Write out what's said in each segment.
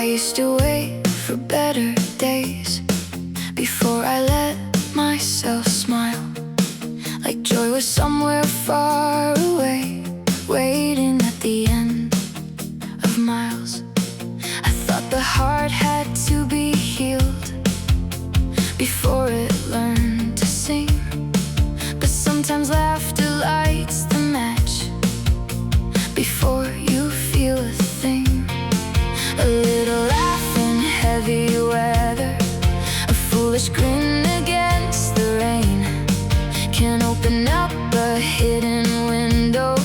used to wait for better days before I let myself smile, like joy was somewhere far away, waiting at the end of miles. I thought the heart had to be healed before it learned to sing, but sometimes laughter lights the match before you feel a thing. A little laugh in heavy weather, a foolish grin against the rain, can open up a hidden window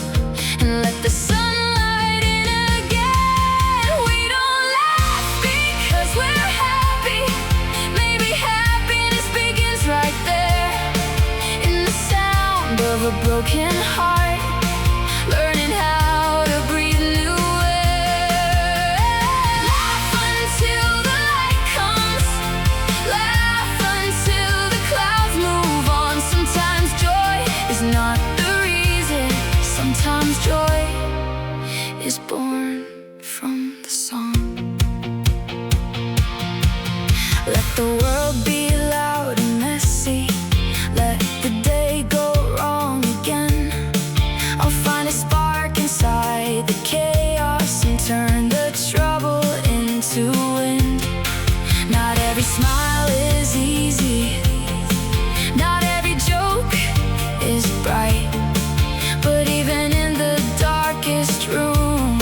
and let the sunlight in again. We don't laugh because we're happy. Maybe happiness begins right there, in the sound of a broken heart, learning how to breathe new air. Laugh until the light comes, laugh until the clouds move on. Sometimes joy is not the reason, sometimes joy is born from the song. Let the world be loud and messy, let the day go wrong again. I'll find a spark inside the chaos and turn the trouble into wind. Not every smile is easy, not every joke is bright, but even in the darkest room,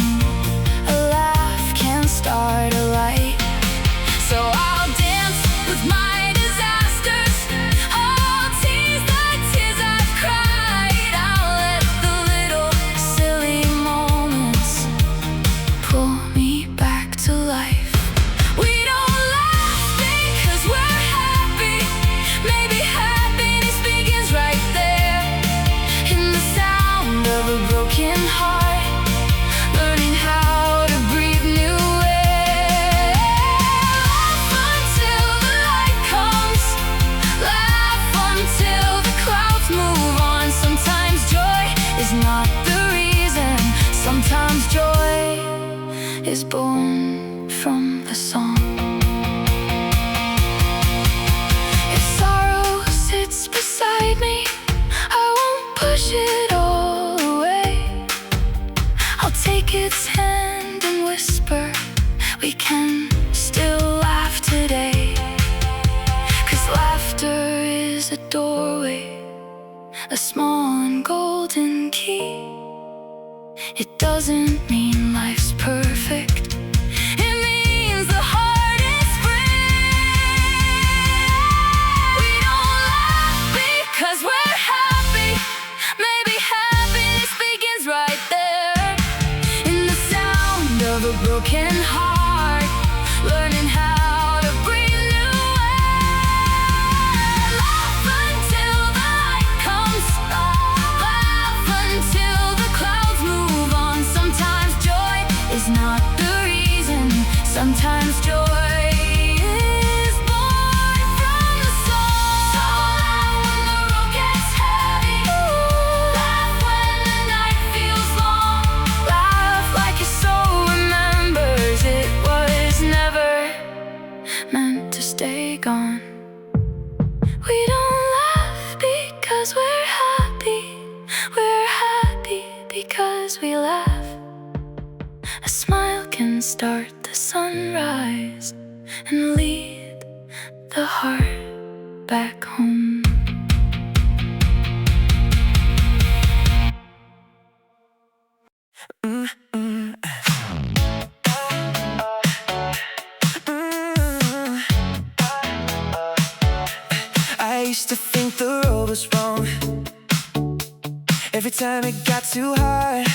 a laugh can start a light. So I'll dance with my disasters, I'll tease the tears I've cried, I'll let the little silly moments pull me back to life. We don't laugh because we're happy. Maybe happiness begins right there, in the sound of a broken heart, learning how to breathe new air. Laugh until the light comes, laugh until the clouds move on. Sometimes joy is not the reason, sometimes joy is born from the song. If sorrow sits beside me, I won't push it all away. I'll take its hand and whisper, we can still laugh today. 'Cause laughter is a doorway, a small and golden key. It doesn't mean life's perfect, it means the heart is free. We don't laugh because we're happy. Maybe happiness begins right there, in the sound of a broken heart, learning how to breathe new air. Laugh until the light comes, laugh until the clouds move on. Sometimes joy is not the reason, sometimes joy is born from the song. So laugh when the road gets heavy, laugh when the night feels long, laugh like your soul remembers it was never meant to stay gone. We don't laugh because we're happy because we laugh. A smile can start the sunrise and lead the heart back home. I used to think the road was wrong every time it got too hard,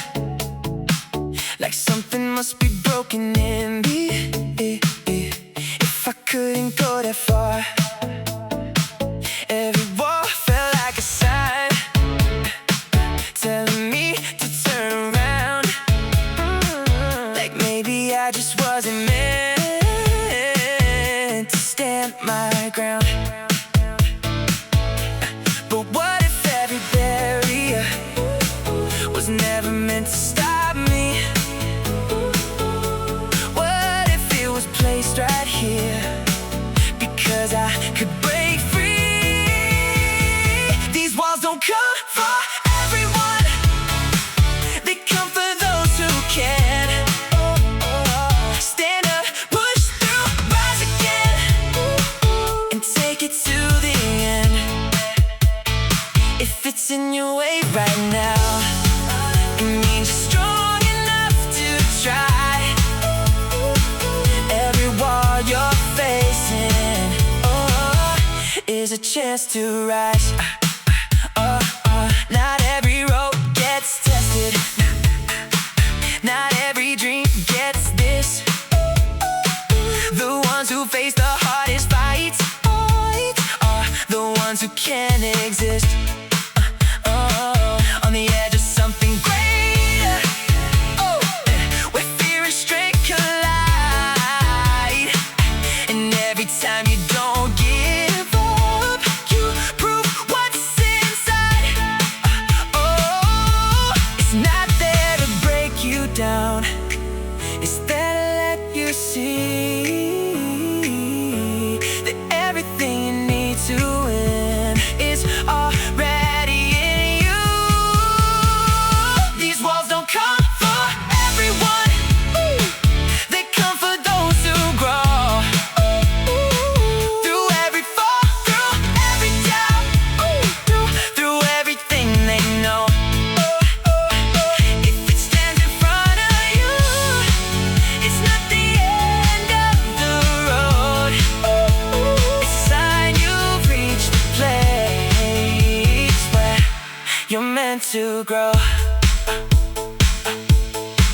like something must be broken in me if I couldn't go that far. Every wall felt like a sign telling me to turn around, like maybe I just wasn't meant to stand my ground. But what if every barrier was never meant to stop me? What if it was a chance to rise. Not every road gets tested. Not every dream gets this. The ones who face the hardest fights are the ones who can exist on the edge of something greater, where fear and strength collide. And every time you don't give up, you prove what's inside. It's not there to break you down, it's there to let you see that everything you need to win is already in you. These walls don't come for everyone, they come for those who grow. Through every fall, through every doubt, through everything they know. If it stands in front of you, it's not the end of the road. It's a sign you've reached the place where you're meant to grow.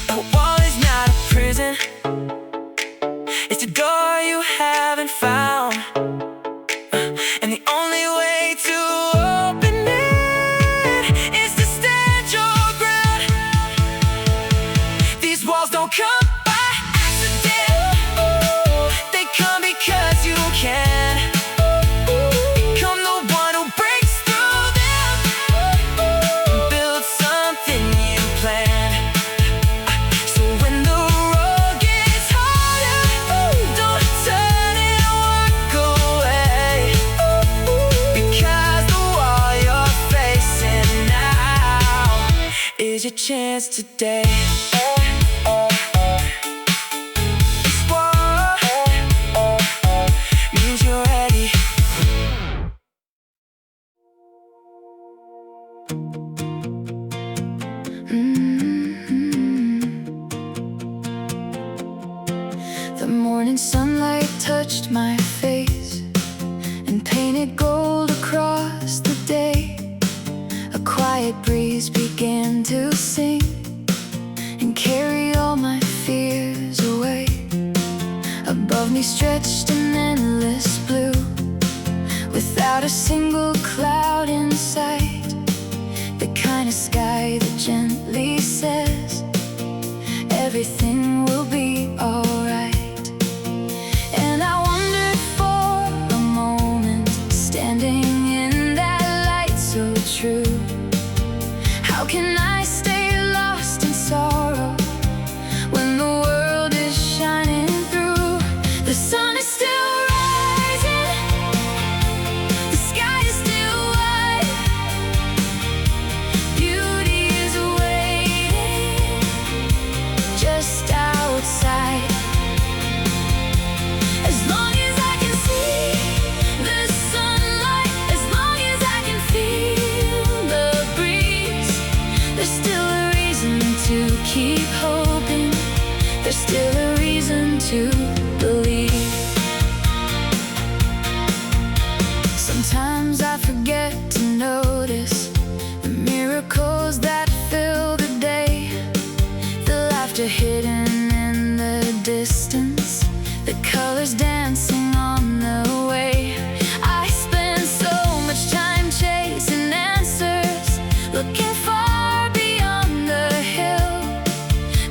A wall is not a prison, it's a door you haven't found. And the only way to open it is to stand your ground. These walls don't come by accident, they come because you can. Become the one who breaks through them and build something you planned. So when the road gets harder, don't turn and walk away, because the wall you're facing now is your chance today. This wall means you're ready. The morning sunlight touched my face and painted gold across the day. A quiet breeze began to sing and carry all my fears away. Above me stretched an endless blue, without a single cloud in sight. The kind of sky that gently says everything will be alright. And I wondered for a moment, standing in that light so true, how can I stay lost in sorrow when the world is shining through? The sun is still rising, the sky is still wide, beauty is waiting just outside. As long as I can see the sunlight, as long as I can feel the breeze, there's still a reason to keep hoping, there's still a reason to believe. Sometimes I forget to notice the miracles that fill the day, the laughter hidden in the distance, the colors dancing on the way. I spend so much time chasing answers, looking far beyond the hill,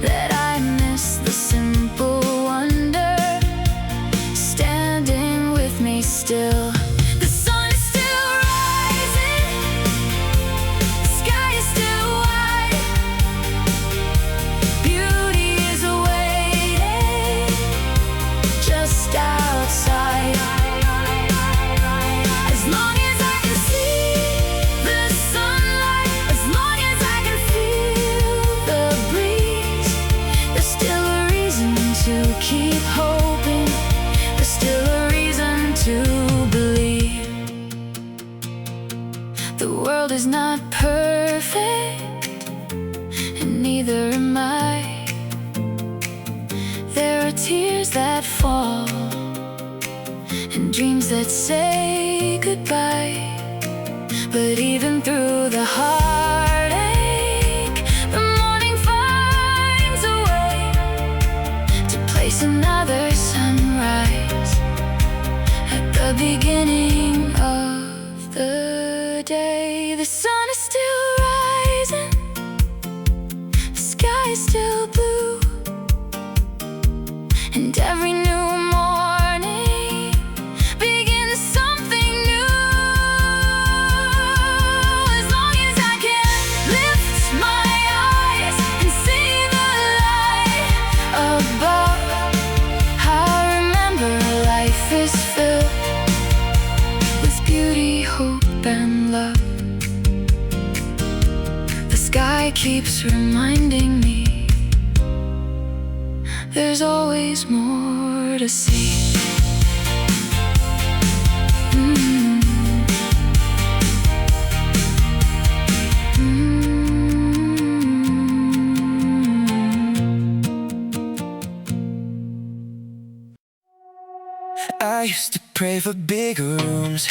that I miss the simple wonder standing with me still. The sun is still rising, the sky is still wide, beauty is waiting just outside. As long as I can see the sunlight, as long as I can feel the breeze, there's still a reason to keep hoping, there's still a reason to believe. The world is not perfect, and neither am I. There are tears that fall, and and dreams that say goodbye. But even through the heartache, the morning finds a way to place another sunrise at the beginning of the day. The sun is still rising, the sky is still blue, and every new morning begins something new. As long as I can lift my eyes and see the light above, I remember life is filled with beauty, hope, and love. The sky keeps reminding me there's always more to see. I used to pray for bigger rooms,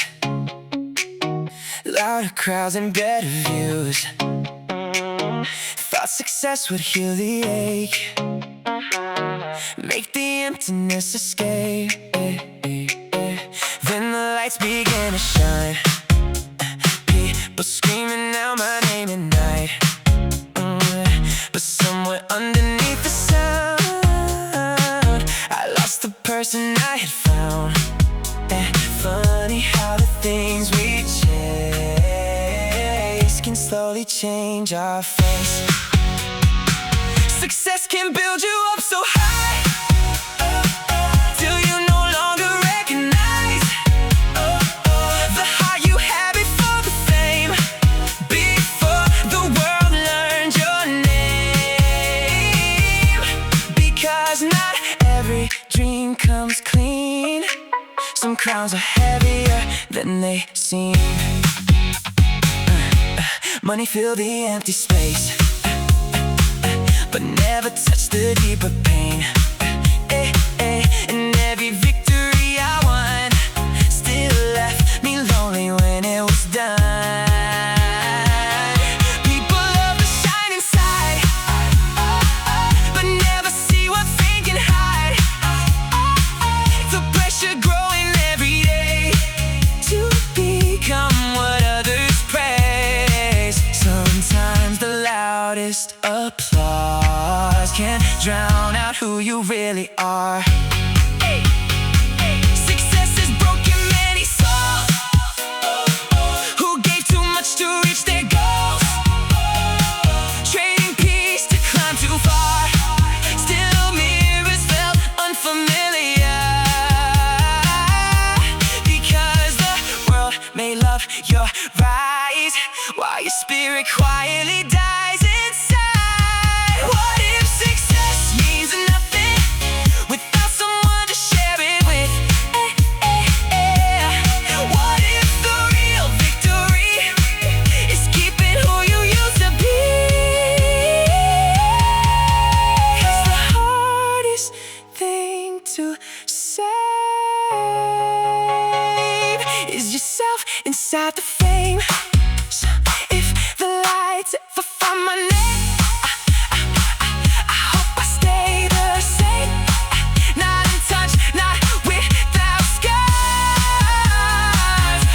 louder crowds and better views. Thought success would heal the ache, make the emptiness escape. Then the lights began to shine, people screaming out my name at night. But somewhere underneath the sound, I lost the person I had found. Funny how the things we chase can slowly change our face. Success can build you up so high till you no longer recognize the high you had before the fame, before the world learned your name. Because not every dream comes clean, some crowns are heavier than they seem. Money fill the empty space, but never touch the deeper pain. And every victory I won still left me lonely when it was done. People love to shine inside, but never see what they can hide. The pressure growing every day to become what others praise. Sometimes the loudest applause can't drown out who you really are. Success has broken many souls who gave too much to reach their goals, trading peace to climb too far. Still mirrors felt unfamiliar, because the world may love your rise while your spirit quietly dies inside. What if success means nothing without someone to share it with? What if the real victory is keeping who you used to be? 'Cause the hardest thing to save is yourself inside the fame. So if the lights ever find my name, I hope I stay the same. Not in touch, not without scars,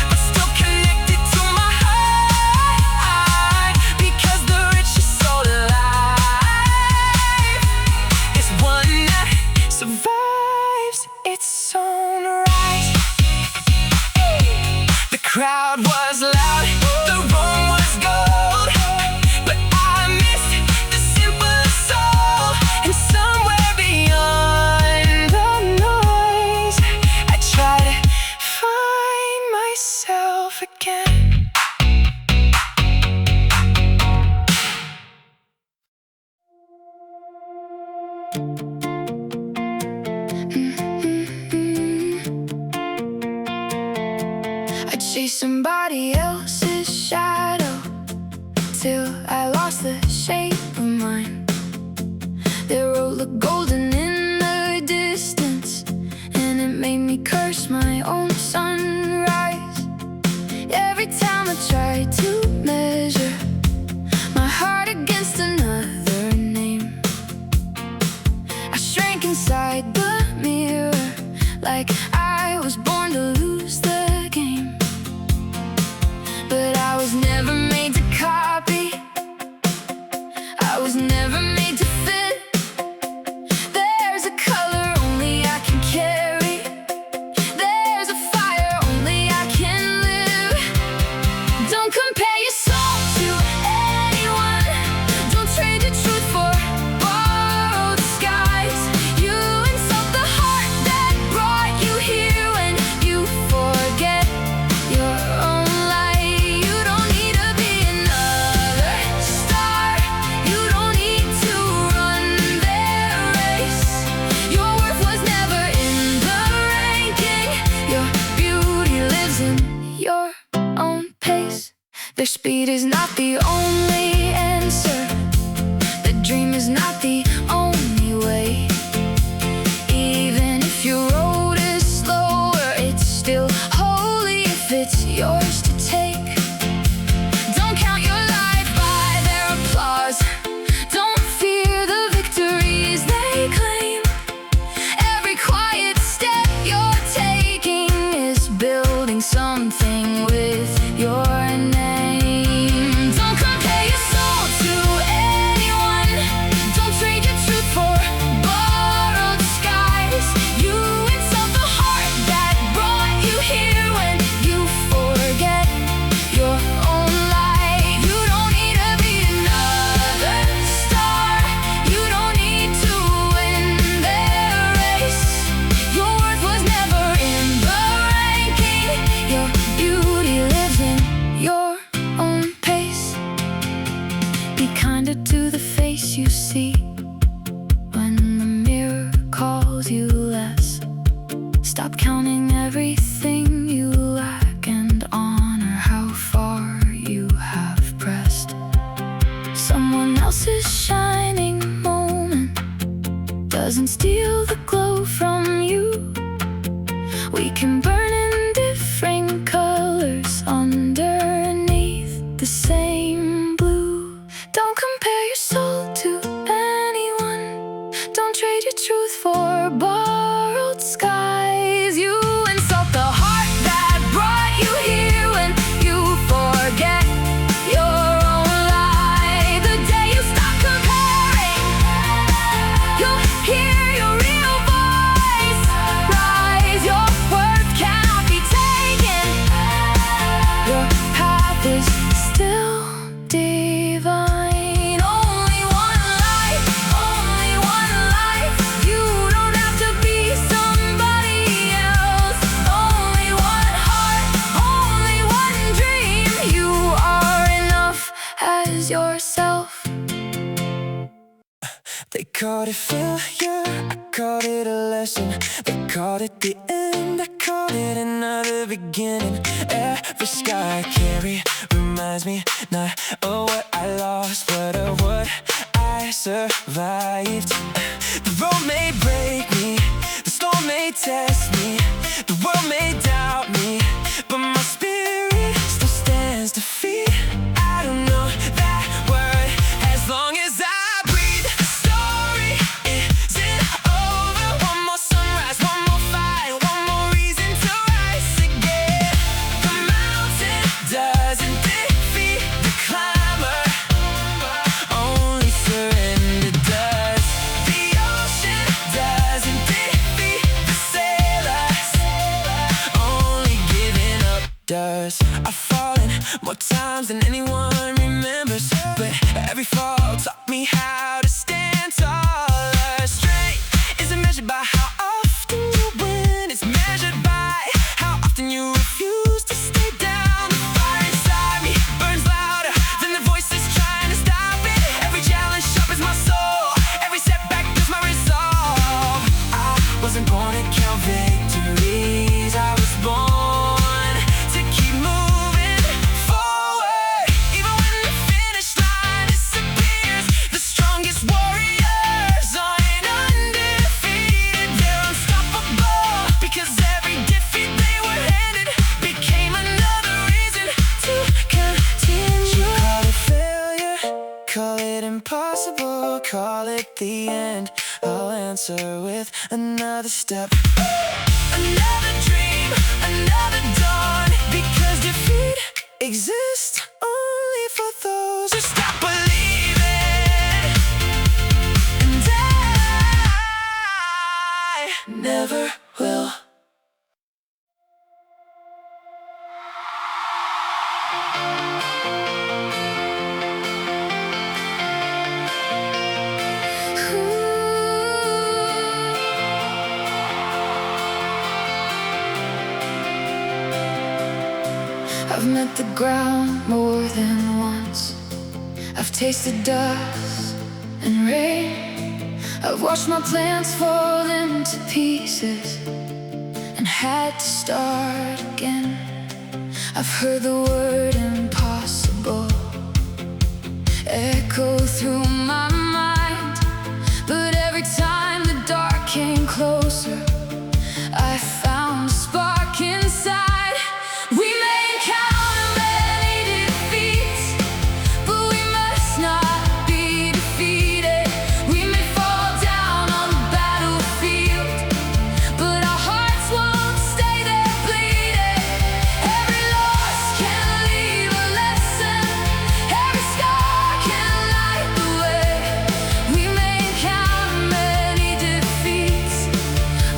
but still connected to my heart. Because the richest soul alive is one that survives its own rise. The crowd was loud, the room was gold, but I missed the simple soul. And somewhere beyond the noise, I try to find myself again. I chased somebody else's shadow till I lost the shape of mine. Their road looked golden in the distance, and it made me curse my own like I was born to lose the game. But I was never made to copy, I was never made to fit. There's a color only I can carry, there's a fire only I can live. Don't compare your soul to anyone, don't trade your truth for borrowed skies. You insult the heart that brought you here when you forget your own light. You don't need to be another star, you don't need to run their race. Your worth was never in the ranking, your beauty lives in your own pace. Their speed is not the only answer, the dream is not the only way. Even if your road is slower, it's still holy if it's yours to take. Don't count your life by their applause, don't fear the victories they claim. Every quiet step you're taking is building something with your name. Don't compare your soul to anyone, don't trade your truth for borrowed skies. You insult the heart that brought you here when you forget your own light. You don't need to be another star, you don't need to win their race. Your worth was never in the ranking, your beauty lives in your own pace. Be kinder to the face you see when the mirror calls you less. Stop counting everything you lack and honor how far you have pressed. Someone else's shining moment doesn't steal the glow from you. We can burn in different colors underneath the same blue. Don't compare your soul to anyone, don't trade your truth for borrowed skies. You insult the heart that brought you here when you forget your own light. The day you stop comparing, you'll hear your real voice rise. Your worth cannot be taken, your path is still divine. Only one life, only one life. You don't have to be somebody else. Only one heart, only one dream. You are enough as yourself. They called it failure, I called it a lesson. They called it the end, I called it another beginning. Every scar I carry reminds me not of what I lost, but of what I survived. The road may break me, the storm may test me, the world may doubt me, but my spirit still stands defeat. I don't know that word as long as I breathe. The story isn't over. One more sunrise, one more fight, one more reason to rise again. The mountain doesn't defeat the climber, only surrender does. The ocean doesn't defeat the sailor, only giving up does. I've fallen more times than anyone remembers, but every fall taught me how to stand taller. Strength isn't measured by how often you win, it's measured by how often you refuse to stay down. The fire inside me burns louder than the voices trying to stop it. Every challenge sharpens my soul, every setback builds my resolve. I wasn't born to count victories, I was born to keep moving forward. Even when the finish line disappears, the strongest warriors aren't undefeated, they're unstoppable. Because every defeat they were handed became another reason to continue. Call it failure, call it impossible, call it the end. I'll answer with another step. another dream, another dawn. Because defeat exists only for those who stop believing. And I never will. I've met the ground more than once. I've tasted dust and rain. I've watched my plans fall into pieces and had to start again. I've heard the word impossible echo through my mind, but every time the dark came closer, I found a spark inside. We may encounter many defeats, but we must not be defeated. We may fall down on the battlefield, but our hearts won't stay there bleeding. Every loss can leave a lesson, every scar can light the way. We may encounter many defeats,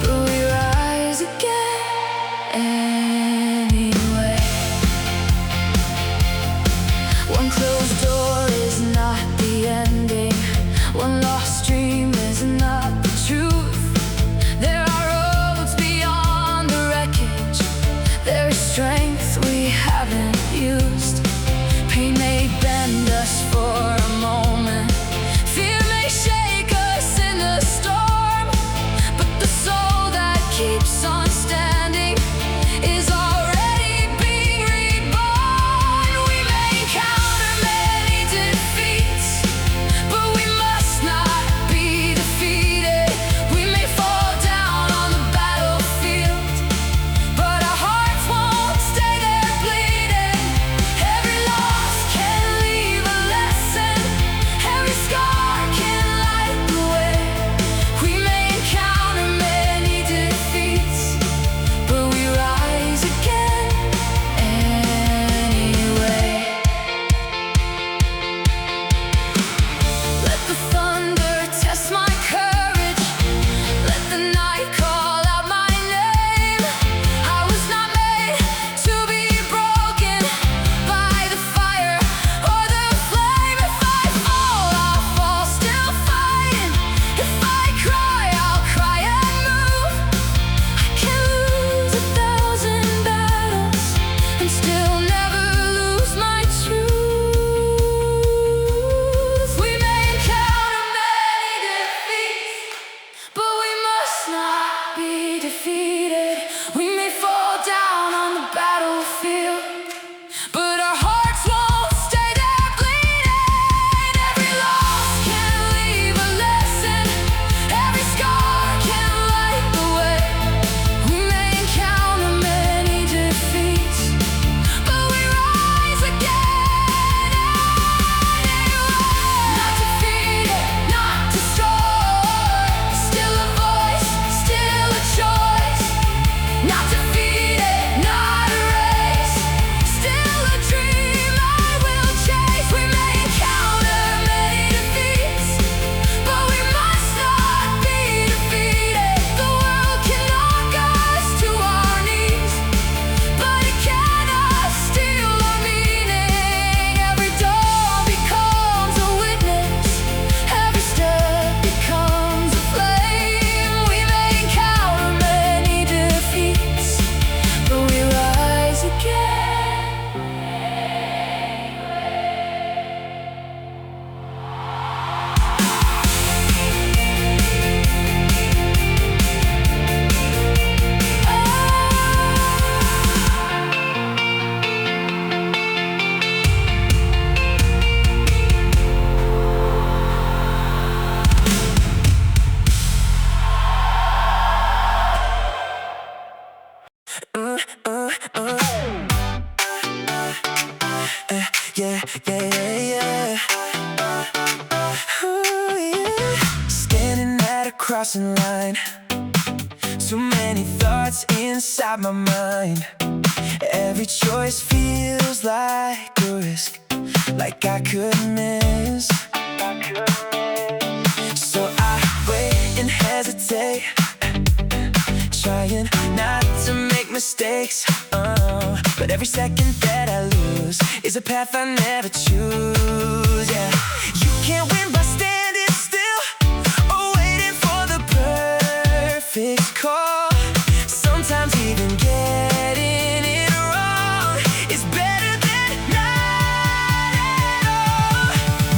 but we rise again anyway. One closed door is not the ending. One lost dream is not the truth. There are roads beyond the wreckage. There is strength we haven't used. Pain may bend us for a moment. Fear may shake us in the storm. But the soul that keeps on standing is already being reborn. We may encounter many defeats, but we must not be defeated. We may fall down on the battlefield, but our hearts won't stay there bleeding. Every loss can leave a lesson, every scar can light the way. We may encounter many defeats, but we rise again anyway. Let the thunder test my courage. Let the night call out my name. I was not made to be broken by the fire or the flame. If I fall, I'll fall still fighting. If I cry, I'll cry and move. I can lose 1,000 battles and still never lose my truth. We may encounter many defeats, but we must not be defeated. We may fall down on the battlefield, but our hearts won't stay there bleeding. Every loss can leave a lesson, every scar can light the way. We may encounter many defeats, but we rise again anyway. Not defeated, not destroyed, still a voice, still a choice. Not defeated, not erased, still a dream I will chase. We may encounter many defeats, but we must not be defeated. The world can knock us to our knees, but it cannot steal our meaning. Every door becomes a witness, every step becomes a flame. We may encounter many defeats, but we rise again. Yeah, yeah, yeah, yeah. Ooh, yeah. Standing at a crossing line, so many thoughts thoughts inside my mind. Every choice feels like a risk, like I could miss. So I wait and hesitate, trying not to make mistakes. But every second that I lose is a path I never choose. Yeah, you can't win by standing still or waiting for the perfect call. Sometimes even getting it wrong is better than not at all.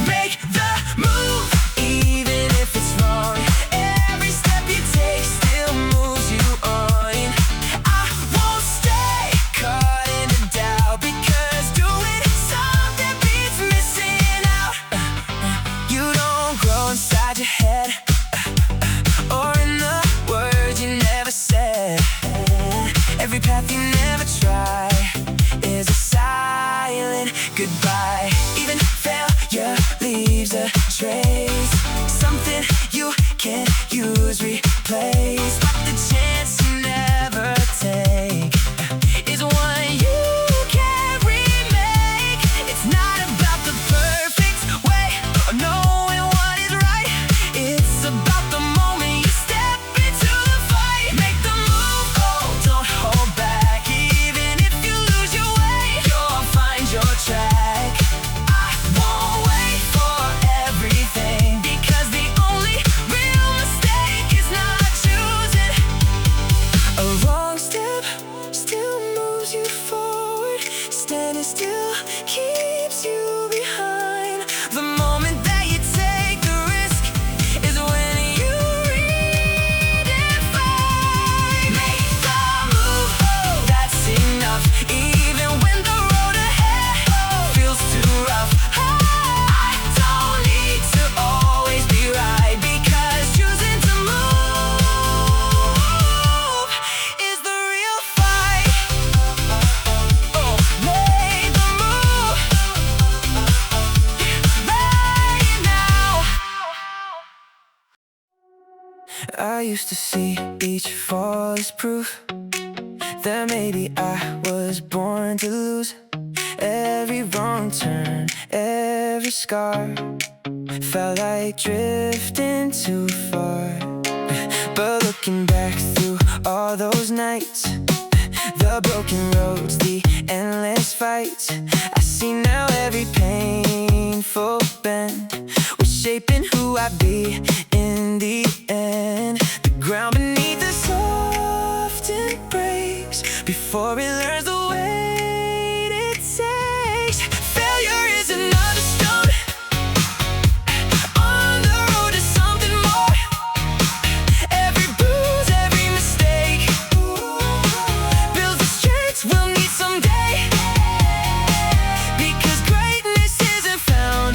Make the move even if it's wrong. Every step you take still moves you on. I won't stay caught in the doubt, because doing something beats missing out. You don't grow inside your head or in the words you never said. Every path you never try is a silent goodbye. Even failure leaves a trace, something you can't use, replace. But the chance you never take is one you can't remake. It's not about the perfect way or knowing what is right. It's about the moment you step into the fight. Make the move, oh, don't hold back. Even if you lose your way, you'll find your track. I won't wait for everything, because the only real mistake is not choosing. A wrong step still moves you forward. Standing still keeps you behind. The moment that you take the risk is when you redefine. Make the move, oh, that's enough. Even when the road ahead feels too rough. I don't need to always be right, because choosing to move is the real fight. Oh, make the move right now. I used to see each fall as proof that maybe I was born to lose. Every wrong turn, every scar felt like drifting too far. But looking back through all those nights, the broken roads, the endless fights, I see now every painful bend was shaping who I'd be in the end. The ground beneath us often breaks before it learns the weight it takes. Failure is another stone on the road to something more. Every bruise, every mistake builds the strength we'll need someday. Because greatness isn't found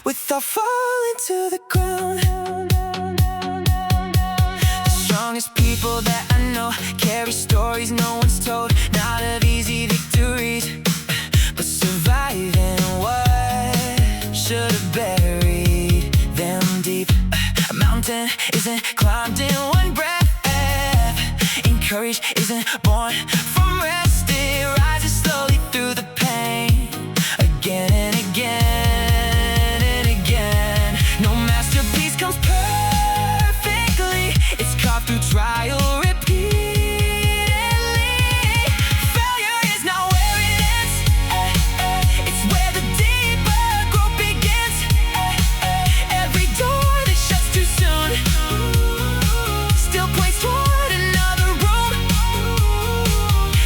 without falling to the ground. The strongest people that I know carry stories no one's told, not of easy victories, but surviving what should have buried them deep. A mountain isn't climbed in one breath, and courage isn't born from rest. It rises slowly through the pain, again and again and again. No masterpiece comes perfectly, it's carved through trial repeatedly. Failure is not where it ends, it's where the deeper growth begins. Every door that shuts too soon still points toward another room,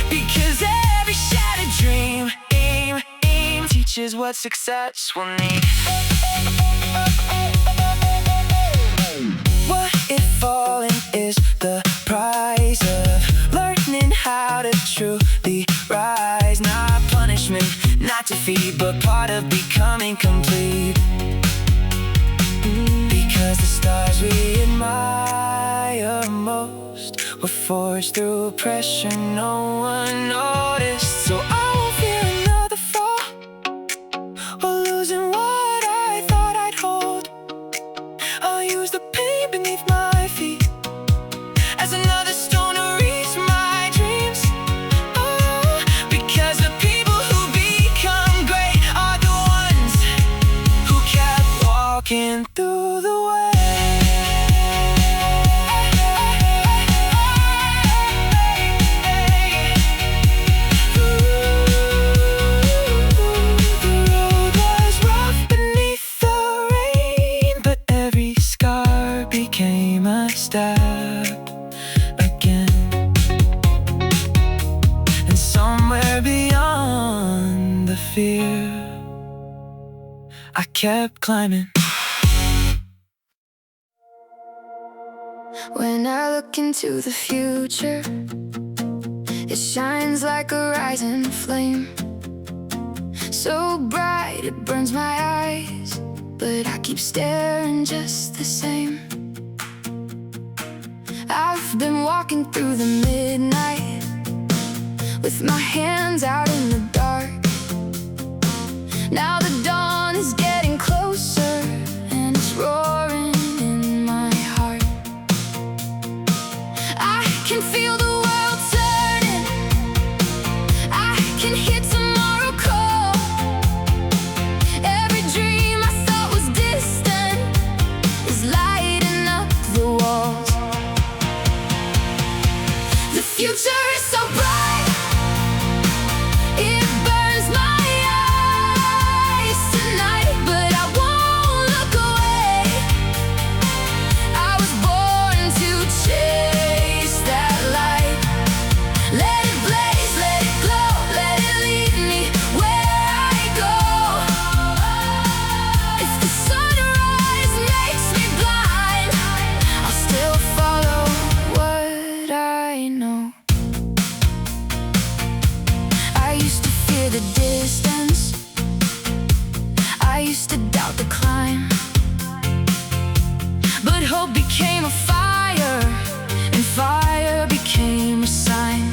because every shattered dream teaches what success will need. What if falling is the price of learning how to truly rise? Not punishment, not defeat, but part of becoming complete. Because the stars we admire most were forged through pressure no one noticed. So I won't fear another fall or losing what I thought I'd hold. I'll use the pain beneath my feet as another stone walking through the way. The road was rough beneath the rain, but every scar became a step again. And somewhere beyond the fear, I kept climbing. When I look into the future, it shines like a rising flame, so bright it burns my eyes, but I keep staring just the same. I've been walking through the midnight with my hands out in the dark. Now the dawn is getting closer and it's roaring in my heart. I can feel the world turning, I can hear tomorrow call. Every dream I thought was distant is lighting up the walls. The future is so bright, it burns my eyes tonight, but I won't look away. I was born to chase that light. Let it blaze, let it glow, let it lead me where I go. If the sunrise makes me blind, I'll still follow what I know. I used to fear the distance, I used to doubt the climb, but hope became a fire, and fire became a sign.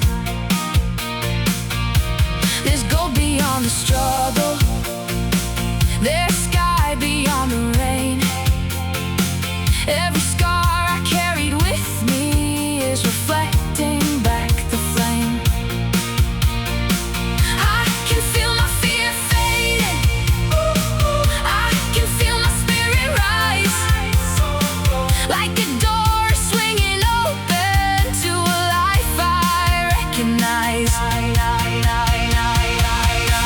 There's gold beyond the struggle, there's sky beyond the rain. Every scar I carried with me is reflecting back the flame. I can feel my fear fading, I can feel my spirit rise, like a door swinging open to a life I recognize.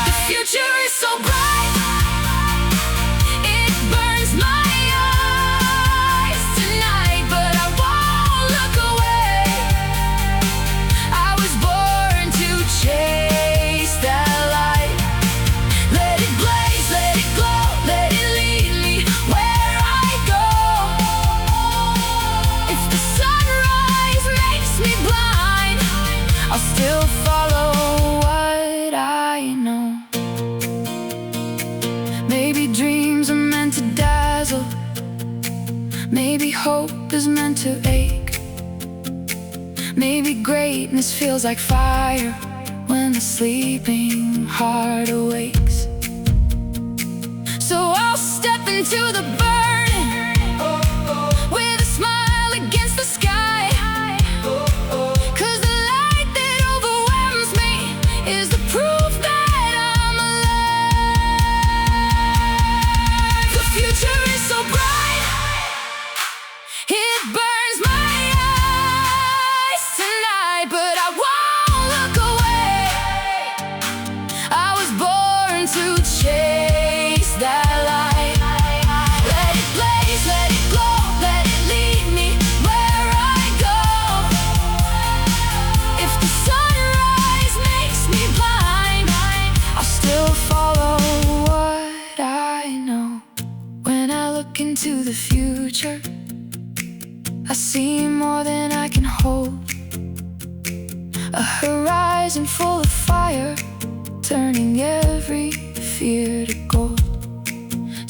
The future is so bright, it burns my eyes tonight, but I won't look away. I was born to chase that light. Let it blaze, let it glow, let it lead me where I go. If the sunrise makes me blind, I'll still follow what I know. Maybe dreams are meant to dazzle, maybe hope is meant to ache. Maybe greatness feels like fire when the sleeping heart awakes. So I'll step into the burning with a smile against the sky, 'cause the light that overwhelms me is the proof that I'm alive. The future is so bright, it burns my eyes tonight, but I won't look away. I was born to chase that light. Let it blaze, let it glow, let it lead me where I go. If the sunrise makes me blind, I'll still follow what I know. When I look into the future, I see more than I can hold. A horizon full of fire, turning every fear to gold.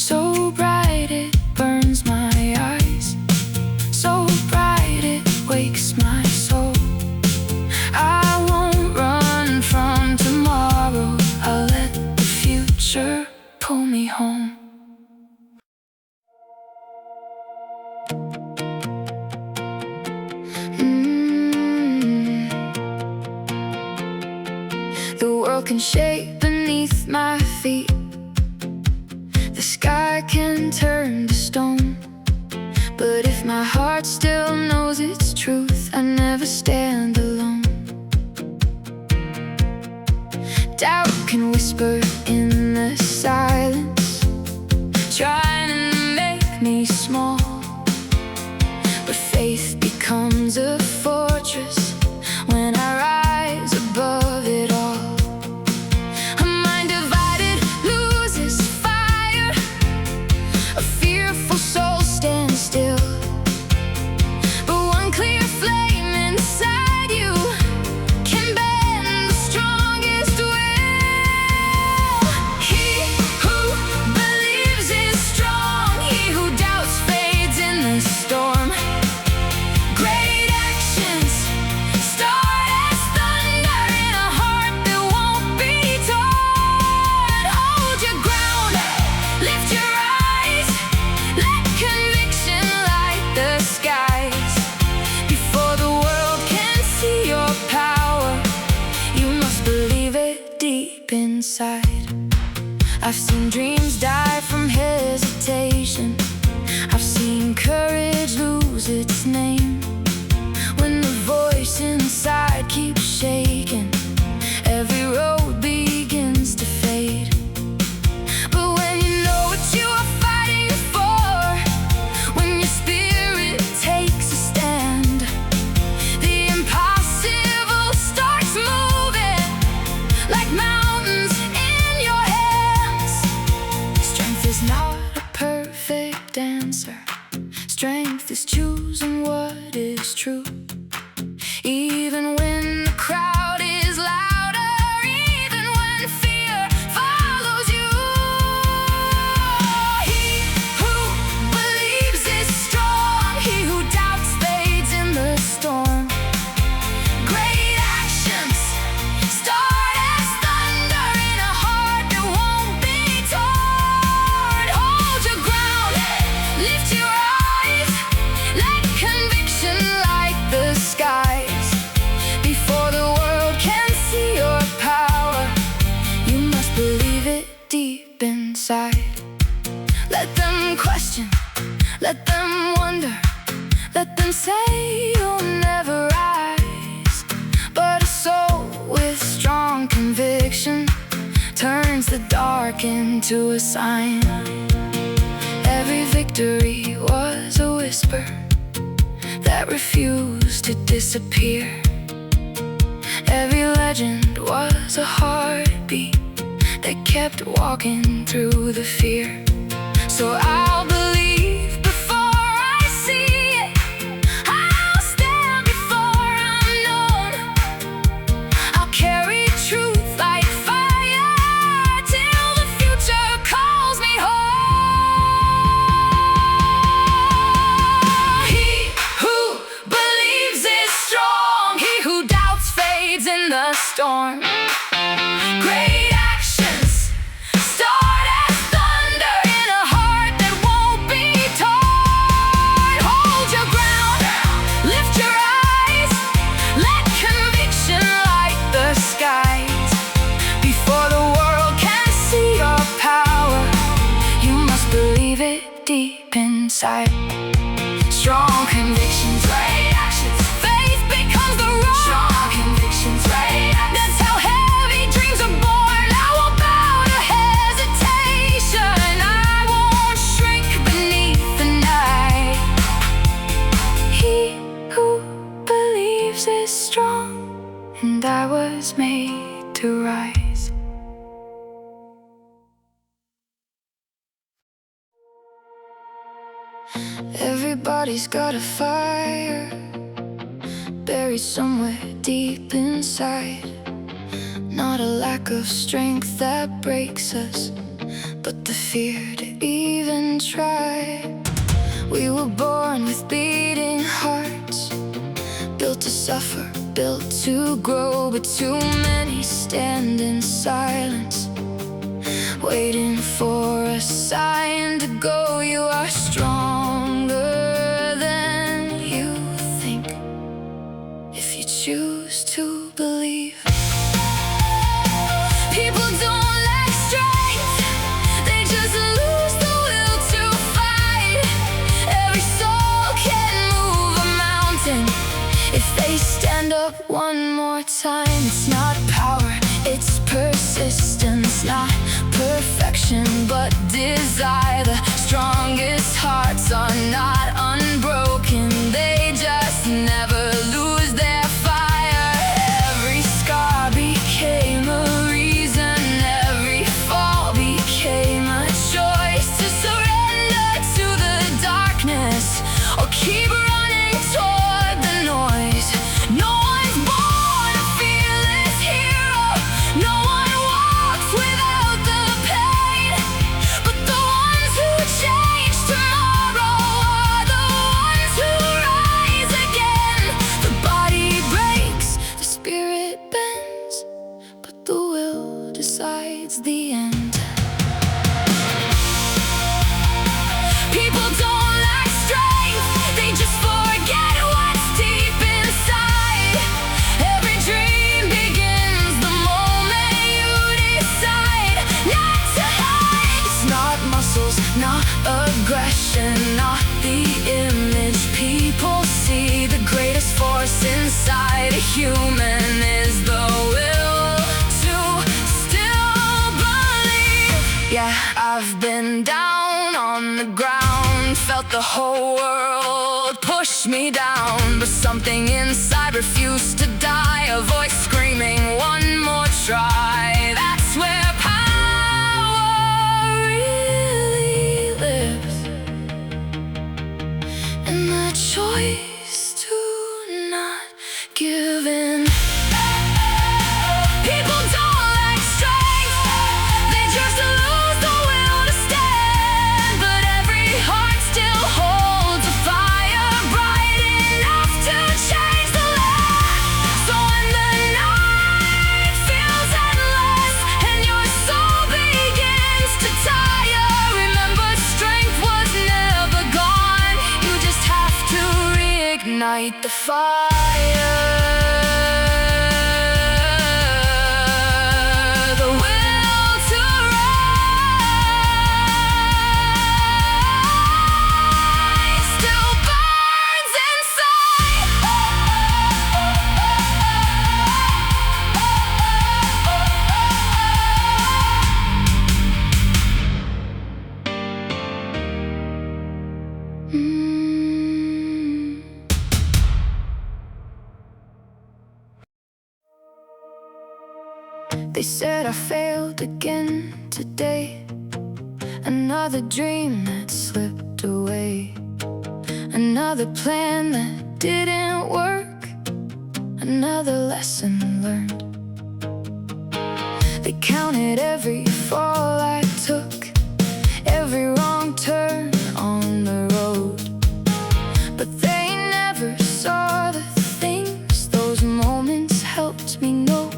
So bright it burns my eyes, so bright it wakes my soul. I won't run from tomorrow, I'll let the future pull me home. The world can shake beneath my feet, the sky can turn to stone. My heart still knows its truth. I never stand alone. Doubt can whisper in the silence, trying to make me small. But faith becomes a fortress when I rise above it all. A mind divided loses fire. A fearful soul stands still. But one clear flame inside you can bend the strongest will. He who believes is strong. He who doubts fades in the storm. Great actions start as thunder in a heart that won't be torn. Hold your ground, lift your eyes, let conviction light the skies. Before the world can see your power, you must believe it deep inside. I've seen dreams die from hesitation. I've seen courage lose its name. When the voice inside keeps shaking, every road begins to fade. But when you know what you are fighting for, when your spirit takes a stand, the impossible starts moving like mountains in your hands. Strength is not a perfect answer. Strength is choosing what is true. Even when the crowd is louder, even when fear follows you. He who believes is strong. He who doubts fades in the storm. Great actions start as thunder in a heart that won't be torn. Hold your ground, lift your eyes, let conviction light the skies. Before the world can see your power, you must believe it deep inside. Let them question, let them wonder, let them say you'll never rise. But a soul with strong conviction turns the dark into a sign. Every victory was a whisper that refused to disappear. Every legend was a heartbeat that kept walking through the fear. So I'll believe before I see it. I'll stand before I'm known. I'll carry truth like fire till the future calls me home. He who believes is strong. He who doubts fades in the storm. Great actions start as thunder in a heart that won't be torn. Hold your ground, lift your eyes, let conviction light the skies. Before the world can see your power, you must believe it deep inside. Strong convictions, right actions. Faith becomes the roar. Strong convictions, right actions. That's how heavy dreams are born. I won't bow to hesitation. I won't shrink beneath the night. He who believes is strong, and I was made to rise. Everybody's got a fire buried somewhere deep inside. Not a lack of strength that breaks us, but the fear to even try. We were born with beating hearts, built to suffer, built to grow. But too many stand in silence, waiting for a sign to go. You are stronger than you think, if you choose to believe. People don't lack strength, they just lose the will to fight. Every soul can If they stand up one more time, it's not power, it's persistence. Not perfection, but desire. The strongest hearts are not unbroken, they just never lose their fire. Every scar became a reason, every fall became a choice to surrender to the darkness or keep running toward the noise. No one's born a fearless hero, no one walks without the pain, but the ones who change tomorrow are the ones who rise again. The body breaks, the spirit bends, but the will decides the end. People don't lack strength, they just forget what's deep inside. Every dream begins the moment you decide not to hide. It's not muscles, not aggression, not the image people see. The greatest force inside a human is the will to still believe. Yeah, I've been down on the ground, felt the whole world push me down, but something inside refused to die. A voice screaming, one more try. That's where power really lives, and the choice to not give in. People don't lack strength, they just lose the will to stand. But every heart still holds a fire bright enough to change the land. So when the night feels endless and your soul begins to tire, remember strength was never gone, you just have to reignite the fire. The will to rise still burns inside. They said I failed again today, another dream that slipped away, another plan that didn't work, another lesson learned. They counted every fall I took, every wrong turn on the road, but they never saw the things those moments helped me know.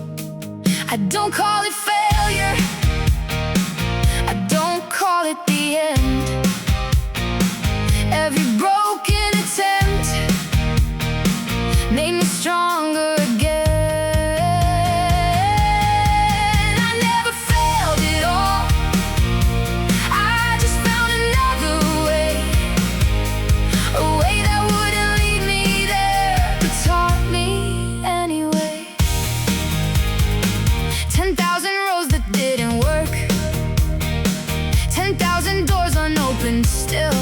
I don't call it failure, I don't call it the end. Every broken attempt made me stronger again. I never failed at all, I just found another way, a way that wouldn't lead me there, but taught me anyway. 10,000 roads that didn't work, 10,000 doors unopened still,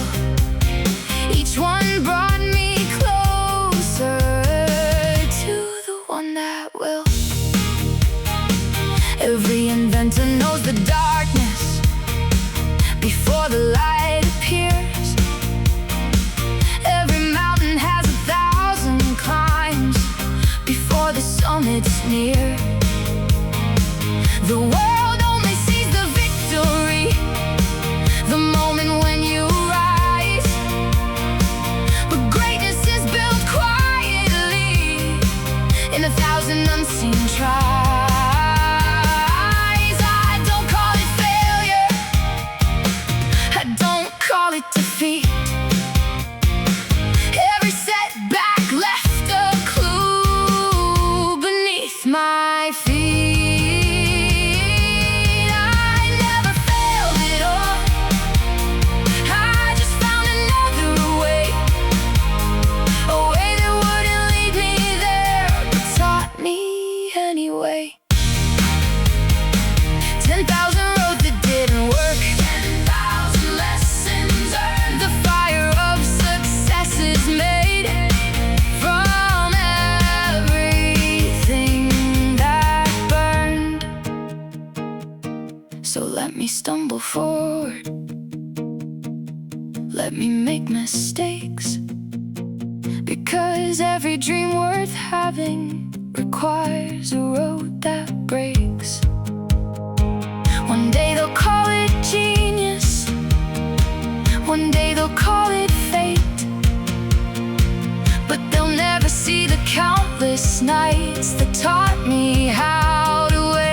each one brought me closer to the one that will. Every inventor knows the darkness before the light appears. Every mountain has 1,000 climbs before the summit's near. The world only sees the victory, the moment when you rise, but greatness is built quietly in 1,000 unseen tries. I don't call it failure, I don't call it defeat. Every setback left a clue beneath my feet. me stumble forward. Let me make mistakes, because every dream worth having requires a road that breaks. One day they'll call it genius, one day they'll call it fate, but they'll never see the countless nights that taught me how to wait.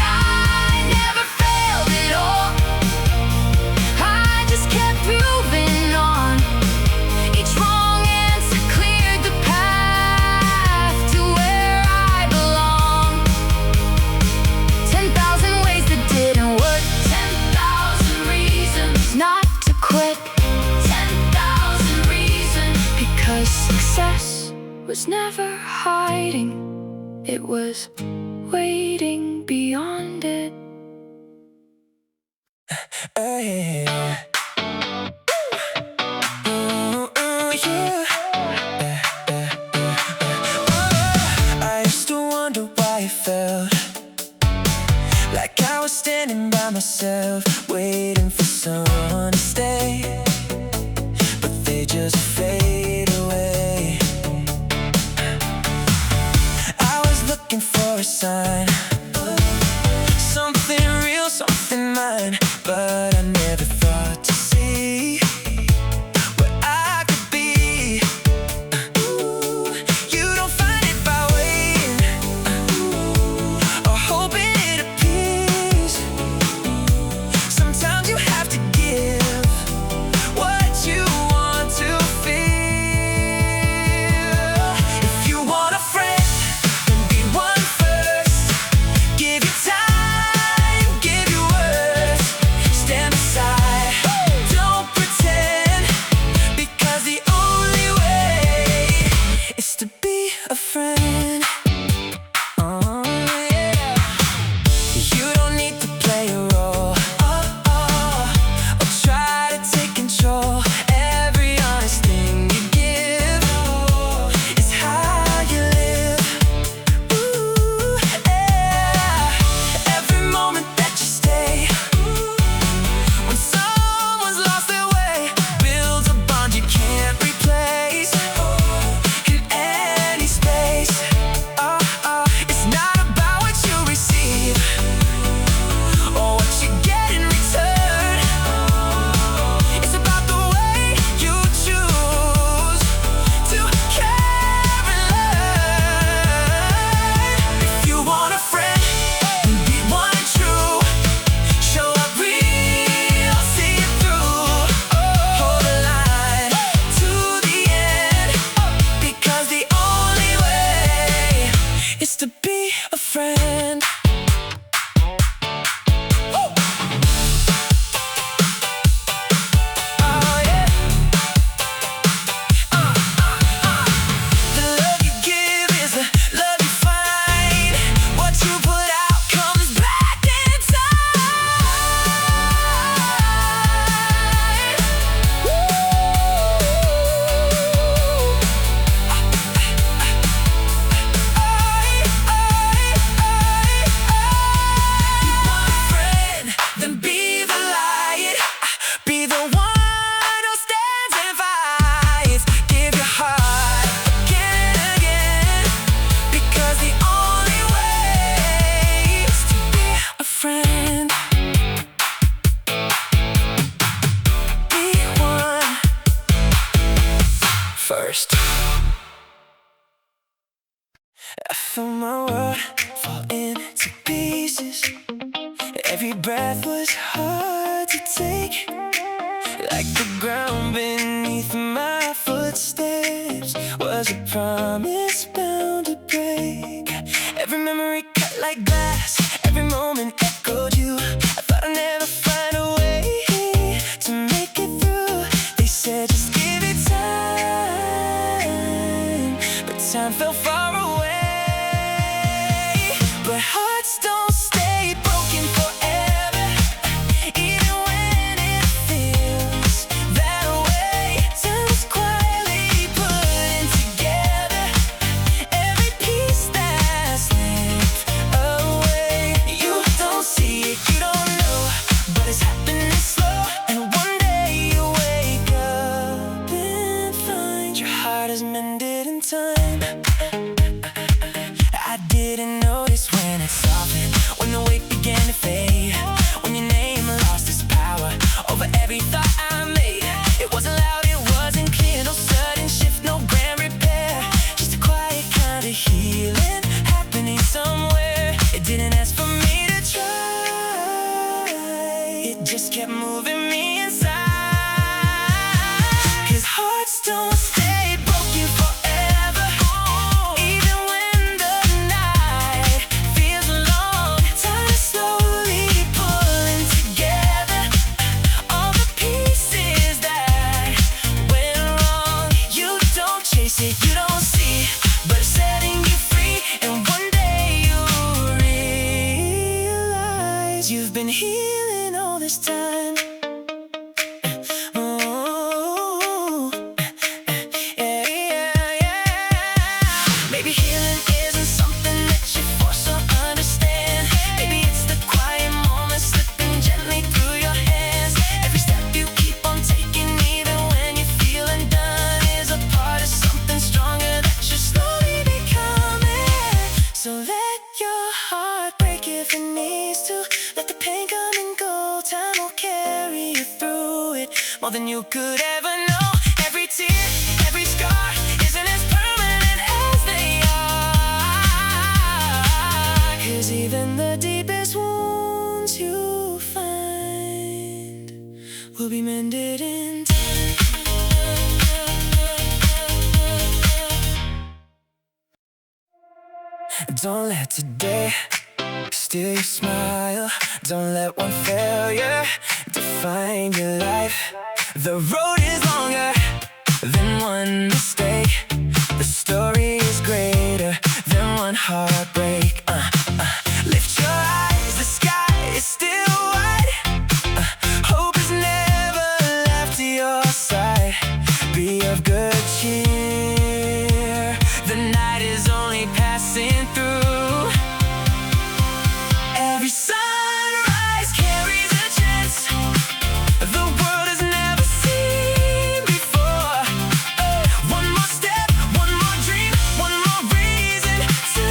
I never failed at all, I just kept moving on. Each wrong answer cleared the path to where I belong. 10,000 ways that didn't work, 10,000 reasons not to quit, 10,000 reasons. Because success was never hiding, it was waiting beyond it. Yeah. Yeah. I used to wonder why it felt like I was standing by myself, waiting for someone to stay, but they just fade away. I was looking for a sign, something real, something mine, but I never thought to see where I could be. You don't find it by waiting or hoping it appears. Sometimes you have to give what you want to feel. If you want a friend, then be one first. Give your time, give your words. Stand beside, don't pretend, because the only way is to be a friend. Oh, yeah. You don't need to play a role, or try to take control. Every honest thing you give is how you live. Ooh, yeah. Every moment that you stay, when someone's lost their way, builds a bond you can't replace in any space. It's not about what you receive or what you get in return. It's about the way you choose to care and learn. If you want a friend, then be one and true. Show up real, see it through. Hold the line to the end, because the only way is to be a friend. Oh yeah. The love you give is the love you find. What you put out comes back in time. You want a friend, then be the light. Be the one who stands and fights. Give your heart again and again, because the only way is to be a friend. Be one first. I feel my world fall into pieces. Every breath was hard to take, like the ground beneath my footsteps was a promise bound to break. Every memory cut like glass, every moment echoed you. I thought I'd never find a way to make it through. They said just give it time, but time fell far away. But hearts don't stay broken forever, even when it feels that way. Time's quietly putting together every piece that's slipped away. You don't mended in time. I didn't notice when it softened, when the weight began to fade, when your name lost its power over every thought I made. It wasn't loud, it wasn't clear, no sudden shift, no grand repair, just a quiet kind of healing happening somewhere. It didn't ask for me to try, it just kept moving me inside. 'Cause hearts don't stay broken forever, even when the night feels long. Time is slowly pulling together all the pieces that went wrong. You don't chase it, you don't see, but it's setting you free. And one day you'll realize you've been healing all this time. Maybe healing isn't something that you force or understand. Maybe it's the quiet moments slipping gently through your hands. Every step you keep on taking, even when you feel undone, is a part of something stronger that you're slowly becoming. So let your heart break if it needs to. Let the pain come and go. Time will carry you through it more than you could ever know. Every tear, every scar isn't as permanent as they are. 'Cause even the deepest wounds you find will be mended in time. Don't let today steal your smile. Don't let one failure define your life. The road is longer than one mistake. The story is greater than one heartbreak. Lift your eyes, the sky is still wide. Hope is never left to your side. Be of good cheer. The night is only passing through. Every sunrise carries a chance the world has never seen before. One more step, one more dream, one more reason to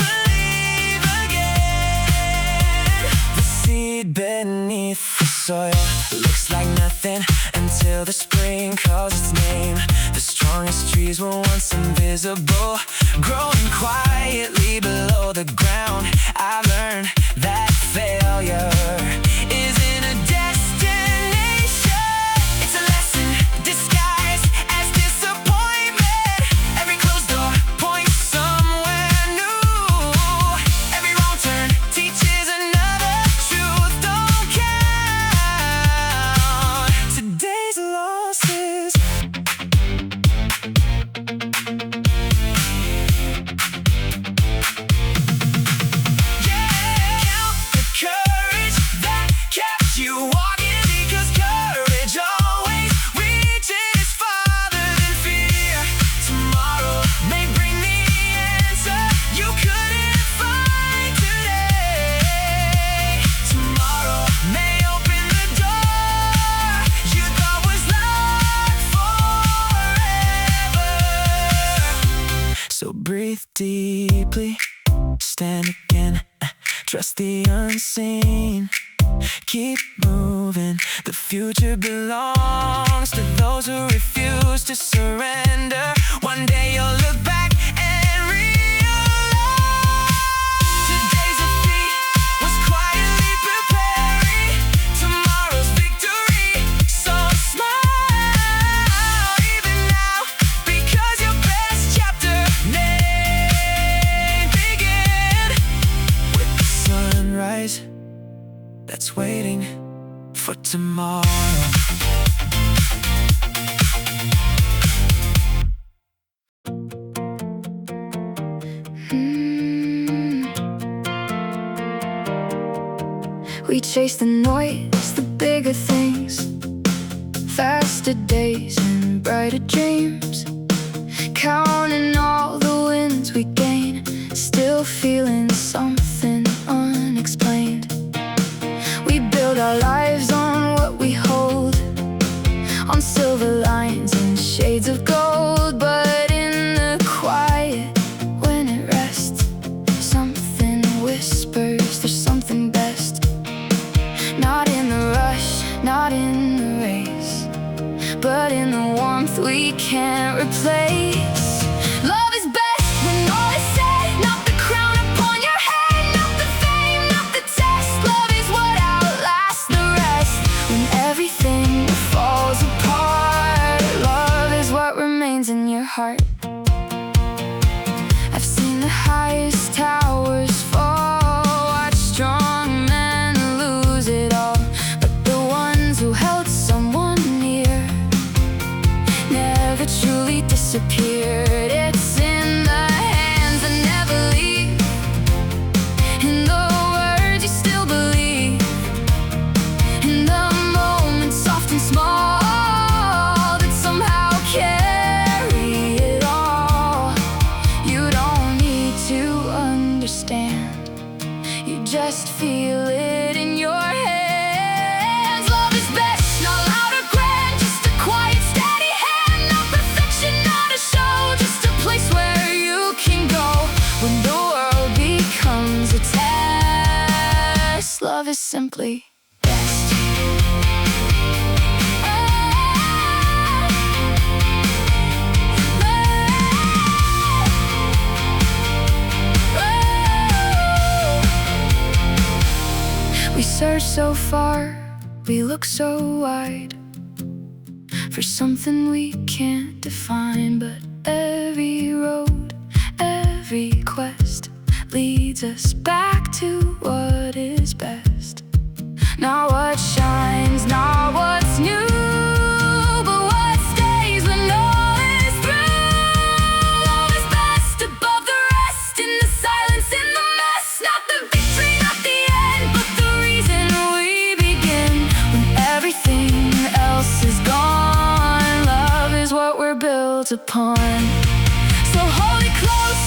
believe again. The seed beneath the soil looks like nothing until the spring calls its name. The strongest trees were once invisible, growing quietly below the ground. I've learned that failure isn't a destination. It's a lesson disguised as disappointment. Every closed door points somewhere new. Every wrong turn teaches another truth. Don't count today's losses. Count the courage that kept you walking, because courage always reaches farther than fear. Tomorrow may bring the answer you couldn't find today. Tomorrow may open the door you thought was locked forever. So breathe deeply, stand again, trust the unseen, keep moving. The future belongs to those who refuse to surrender. One day you'll look back and realize today's defeat was quietly preparing tomorrow's victory. So smile even now, because your best chapter may begin with the sunrise that's waiting for tomorrow. We chase the noise, the bigger things, faster days and brighter dreams, counting all the wins we gain, still feeling something unexplained. We build our lives on what we hold, on silver lines and shades of gold, but in heart. I've seen the highest towers fall, watched strong men lose it all, but the ones who held someone near never truly disappeared. It's in the hands that never leave, in the words you still believe, in the moments soft and small that somehow carry it all. You don't need to understand, you just feel it in your hands. Love is best, not loud or grand, just a quiet, steady hand. Not perfection, not a show, just a place where you can go when the world becomes a test. Love is simply best. We search so far, we look so wide for something we can't define, but every road, every quest leads us back to what is best. Not what shines, not what's new, but what stays when all is through. Love is best above the rest, in the silence, in the mess. Not the victory, not the end, but the reason we begin. When everything else is gone, love is what we're built upon. So hold it close,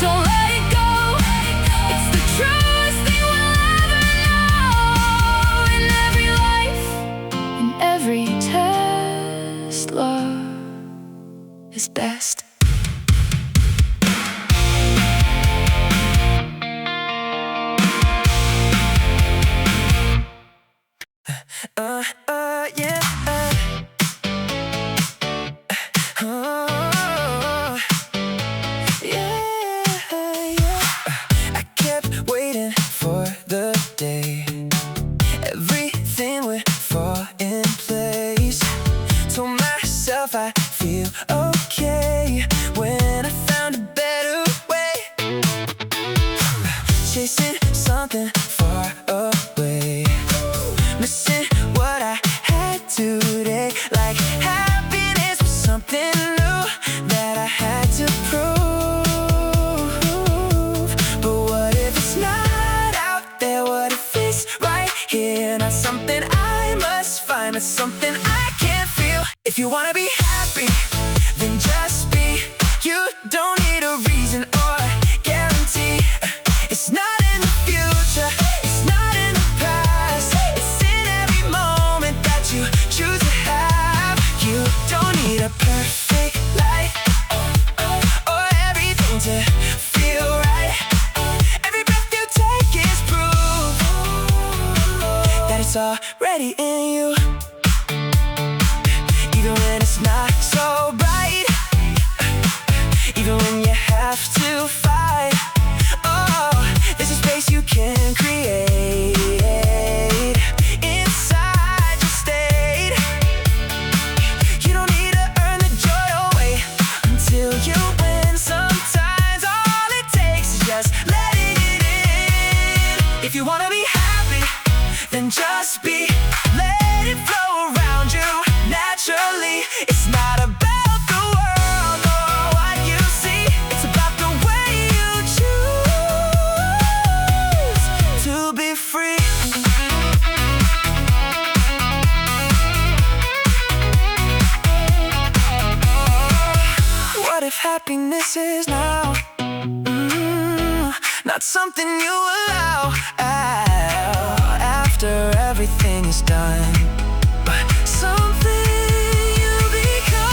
don't let it go. It's the truest thing we'll ever know. In every life, in every test, love is best. Yeah. I kept waiting for the day everything would fall in place. Told myself I feel okay when I found a better way. Chasing something far away, missing what I had today. Like happiness was something new that I had to prove. But what if it's not out there? What if it's right here? Not something I must find, but something I can feel. If you wanna be happy, then just be. You don't need a reason or guarantee. It's not in the future, it's not in the past. It's in every moment that you choose to have. You don't need a perfect life or everything to feel right. Every breath you take is proof that it's already in you. Even when it's not so bright, even when you have to fight, oh, there's a space you can create inside your state. You don't need to earn the joy or wait until you win. Sometimes all it takes is just letting it in. If you wanna be happy, then just be. Let it flow around you naturally. It's not about the world or what you see. It's about the way you choose to be free. What if happiness is now? Not something you allow after everything is done, but something you become.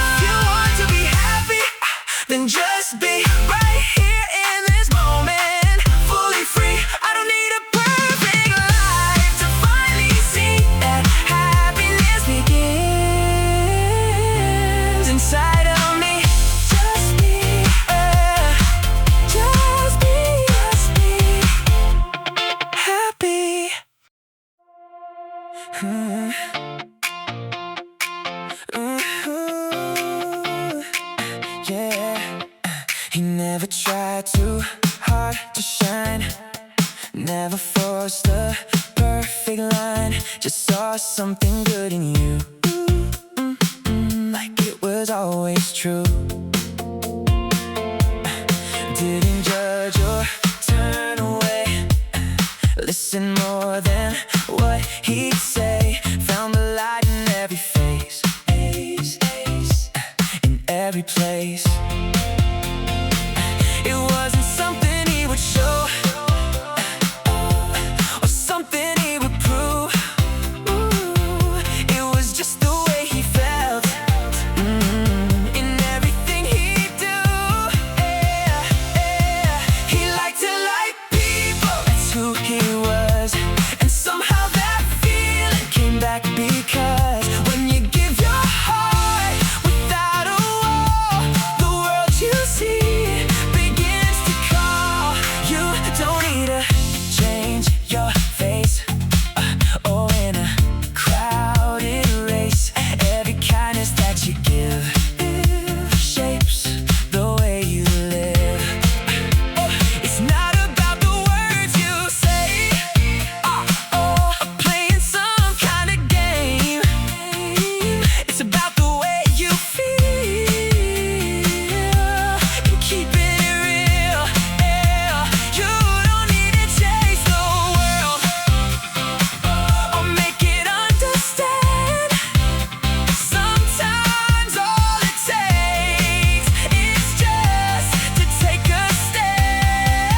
If you want to be happy, then just be right here in this moment, fully free. I don't need a perfect life to finally see that happiness begins inside of me. Just be, just be happy. always true. Didn't judge or turn away. Listen more than what he'd say. Found the light in every face, in every place. It wasn't something he would show or something he would prove. It was just the way he felt in everything he'd do. He liked to like people, that's who he was. And somehow that feeling came back because when you give your heart without a wall, the world you see begins to call. You don't need to change your face or in a crowded race. Every kindness that you give shapes the way you live. It's not about the words you say or playing some kind of game. It's about the way you feel and keeping it real. You don't need to chase the world or make it understand. Sometimes all it takes is just to take a stand.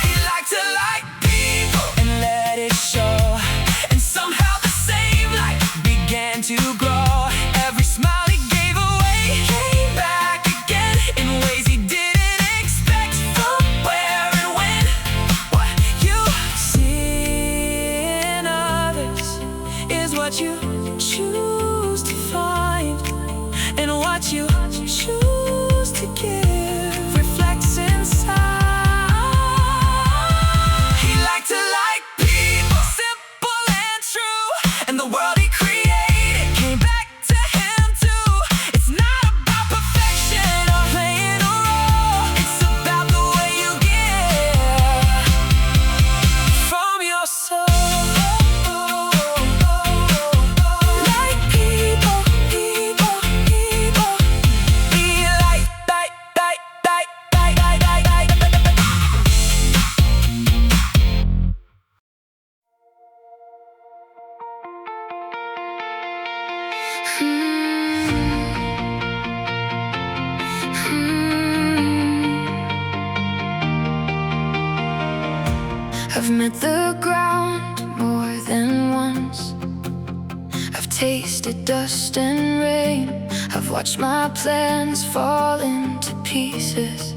He liked to like people and let it show. And somehow the same light began to grow. Every smile he gave away came back again in ways he didn't expect. From where and when, what you see in others is what you choose to find, and what you choose to give reflects inside. He liked to like people, simple and true, and the world he created came back to him too. It's not about perfection or playing a role. It's about the way you give from your soul. Like people, people, people. Be like. I've met the ground more than once. I've tasted dust and rain. I've watched my plans fall into pieces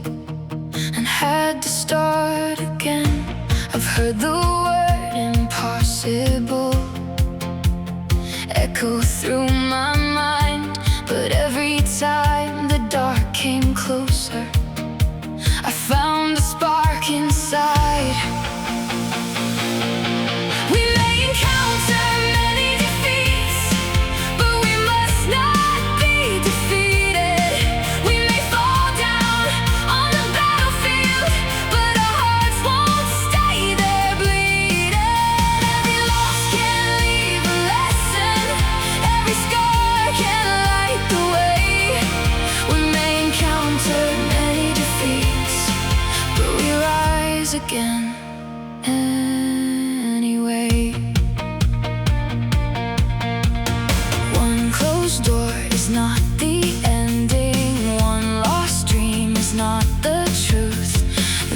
and had to start again. I've heard the word impossible echo through my mind, but every time the dark came closer, I found a spark inside. We may encounter many defeats, but we must not be defeated. We may fall down on the battlefield, but our hearts won't stay there bleeding. Every loss can leave a lesson. Every scar can light the way. We may encounter many defeats, but we rise again anyway. One closed door is not the ending. One lost dream is not the truth.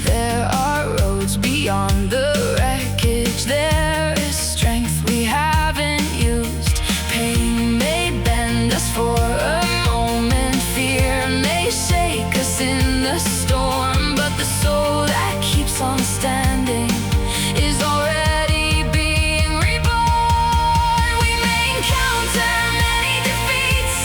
There are roads beyond the wreckage. There is strength we haven't used. Pain may bend us for a moment. Fear may shake us in the storm, but the soul that keeps on standing is already being reborn. We may encounter many defeats,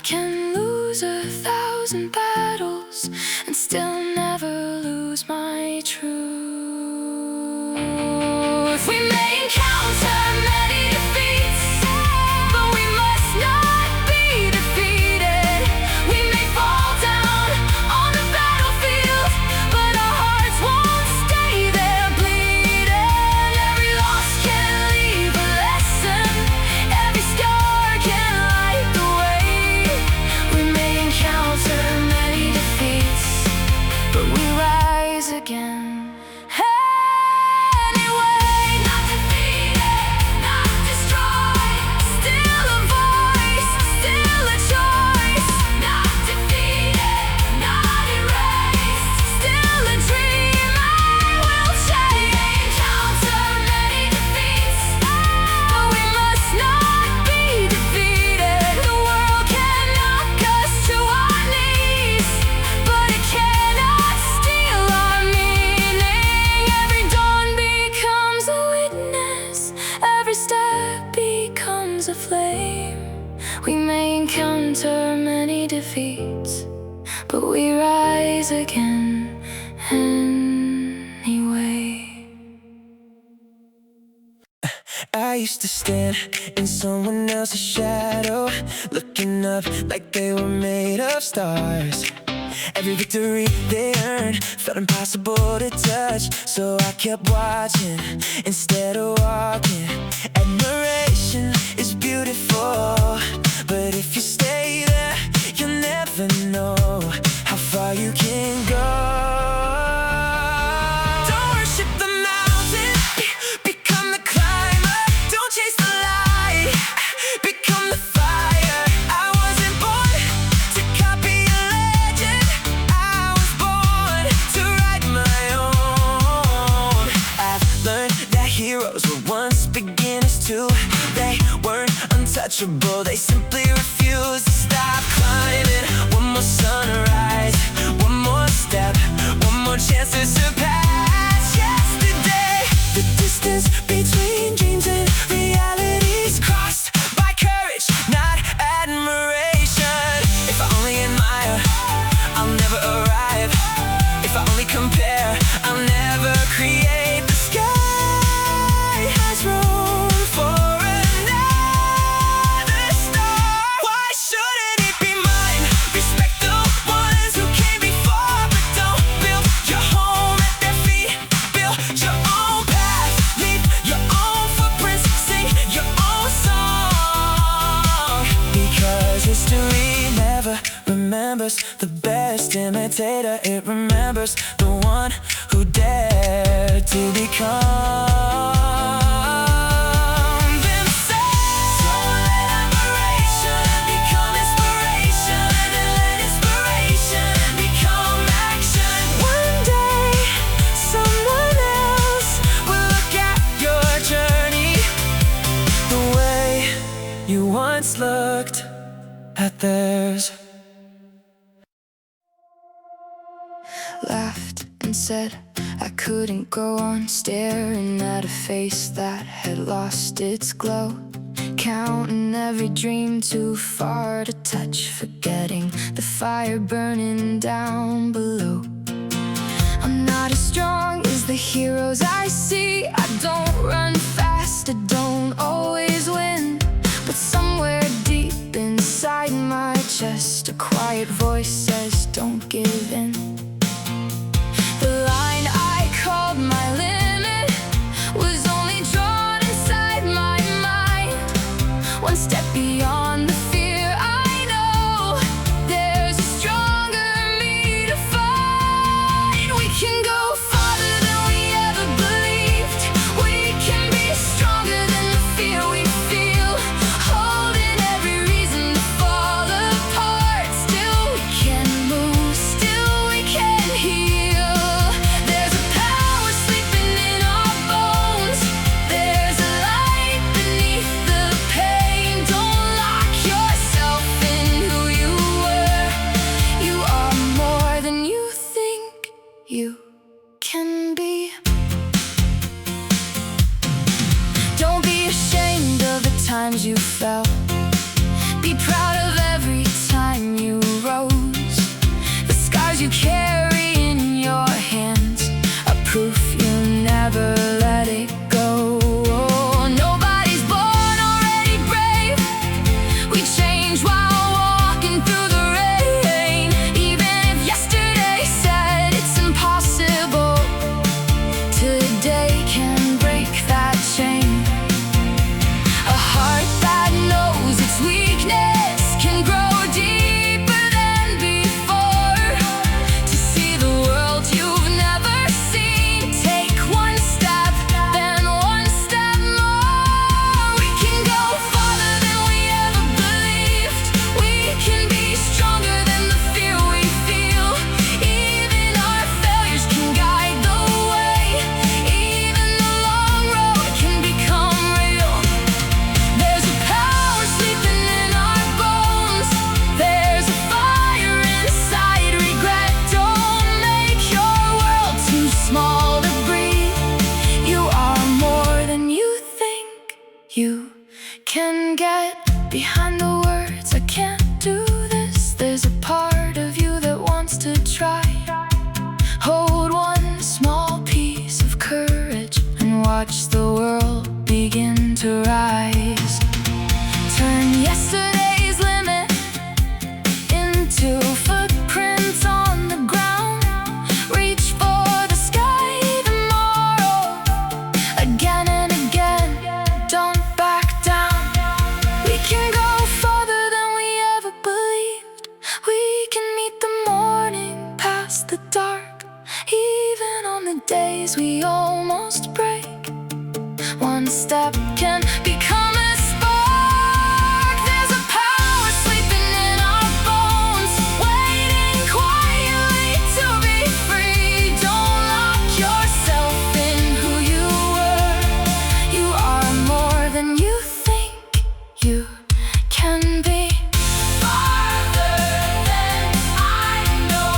can lose 1,000 battles and still never lose my truth. We may encounter many defeats, but we must not be defeated. We may fall down on the battlefield, but our hearts won't stay there bleeding. Every loss can leave a lesson, every scar can light the way. We may encounter many defeats, but we rise again. A flame. We may encounter many defeats, but we rise again anyway. I used to stand in someone else's shadow, looking up like they were made of stars. Every victory they earned felt impossible to touch, so I kept watching instead of walking. Admiration is beautiful, but if you stay there, you'll never know how far you can go. Don't worship the mountain, become the climber. Don't chase the light, become the fire. I wasn't born to copy a legend, I was born to write my own. I've learned that heroes were once beginners too. They weren't untouchable, they simply refused to stop climbing. One more sunrise, one more step, one more chance to surpass yesterday. The distance between dreams and realities crossed by courage, not admiration. If I only admire, I'll never arrive. If I only compare, I'll never create. The sky has room for another star. Why shouldn't it be mine? Respect the ones who came before, but don't build your home at their feet. Build your own path, leave your own footprints, sing your own song. Because history never remembers the best imitator, it remembers the one who dared to become themselves. So let admiration become inspiration, and let inspiration become action. One day, someone else will look at your journey the way you once looked at theirs. Laughed and said I couldn't go on, staring at a face that had lost its glow, counting every dream too far to touch, forgetting the fire burning down below. I'm not as strong as the heroes I see. I don't run fast, I don't always win, but somewhere deep inside my chest, a quiet voice says don't give in. The line I called my limit was only drawn inside my mind. One step beyond the fear, I know there's a stronger me to find. We can go farther than we ever believed. We can be stronger than the fear we feel, holding every reason to fall apart. Still we can move, still we can heal. There's a power sleeping in our bones, there's a light beneath the pain. Don't lock your behind the words I can't do this. There's a part of you that wants to try. Hold one small piece of courage and watch the world begin to rise. Turn yesterday's limit into footprints on the ground. Reach for the sky tomorrow, again and again. Don't back down. We can go farther than we ever believed. We can meet the morning past the dark, even on the days we almost break. One step can become a spark. There's a power sleeping in our bones, waiting quietly to be free. Don't lock yourself in who you were. You are more than you think you can be. Farther than I know,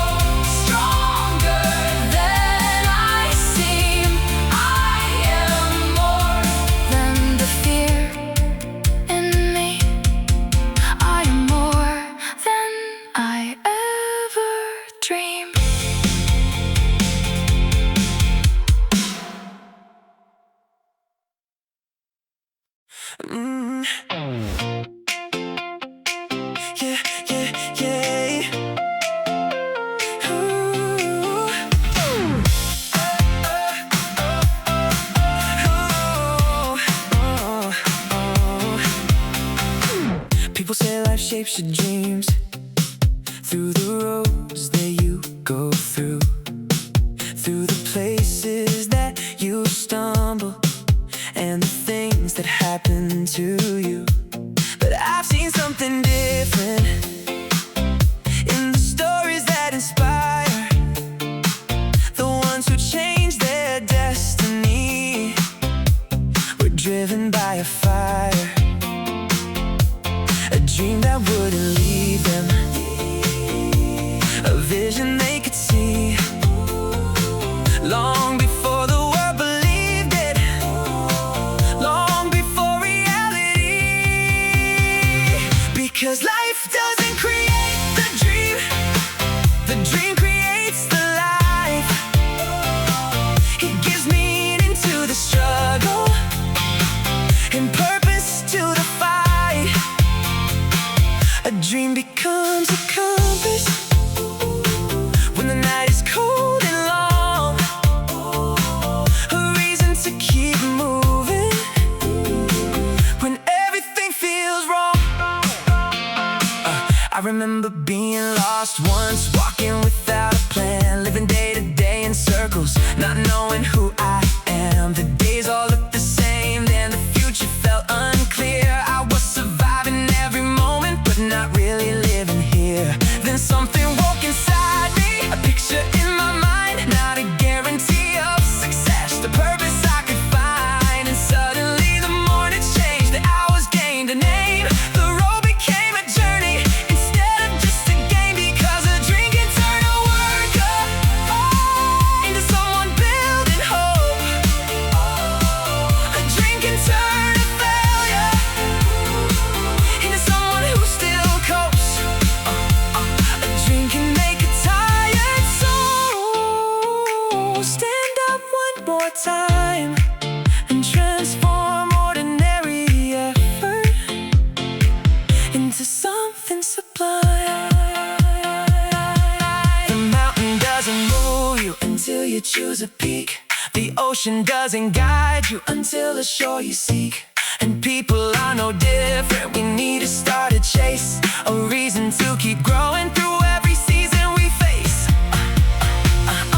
stronger than I seem. I am more than the fear in me. I am more than I ever dreamed. Yeah, yeah, yeah. Ooh. People say life shapes your dreams through the roads that you go through the places that you stumble, and the things that happen to you. But I've seen something different in the stories that inspire, the ones who change their destiny. We're driven by a fire, a dream that wouldn't leave them, a vision they could see long before the world believed it, long before reality. Because life doesn't create the dream creates the life. It gives meaning to the struggle and purpose to the fight. A dream becomes a compass when the night is cold and long, a reason to keep moving when everything feels wrong. I remember being lost once, walking without a plan, living day to day in circles, not knowing who I am. The days all looked the same, then the future felt unclear. I was surviving every moment, but not really living here. Then something woke inside me, a picture in my mind, not a guarantee of success, the purpose I could find. And suddenly the morning changed, the hours gained a name, the road became a journey instead of just a game. Because a dream can turn a worker into someone building hope. A dream can turn a failure into someone who still copes. A dream can make a tired soul stand up one more time and transform ordinary effort into something sublime. The mountain doesn't move you until you choose a peak. The ocean doesn't guide you until the shore you seek. And people are no different. We need to start a chase, a reason to keep growing through every season we face.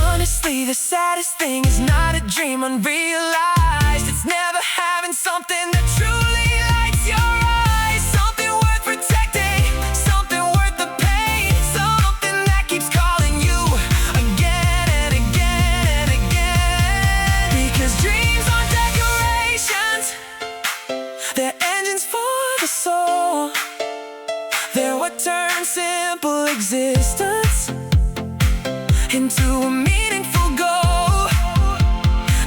Honestly, the saddest thing is not a dream unrealized. It's never having something that truly lights your eyes, something worth protecting, something worth the pain, something that keeps calling you again and again and again. Because dreams aren't decorations, they're engines for the soul. They're what turns simple existence into a meaningful goal.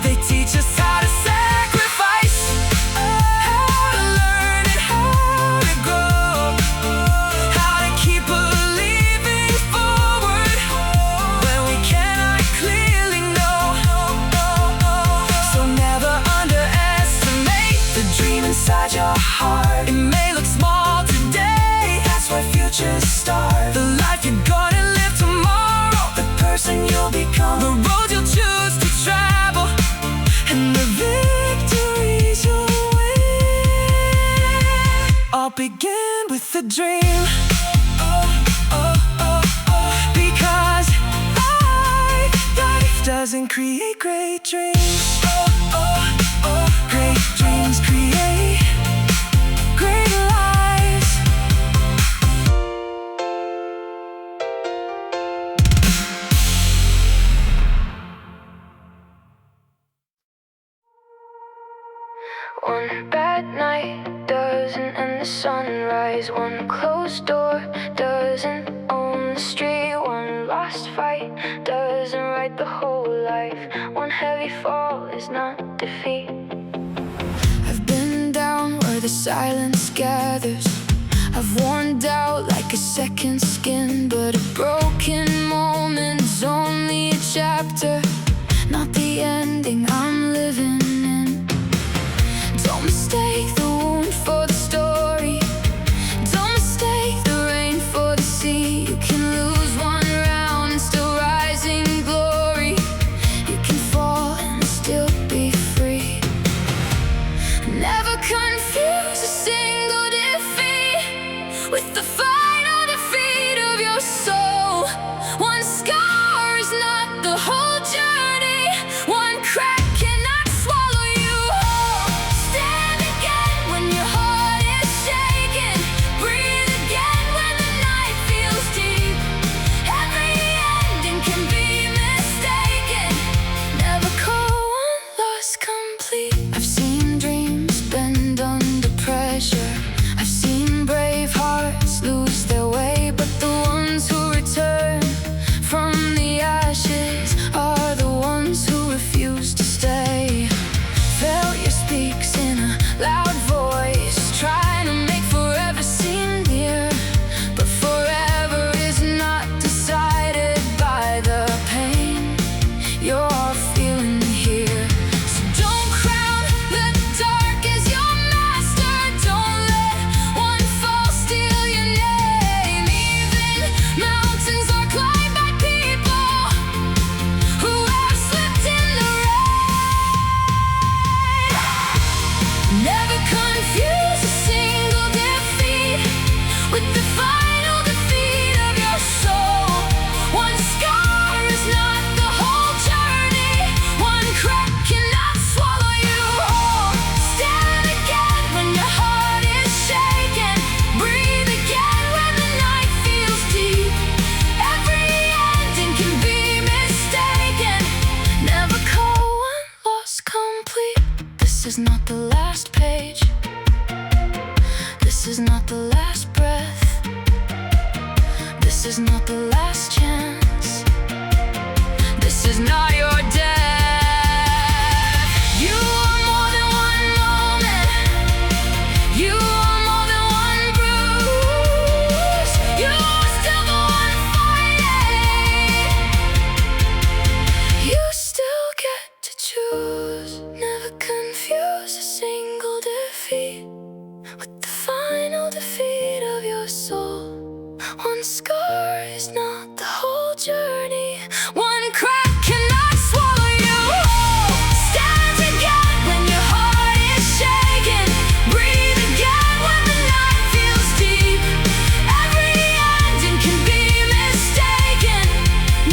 They teach us how to sacrifice, how to learn, and how to grow. just start. The life you're gonna live tomorrow, the person you'll become, the road you'll choose to travel, and the victories you'll win. All begin with a dream. Because life doesn't create great dreams. Great dreams create great lives. One bad night doesn't end the sunrise. One closed door doesn't own the street. One lost fight doesn't write the whole life. One heavy fall is not defeat. I've been down where the silence gathers. I've worn out like a second skin. But a broken moment's only a chapter, not the ending I'm living in. Don't mistake the wound for the story. Don't mistake the rain for the sea. You can lose one round and still rise in glory. You can fall and still be free. Never confuse a single defeat with the final defeat of your soul. One scar is not the whole journey. One crack cannot swallow you whole. Stand again when your heart is shaken. Breathe again when the night feels deep. Every ending can be mistaken. Never call one loss complete. I've seen dreams bend under pressure. I've seen brave hearts lose their way. But the ones who return from the ashes are the ones who refuse to stay. Failure speaks in a loud voice, trying to make forever seem near. But forever is not decided by the pain you're feeling here. So don't crown the dark as your master. Don't let one fall steal your name. Even mountains are climbed by people who have slipped in the rain. Never confuse a single defeat with the final defeat of your soul. One scar is not the whole journey. One crack cannot swallow you whole. Stand again when your heart is shaken. Breathe again when the night feels deep. Every ending can be mistaken. Never call one loss complete. This is not the last page. This is not the last breath. This is not the last chance. This is not your death. You are more than one moment. You are more than one bruise. You are still the one fighting. You still get to choose. Never confuse a single defeat with the final defeat of your soul. One scar is not the whole journey. One crack cannot swallow you whole. Stand again when your heart is shaken. Breathe again when the night feels deep. Every ending can be mistaken.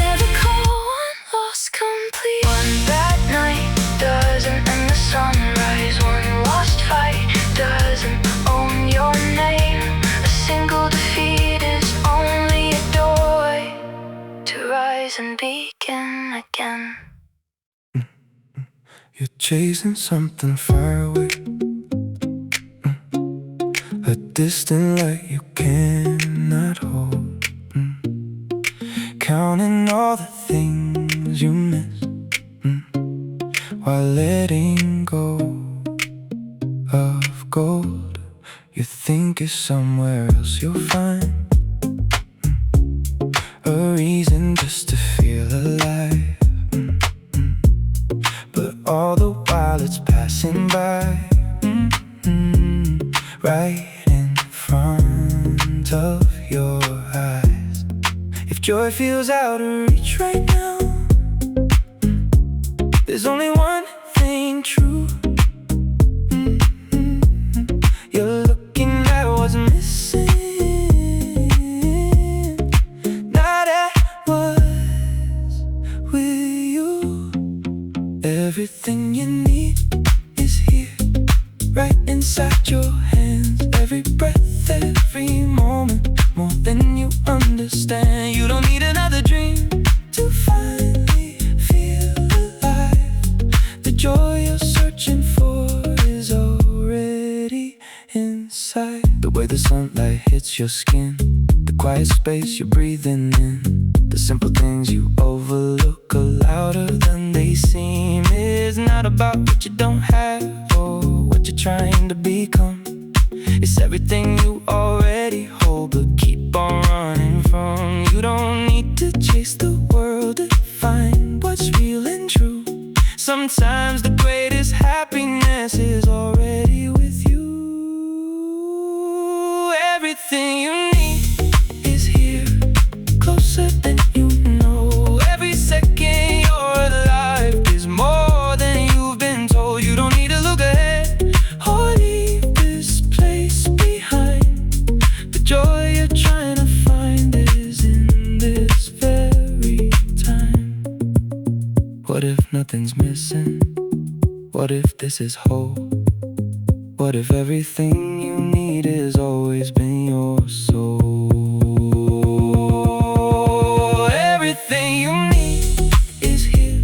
Never call one loss complete. One bad night doesn't end the sunrise. One lost fight doesn't own your name. A single defeat is only a doorway to rise and begin again. You're chasing something far away, a distant light you cannot hold. Counting all the things you missed, while letting go of gold you think is somewhere else you'll find. A reason just to feel alive. But all the while it's passing by, right in front of your eyes. If joy feels out of reach right now, there's only one thing true. You're looking at what's missing, not at what's with you. Everything you need is here, right inside your hands. Every breath, every moment, more than you understand. You don't need another dream to finally feel alive. The joy you're searching for is already inside. The way the sunlight hits your skin, the quiet space you're breathing in, the simple things you overlook are louder than they seem. It's not about what you don't have or what you're trying to become. It's everything you already hold but keep on running from. You don't need to chase the world to find what's real and true. Sometimes the greatest happiness is already with you. Everything you need is here, closer than you know. Every second you're alive is more than you've been told. You don't need to look ahead or leave this place behind. The joy you're trying to find is in this very time. What if nothing's missing? What if this is whole? What if everything you need has always been your soul? Everything you need is here.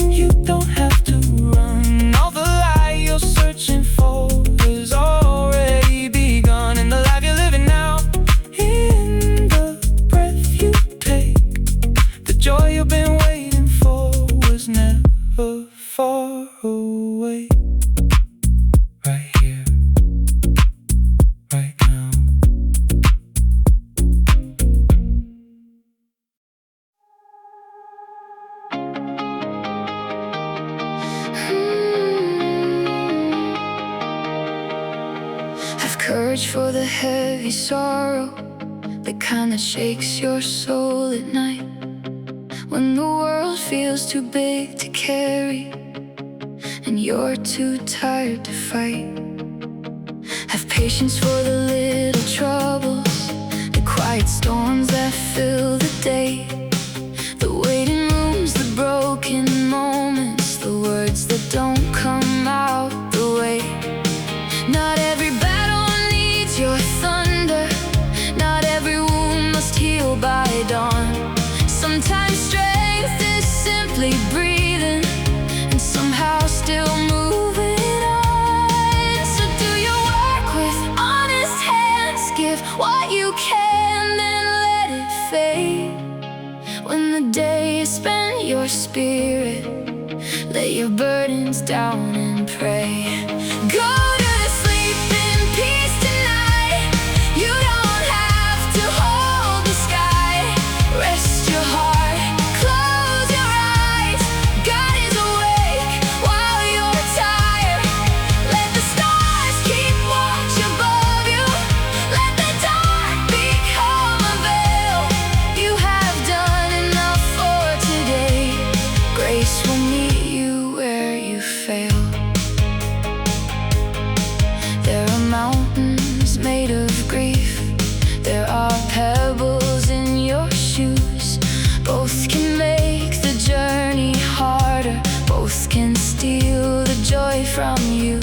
You don't have to run. All the light you're searching for has already begun. In the life you're living now, in the breath you take, the joy you've been waiting for was never far away. Right here, right now. Have courage for the heavy sorrow, the kind that shakes your soul at night. When the world feels too big to carry and you're too tired to fight. Have patience for the little troubles, the quiet storms that fill the day, the waiting rooms, the broken moments, the words that don't come out the way. Not every battle needs your thunder, not every wound must heal by dawn. Sometimes strength is simply breathing and somehow still moving on. So do your work with honest hands, give what you can, then let it fade. When the day is spent, your spirit, lay your burdens down and pray. Go to sleep in peace tonight. You don't have to hold the sky. Rest your heart, close your eyes. God is awake while you're tired. Let the stars keep watch above you. Let the dark become a veil. You have done enough for today. Grace will meet you where you fail. There are mountains made of grief. There are pebbles in your shoes. Both can make the journey harder. Both can steal the joy from you.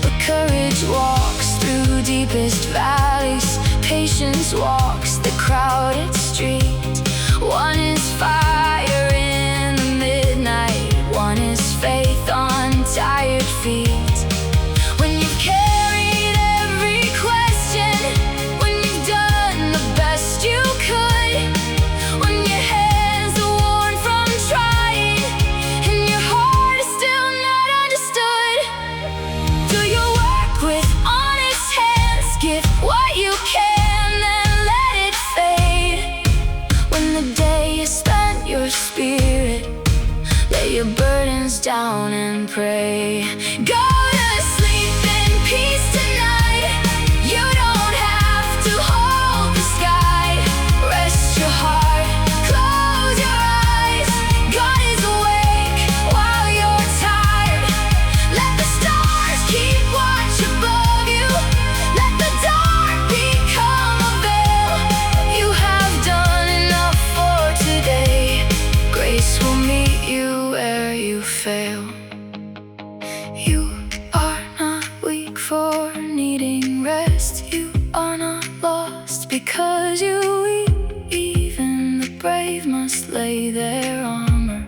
But courage walks through deepest valleys. Patience walks the crowded street. One is fire in the midnight. One is faith on tired feet. When you've carried every question, when you've done the best you could, when your hands are worn from trying and your heart is still not understood, do your work with honest hands, give what you can, then let it fade. because you weep. Even the brave must lay their armor.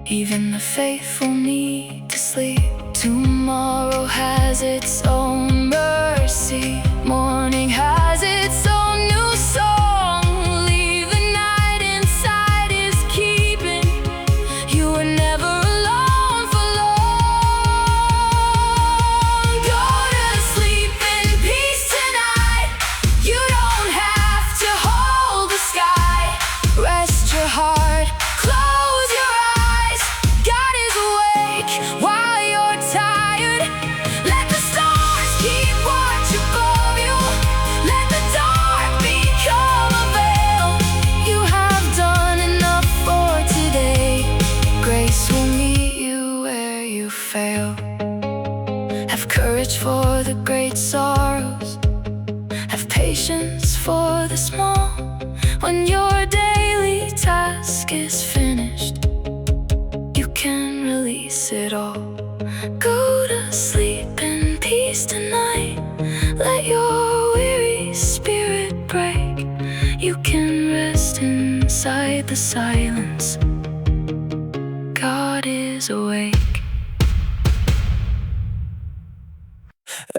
Even the faithful need to sleep. Tomorrow has its own mercy. Morning has its own new song. Leave the night inside his keeping. You were never alone for long. Go to sleep in peace tonight. You don't have to hold the sky. Rest your heart, close your eyes. God is awake while you're tired. Let the stars keep watch above you. Let the dark become a veil. You have done enough for today. Grace will meet you where you fail. Have courage for the great sorrows. Have patience for the small. When your daily task is finished, you can release it all. Go to sleep in peace tonight. Let your weary spirit break. You can rest inside the silence. God is awake.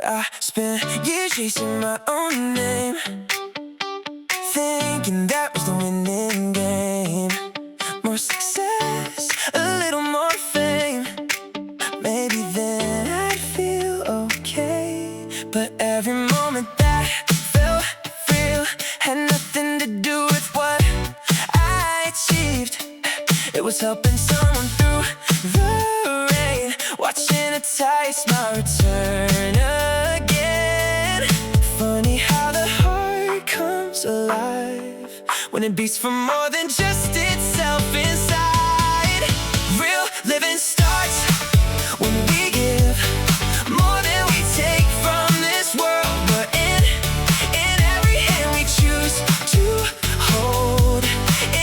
I spent years chasing my own name, thinking that was the winning game. More success, a little more fame. Maybe then I'd feel okay. But every moment that felt real had nothing to do with what I achieved. It was helping someone through the rain, watching a tide smile return again. Funny how the heart comes alive when it beats for more than just itself inside. Real living starts when we give more than we take from this world. But in every hand we choose to hold,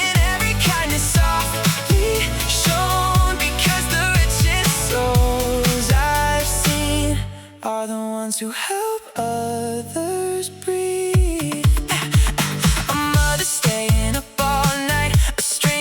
in every kindness softly shown. Because the richest souls I've seen are the ones who help others breathe. A mother staying up all night, a stranger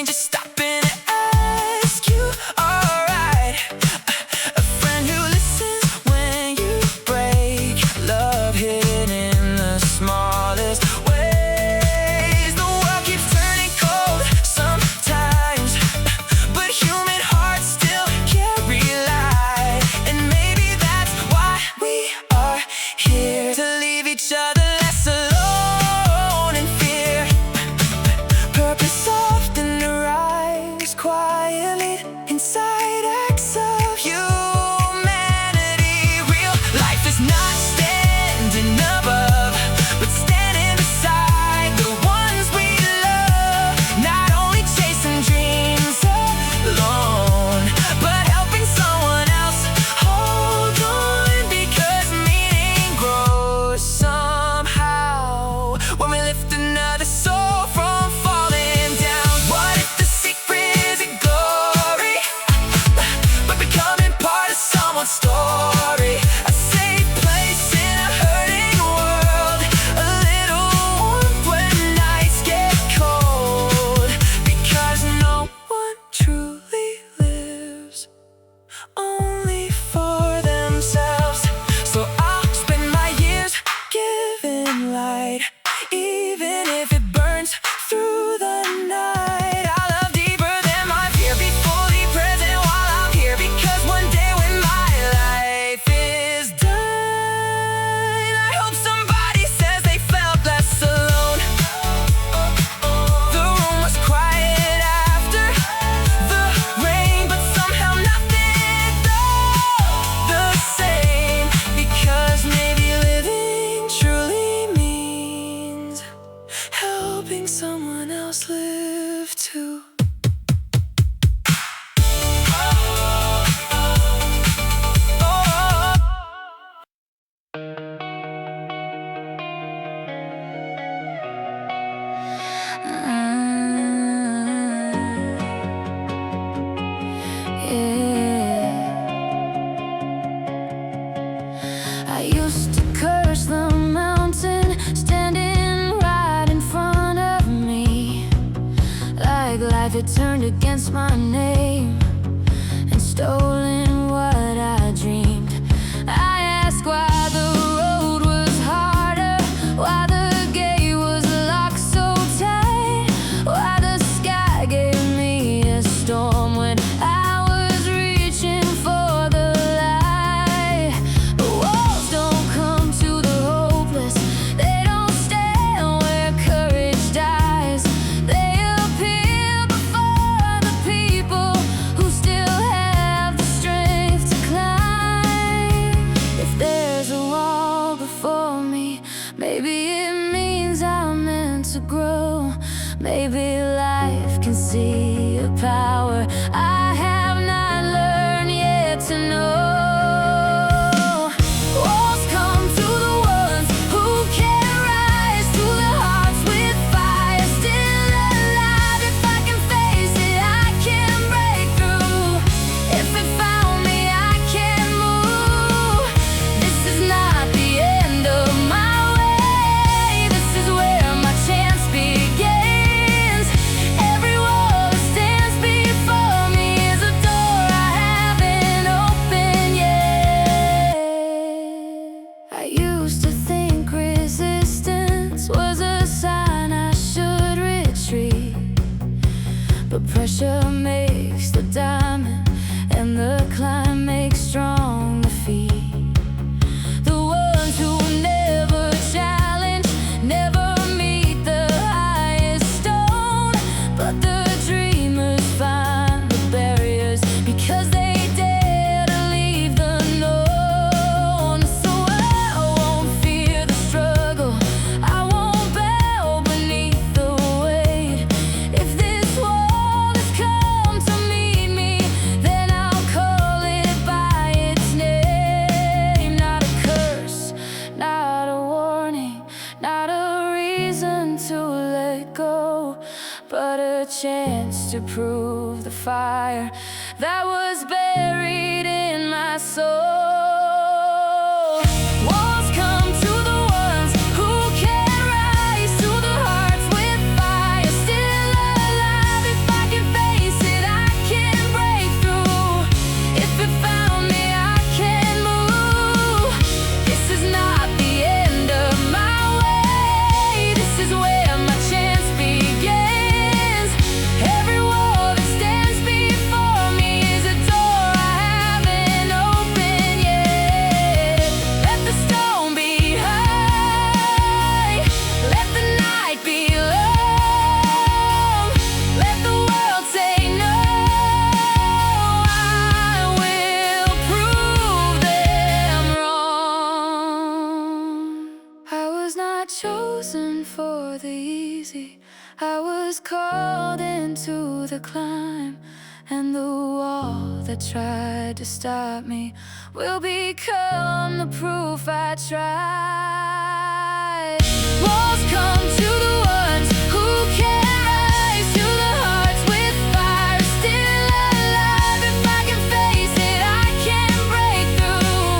had turned against my name and stolen what I dreamed. I asked why the road was harder, why the gate was locked so tight, why the sky gave me a storm when I was reaching for the light. The walls don't come to the hopeless, they don't stand where courage dies. They appear before the people who still have the strength to climb. If there's a wall before me, maybe it means I'm meant to grow. Maybe life can see a power I have not learned yet to know. Walls come to the ones who can rise, to the hearts with fire still alive. If I can face it, I can break through. If it found me, I can move. This is not the end of my way. This is where my chance begins. Every wall that stands before me is a door I haven't opened yet. I used to think resistance was a sign I should retreat, but pressure makes the diamond, and the climb makes strong the feet. The ones who never challenge never meet the highest stone, but the dreamers find the barriers because they dare to leave the known. So I won't fear the struggle, I won't bow beneath the weight. If this wall has come to meet me, then I'll call it by its name. Not a curse, not a warning, not a reason to let go, but a chance to prove the fire that was buried in my soul. Walls come to the ones who can rise, to the hearts with fire still alive. If I can face it, I can break through. If it found me, I can move. This is not the end of my way. This is where my chance begins. Every wall that stands before me is a door I haven't opened yet. Let the stone be high, let the night be long, let the world say no. I will prove them wrong. I was not chosen for the easy, I was called into the climb, and the wall that tried to stop me will become the proof I tried. Walls come to the ones who can rise, to the hearts with fire still alive. If I can face it, I can break through.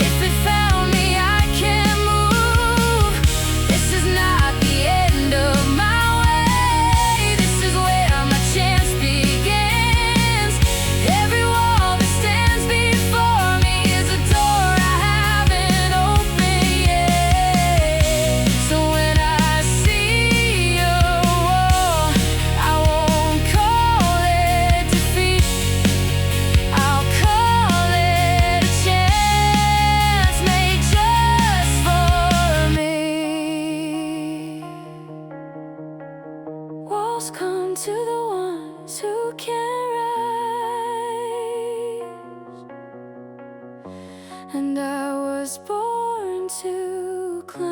If it found me, I can move. This is not the end of my way. This is where my chance begins. Every wall that stands before me is a door I haven't opened yet. So when I see a wall, I won't call it defeat, I'll call it a chance made just for me. Walls come to the ones who can rise, and I was born to climb.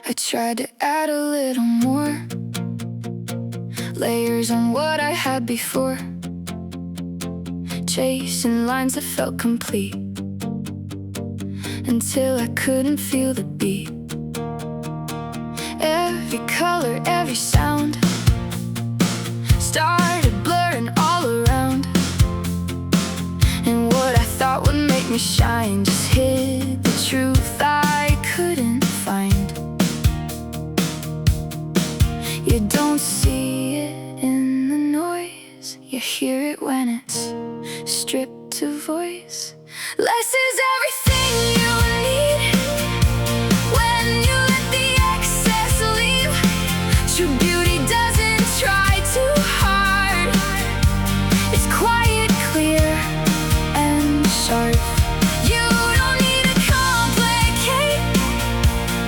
I tried to add a little more layers on what I had before, chasing lines that felt complete, until I couldn't feel the beat. Every color, every sound started blurring all around, and what I thought would make me me shine just hid the truth I couldn't find. You don't see it in the noise, you hear it when it's stripped to voice. Less is everything you need when you let the excess leave. True beauty doesn't try too hard. It's quiet, clear, and sharp. You don't need to complicate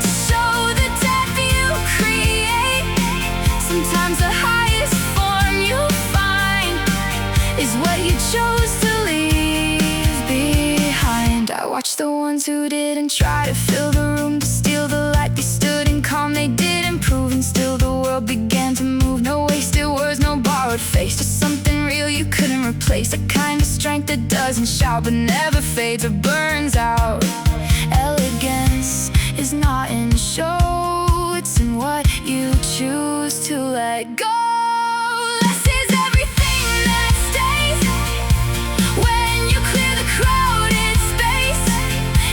to show the depth you create. Sometimes the highest form you'll find is what you chose to leave behind. I watched the ones who didn't try to fill the room, to steal the light. They stood in calm, they didn't prove, and still the world began to move. No wasted words, no borrowed face, just something real you couldn't replace. A kind of strength that doesn't shout but never fades or burns out. Elegance is not in show, it's in what you choose to let go. Less is everything that stays when you clear the crowded space.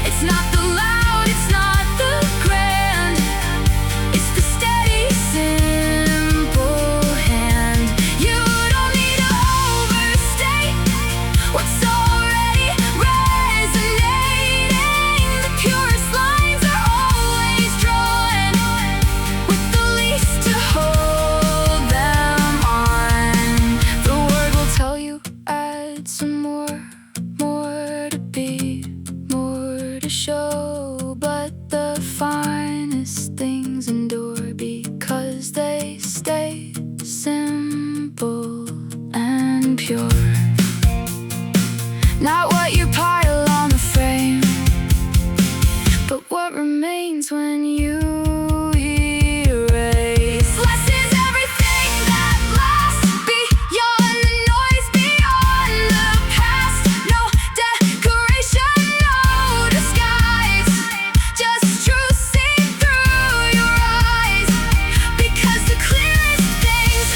It's not the loud, it's not the grand, it's the steady, simple hand. You don't need to overstate what's already resonating. The purest lines are always drawn with the least to hold them on. The word will tell you, add some more to be, more to show. But the finest things endure because they stay simple and pure. Not what you pile on the frame, but what remains when you erase. Less is everything that lasts, beyond the noise, beyond the past. No decoration, no disguise, just truth seen through your eyes. Because the clearest things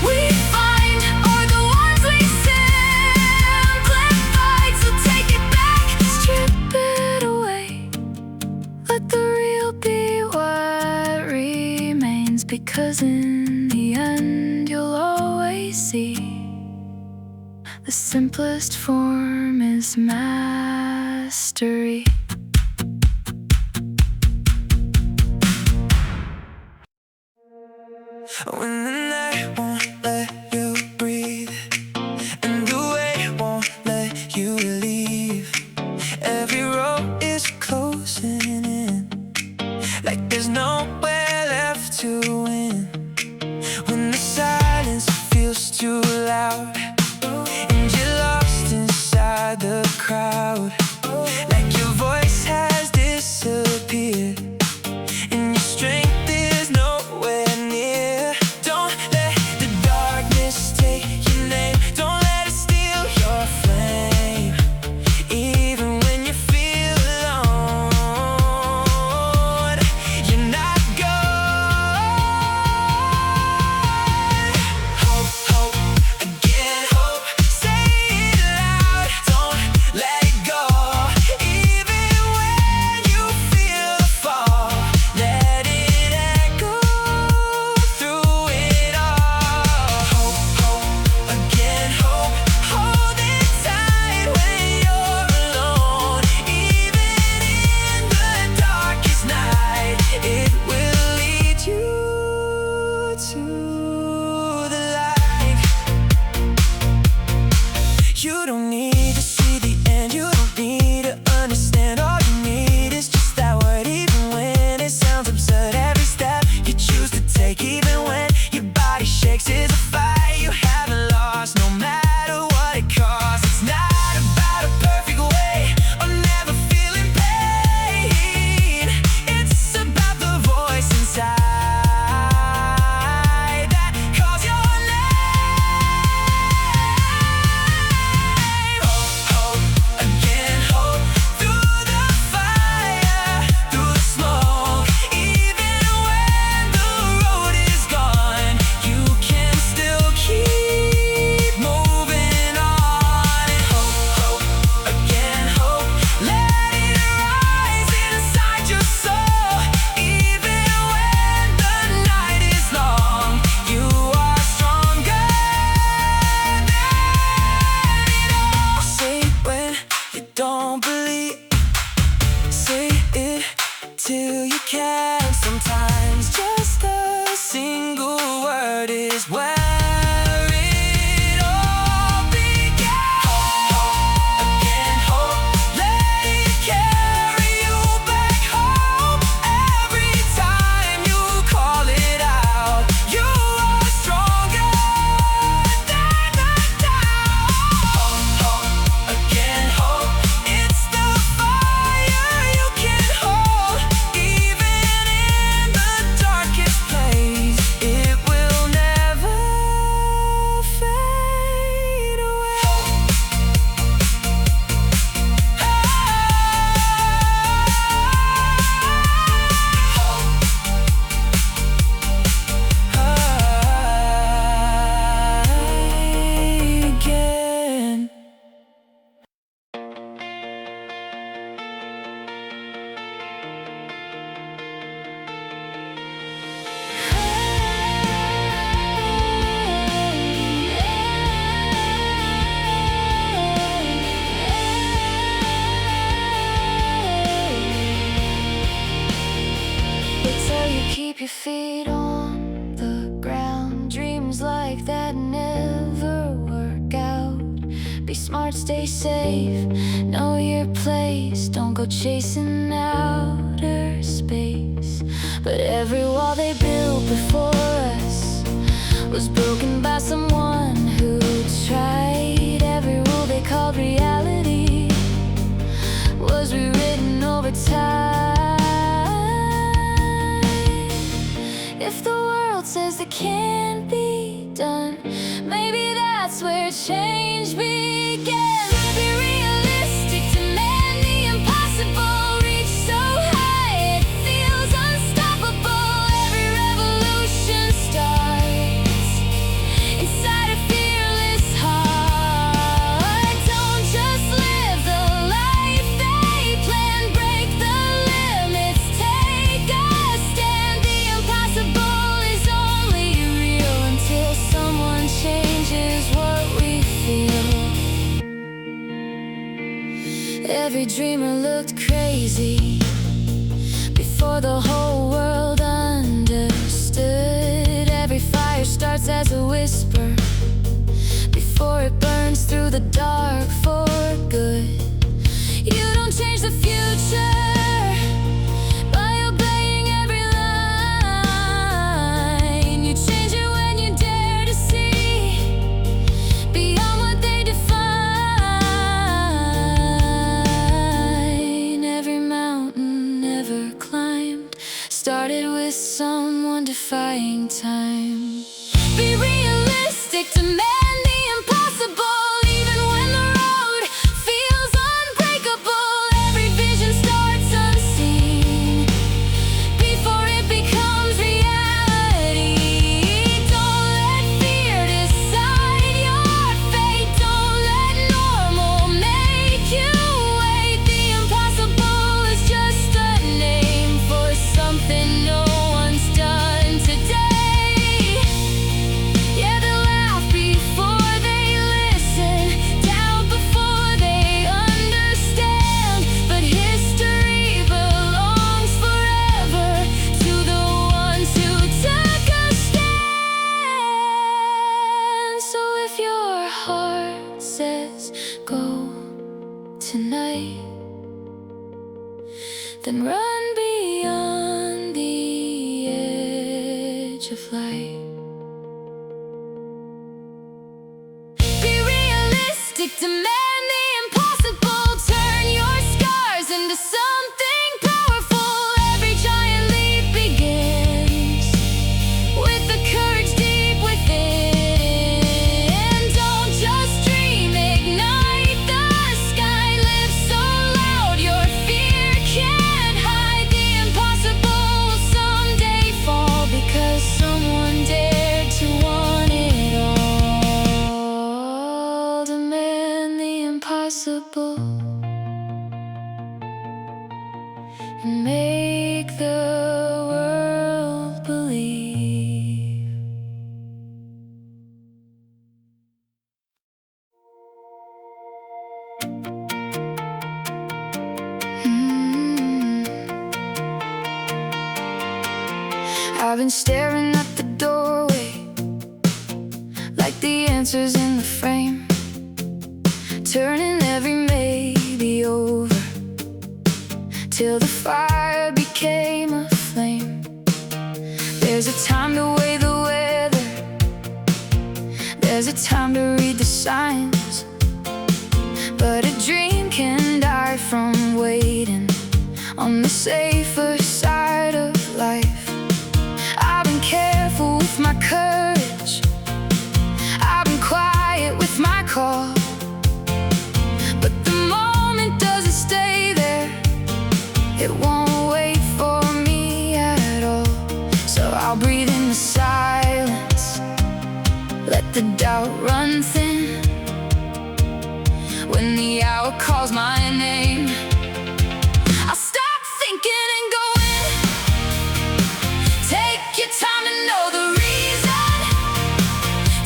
we find are the ones we simplify. So take it back, strip it away, let the real be what remains. Because in the end you'll always see the simplest form is mastery. When the night won't let you breathe and the weight won't let you leave, every road is closing in, like there's nowhere left to win. When the silence feels too loud and you're lost inside the crowd, like your voice feet on the ground. Dreams like that never work out. Be smart, stay safe, know your place. Don't go chasing outer space. But every wall they built before us was broken by someone who tried. Every rule they called reality was rewritten over time. If the world says it can't be done, maybe that's where change begins. Be realistic, demand the impossible. Reach so high it feels unstoppable. Every revolution starts inside a fearless heart. Don't just live the life they plan. Break the limits, take a stand. The impossible is only real until someone changes what we feel. Every dreamer looked crazy before the whole world understood. Every fire starts as a whisper before it burns through the dark for good. You don't change the future by obeying every line. You change it when you dare to see beyond what they define. Every mountain ever climbed started with someone defying time. Be realistic, demand the impossible. Even when the road feels unbreakable, every vision starts unseen before it becomes reality. Don't let fear decide your fate. Don't let normal make you wait. The impossible is just a name for something no one's done today. Yeah, they'll laugh before they listen, doubt before they understand. But history belongs forever to the ones who took a stand. So if your heart says go tonight, then run beyond the edge of light. Be realistic, demand the impossible. Turn your scars into something powerful. Every giant leap begins with the courage deep within. Don't just dream, ignite the sky. Live so loud your fear can't hide. The impossible will someday fall because someone dared to want it all. Demand the impossible and make the world believe. I've been staring at the doorway like the answers in the frame, turning every maybe over till the fire became a flame. There's a time to weigh the weather, there's a time to read the signs, but a dream can die from waiting on the safer side of life. I've been careful with my courage, I've been quiet with my call, but the moment doesn't stay there, it won't wait for me at all. So I'll breathe in the silence, let the doubt run thin. When the hour calls my name, I'll stop thinking and go in. Take your time to know the reason,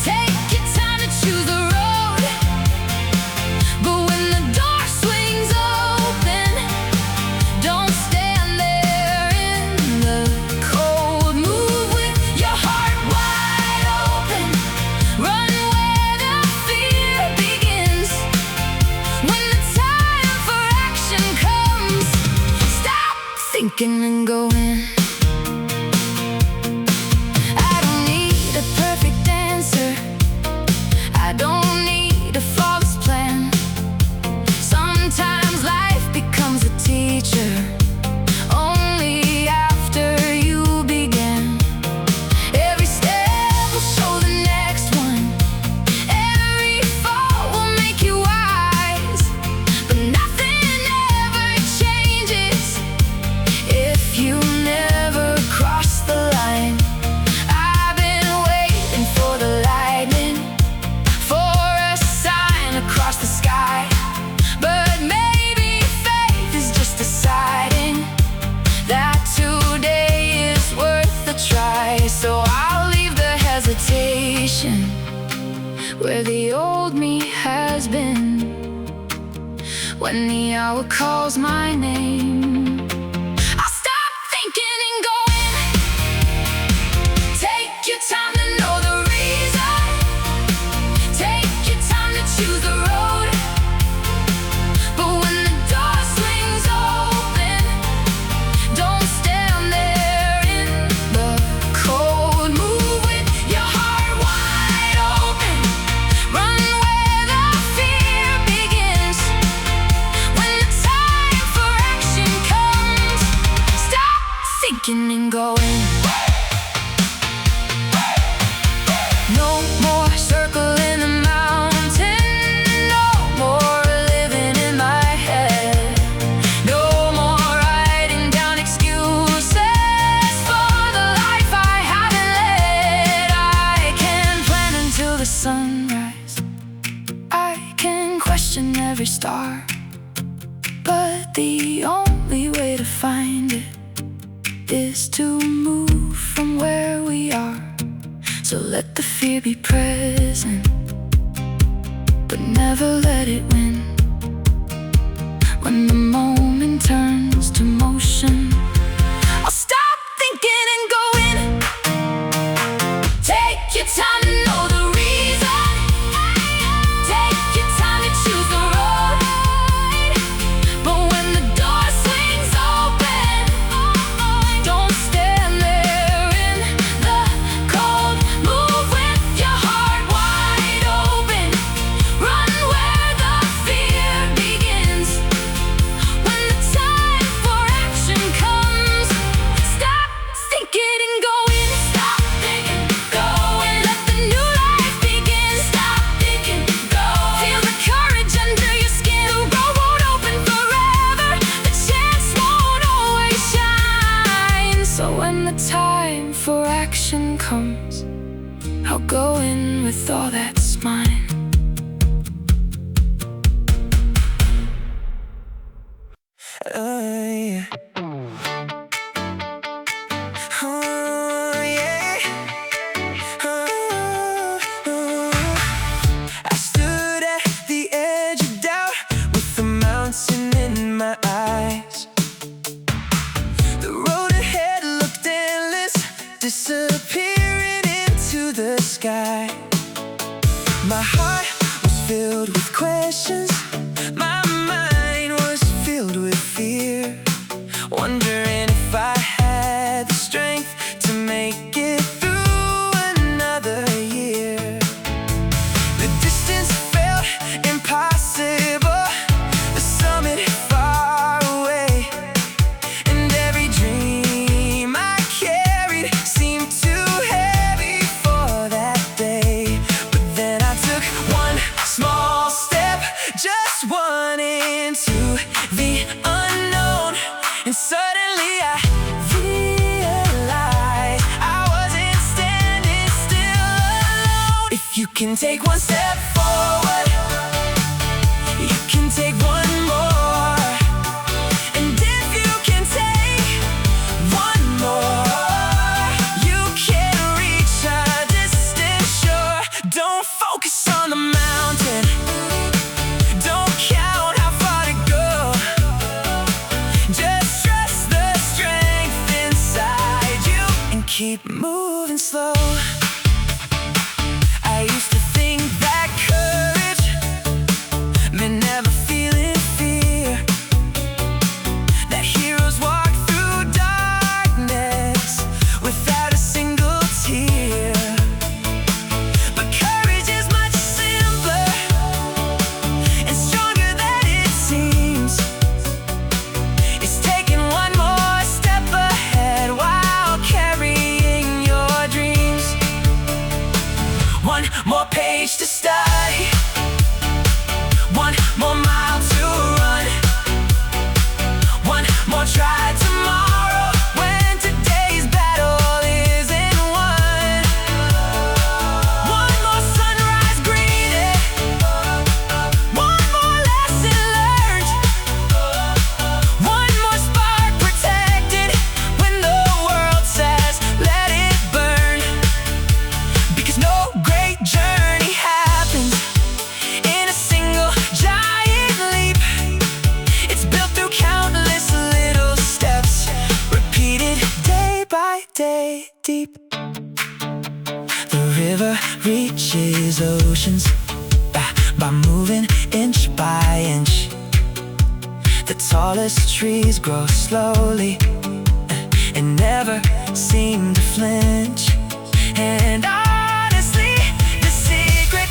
take your time to choose the road. But when the door swings open, don't stand there in the cold. Move thinking and going. I don't need a perfect answer. I don't need a flawless plan. Sometimes life becomes a teacher only after you begin. Every step will show the next one. Every fall will make you wise. But nothing ever changes if you never cross the line. I've been waiting for the lightning, for a sign across the sky. But maybe faith is just deciding that today is worth a try. So I'll leave the hesitation where the old me has been. When the hour calls my name, I'll stop thinking and going. Take your time to know the reason. Take your time to choose the road. But when the door swings open, don't stand there in the cold. Move with your heart wide open. Run where the fear begins. When the time for action comes, stop thinking and going. No more circling the mountain. No more living in my head. No more writing down excuses for the life I haven't led. I can plan until the sunrise. I can question every star. But the only way to find it is to move from where we are. So let the fear be present, but never let it win. When the moment turns to motion, I'll stop thinking and going. Take your time to know the reason. Take your time to choose the road. But when the door swings open, don't stand there in the cold. Move with your heart wide open. Run where the fear begins. When the time for action comes, stop thinking and going. Stop thinking, going. Let the new life begin. Stop thinking, go. Feel the courage under your skin. The road won't open forever. The chance won't always shine. So when the time for action comes, I'll go in with all that's mine. Yeah. Oh, yeah. Oh. I stood at the edge of doubt with the mountain in my eyes. The road ahead looked endless, disappearing into the sky. My heart was filled with questions. My mind was filled with fear, wondering if I had the strength to make it through another year. The distance felt impossible, the summit far away, and every dream I carried seemed too heavy for that day. But then I took one small step, just one into the unknown, and suddenly I realized I wasn't standing still alone. If you can take one step forward, you can take one more. And if you can take one more, you can reach a distant shore. Don't focus on the mountain, don't count how far to go. Just trust the strength inside you and keep moving slow. I used to think that courage touches oceans by moving inch by inch. The tallest trees grow slowly and never seem to flinch. And honestly, the secret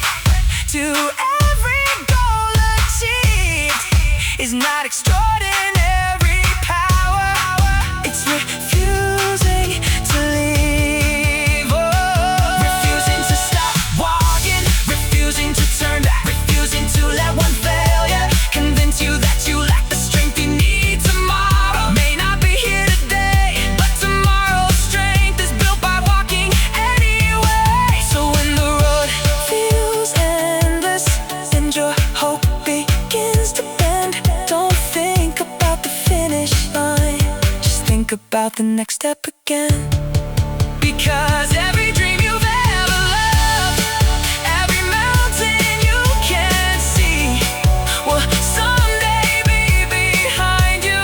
to every goal achieved is not extraordinary power. It's refusing to leave. Refusing to stop walking, refusing to turn back, refusing to let one failure convince you that you lack the strength you need. Tomorrow may not be here today, but tomorrow's strength is built by walking anyway. So when the road feels endless and your hope begins to bend, don't think about the finish line, just think about the next step again. Because every dream you've ever loved, every mountain you can't see, will someday be behind you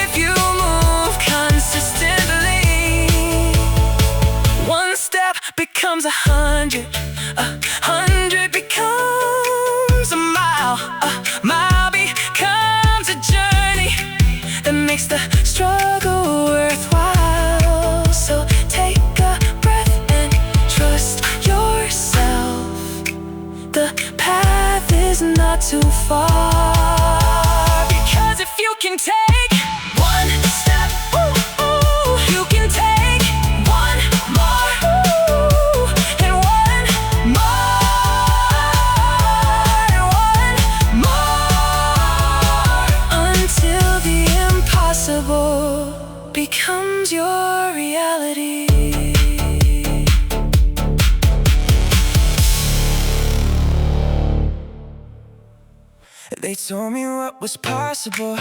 if you move consistently. One step becomes 100, 100 becomes a mile becomes a journey that makes the struggle worthwhile. So take a breath and trust yourself. The path is not too far. Because if you can take one step, you can take one more, and one more, until the impossible becomes your reality. They told me what was possible.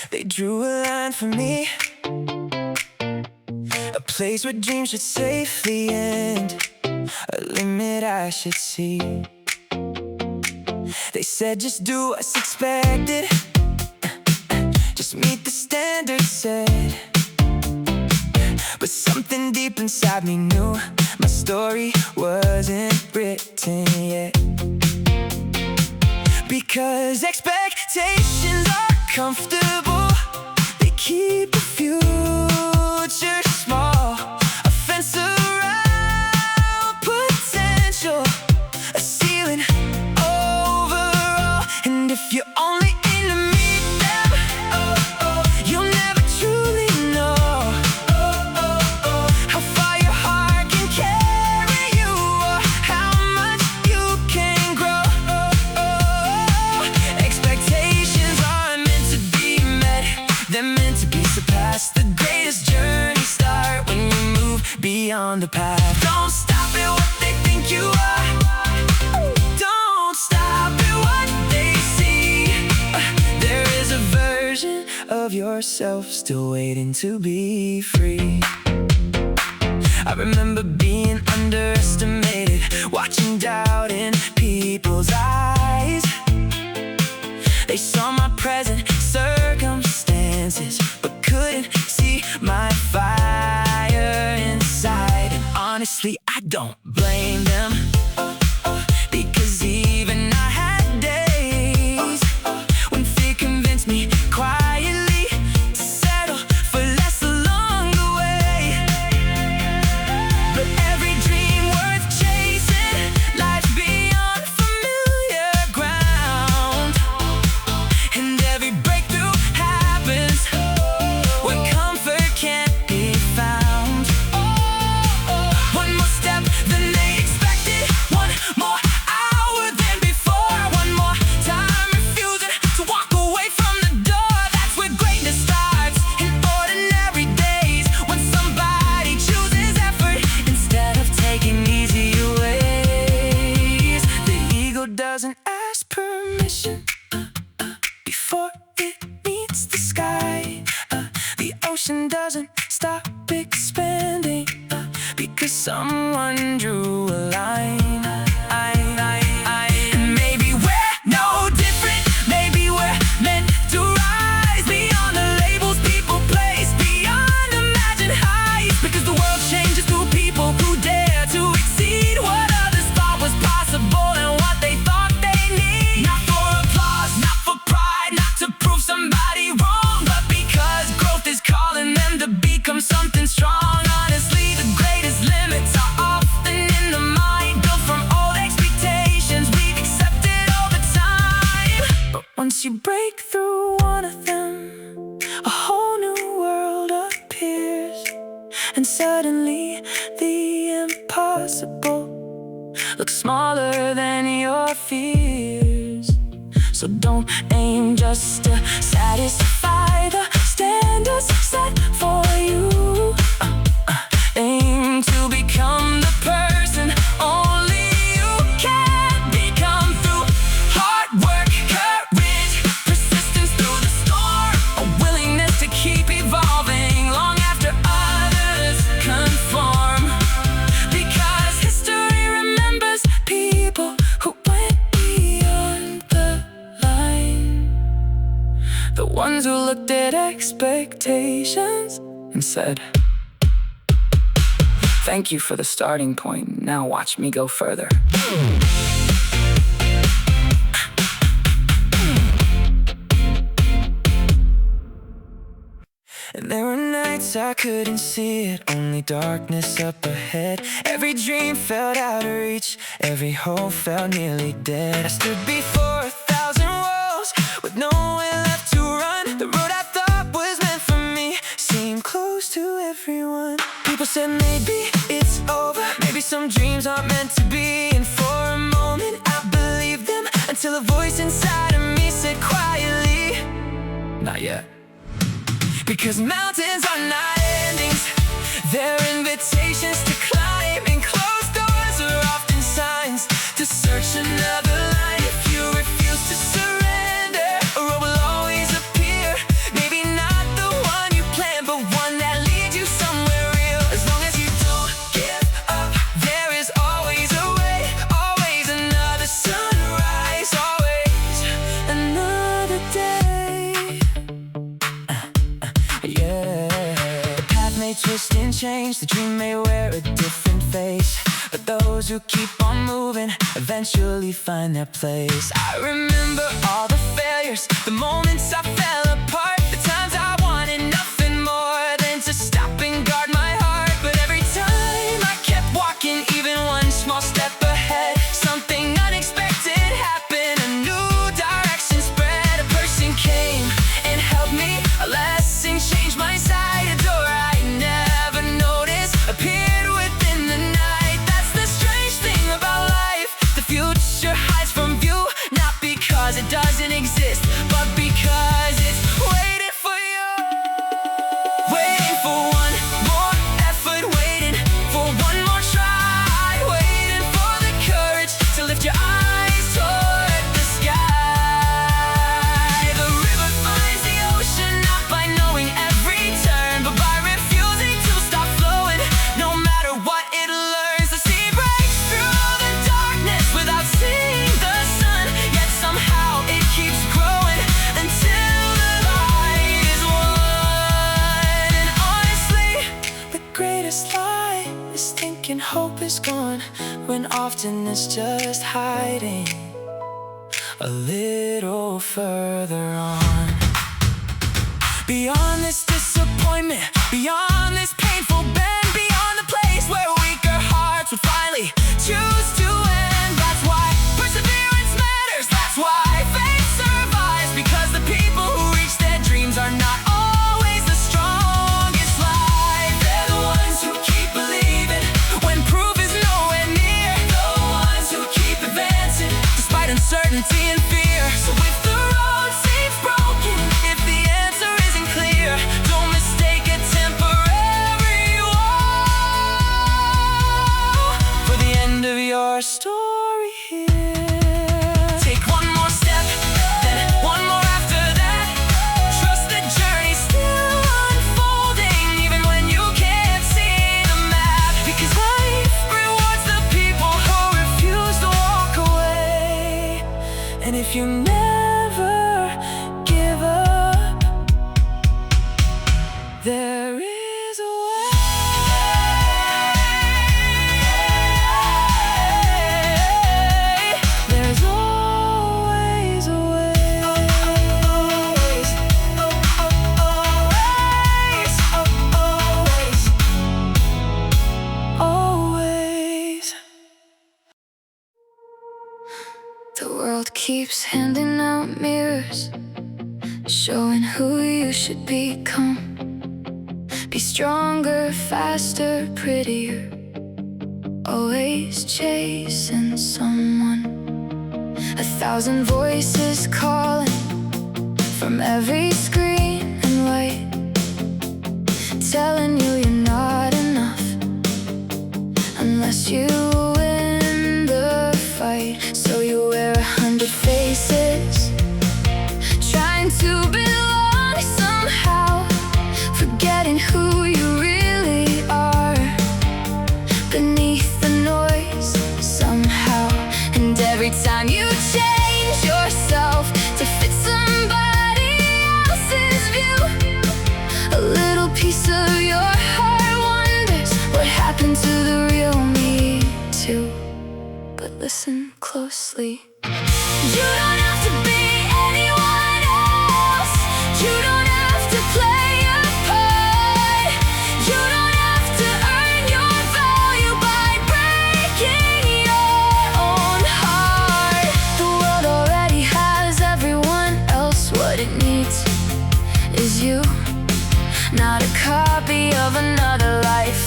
They drew a line for me, a place where dreams should safely end, a limit I should see. They said just do what's expected, just meet the standards set. But something deep inside me knew my story wasn't written yet. Because expectations are comfortable, they keep the future small. A fence around potential, a ceiling overall. And if you're only in to meet them, you'll never truly know how far your heart can carry you, or how much you can grow. Expectations aren't meant to be met, they're meant to be surpassed. The greatest journeys start when you move beyond the path. Don't stop at what they think you are, don't stop at what they see. There is a version of yourself still waiting to be free. I remember being underestimated, watching doubt in people's eyes. They saw my present circumstances, but couldn't see my fire inside. And honestly, I don't blame them, because even I had days when fear convinced me quietly to settle for less along the way. But every dream worth chasing lies beyond familiar ground, and every breakthrough happens when comfort can't be found. One more step than they expected, one more hour than before, one more time refusing to walk away from the door. That's where greatness starts, in ordinary days, when somebody chooses effort instead of taking easier ways. The ego doesn't ask permission before it meets the sky. The ocean doesn't stop expanding because someone drew a line. And maybe we're no different, maybe we're meant to rise beyond the labels people place, beyond imagined heights. Because the world changes through people who dare to exceed what Once you break through one of them, a whole new world appears, and suddenly the impossible looks smaller than your fears. So don't aim just to satisfy the standards set for you. Aim to become the person only you can become through hard work, courage, persistence through the storm, a willingness to keep evolving long after others conform. Because history remembers people who went beyond the line, the ones who looked at expectations and said, "Thank you for the starting point. Now watch me go further." And there were nights I couldn't see it, only darkness up ahead. Every dream felt out of reach, every hope felt nearly dead. I stood before 1,000 walls with nowhere left to run. The road I thought was meant for me seemed close to everyone. People said maybe it's over, maybe some dreams aren't meant to be. And for a moment I believed them, until a voice inside of me said quietly, "Not yet." Because mountains are not endings, they're invitations to climb, and closed doors are often signs to search another line. If you refuse to surrender, a road will always appear. Maybe not the one you planned, but one that leads you somewhere real. As long as you don't give up, there is always a way, always another sunrise, always another day. The path may twist and change, the dream may wear a different face, but those who keep on moving eventually find their place. I remember all the failures, the moments I fell apart, the times I wanted nothing more than to stop and guard my heart. But every time I kept walking, even one small step ahead, something unexpected happened. A new direction spread, a person came and helped me, a lesson changed my side. A door I never noticed appeared within the night. That's the strange thing about life, the future hides from view, not because it doesn't exist, but because it's waiting for you. Waiting for one more effort, waiting for one more try, waiting for the courage to lift your eyes toward the sky. The river finds the ocean not by knowing every turn, but by refusing to stop flowing, no matter what it learns. The sea breaks through the darkness without seeing the sun, yet somehow it keeps growing until the light is won. And honestly, the greatest lie is thinking hope is gone, when often it's just hiding a little further on. Beyond this disappointment, beyond this painful bend, beyond the place where weaker hearts would finally choose to end. That's why perseverance matters, that's why faith survives, because the people who reach their dreams are not always the strongest life. They're the ones who keep believing when proof is nowhere near, the ones who keep advancing despite uncertainty and fear. So if the road seems broken, if the answer isn't clear, don't mistake a temporary wall for the end of your story here. Take one more step, then one more after that. Trust the journey's still unfolding, even when you can't see the map. Because life rewards the people who refuse to walk away. And if you never give up, there is a way. There's always a way. Always, always, always. The world world keeps handing out mirrors, showing who you should become. Be stronger, faster, prettier, always chasing someone. 1,000 voices calling from every screen and light, telling you you're not enough unless you win the fight. So you wear 100 faces, trying to belong somehow, forgetting who you really are beneath the noise somehow. And every time you change yourself to fit somebody else's view, a little piece of your heart wonders what happened to the real me too. But listen closely. You don't have to be anyone else. You don't have to play a part. You don't have to earn your value by breaking your own heart. The world already has everyone else. What it needs is you, not a copy of another life,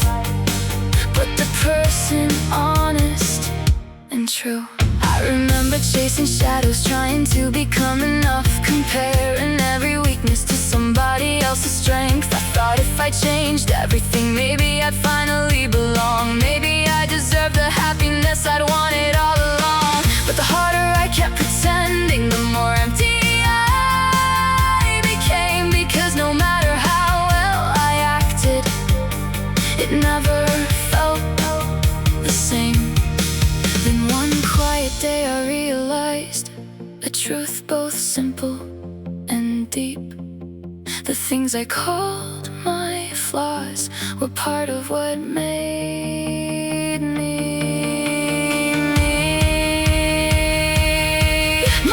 but the person honest and true. I remember chasing shadows, trying to become enough, comparing every weakness to somebody else's strength. I thought if I changed everything, maybe I'd finally belong. Maybe I deserved the happiness I'd wanted all along. But the harder I kept pretending, the more empty I became. Because no matter how well I acted, it never felt the same. Then one quiet day I realized a truth both simple and deep. The things I called my flaws were part of what made me me.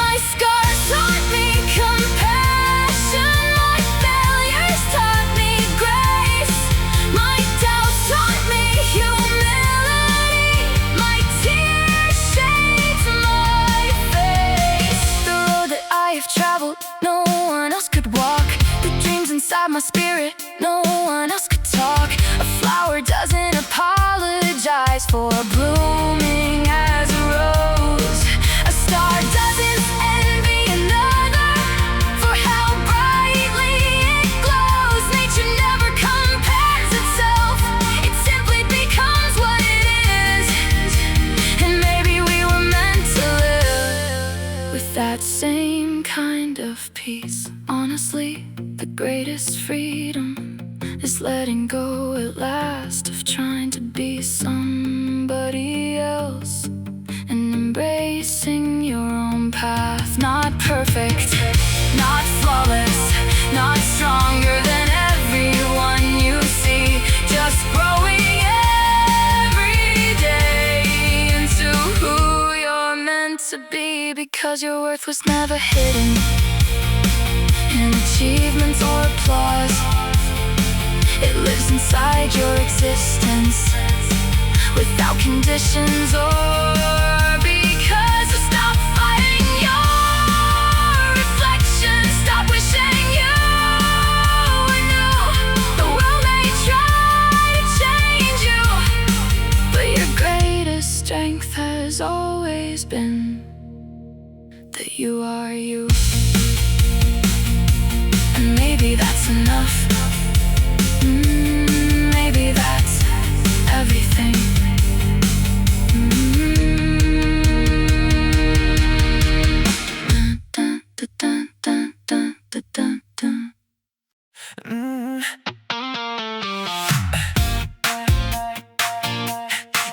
My scars taught me compassion, my failures taught me grace, my doubts taught me humility, my tears shaped my face. The road that I have traveled, no one else could walk. The dreams inside my spirit, no one else could talk. A flower doesn't apologize for blooming as a rose. A star doesn't envy another for how brightly it glows. Nature never compares itself, it simply becomes what it is. And maybe we were meant to live with that same kind of peace. Honestly, the greatest freedom is letting go at last of trying to be somebody else and embracing your own path. Not perfect, not flawless, not stronger than everyone you see, just growing every day into who you're meant to be. Because your worth was never hidden in achievements or applause. It lives inside your existence without conditions or because. So stop fighting your reflection, stop wishing you were new. The world may try to change you, but your greatest strength has always been that you are you. And maybe that's enough. Maybe that's everything. Dun, dun, dun, dun, dun, dun, dun, dun.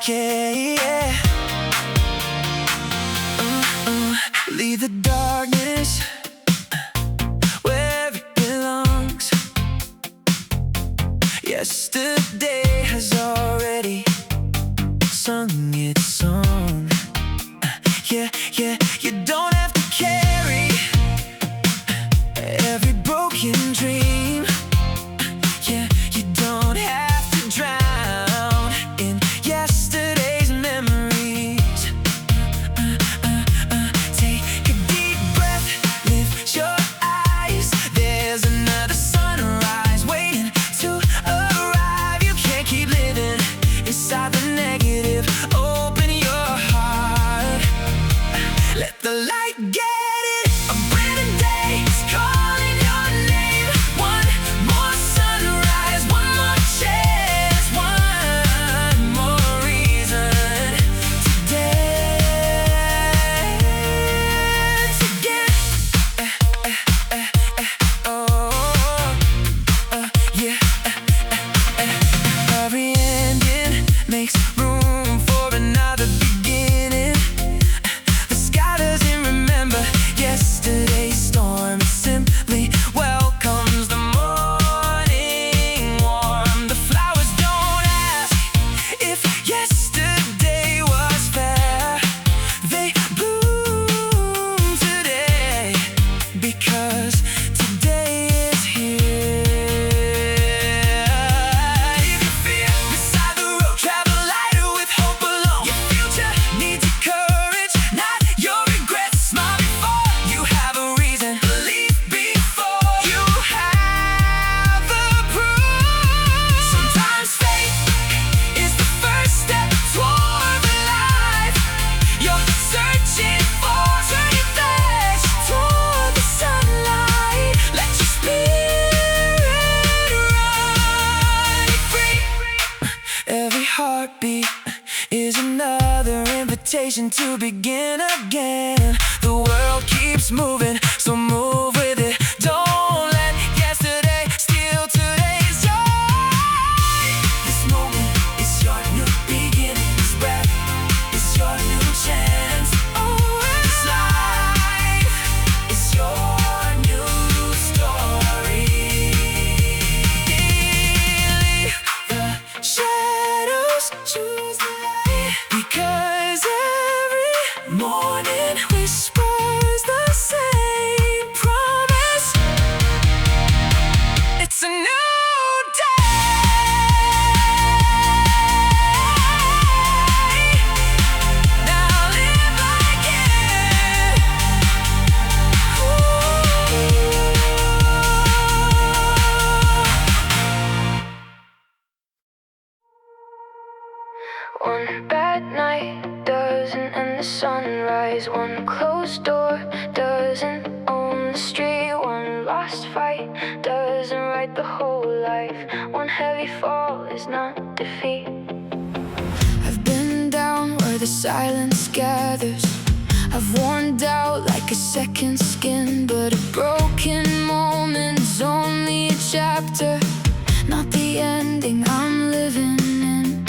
Yeah. Leave the darkness where it belongs. Yesterday has already sung its song. Yeah, you don't have to carry every broken dream. Yeah, you don't have to drown in yesterday's memories. invitation to begin again. The world keeps moving, so move with it. Don't let yesterday steal today's joy. This moment is your new beginning. This breath is your new chance. This life is your new story. Leave the shadows, choose the light. Because every morning whispers the same promise. It's a new day. Now live like it. One bad night doesn't end the sunrise. One closed door doesn't own the street. One lost fight doesn't write the whole life. One heavy fall is not defeat. I've been down where the silence gathers. I've worn out like a second skin. But a broken moment's only a chapter, not the ending I'm living in.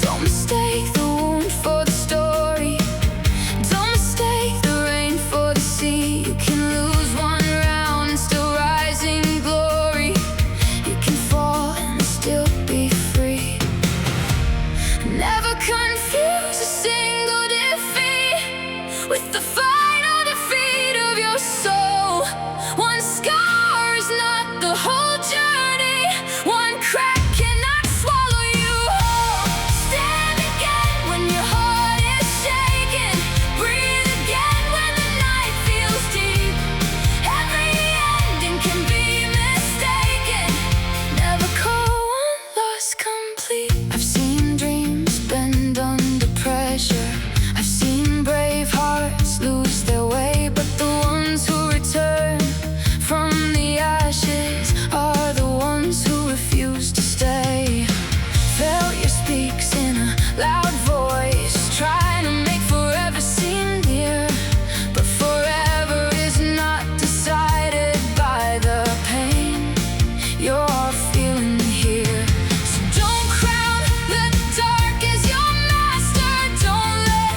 Don't mistake the wound for the story. Don't mistake the rain for the sea. You can lose one round and still rise in glory. You can fall and still be free. Never confuse a single defeat with the final defeat of your soul. One scar is not the whole journey. One crack cannot swallow you whole. Stand again when your heart is shaken. Breathe again when the night feels deep. Every ending can be mistaken. Never call one loss complete. I've seen dreams bend under pressure. I've seen brave hearts lose their way. But the ones who return from the ashes are the ones who refuse to stay. Failure speaks in a loud voice, trying to make forever seem near. But forever is not decided by the pain you're feeling here. So don't crown the dark as your master. Don't let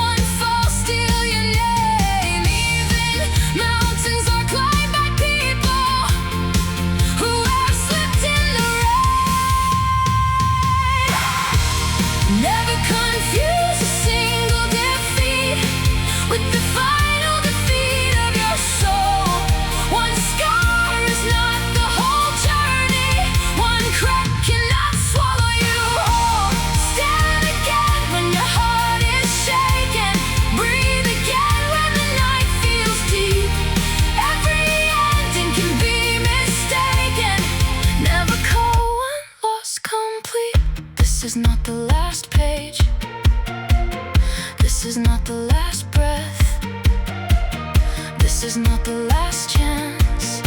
one fall steal your name. Even mountains are climbed by people who have slipped in the rain. Never confuse a single defeat with the final defeat of your soul. One scar is not the whole journey. One crack cannot swallow you whole. Stand again when your heart is shaken. Breathe again when the night feels deep. Every ending can be mistaken. Never call one loss complete. This is not the last page. This is not the last breath. This is not the last chance.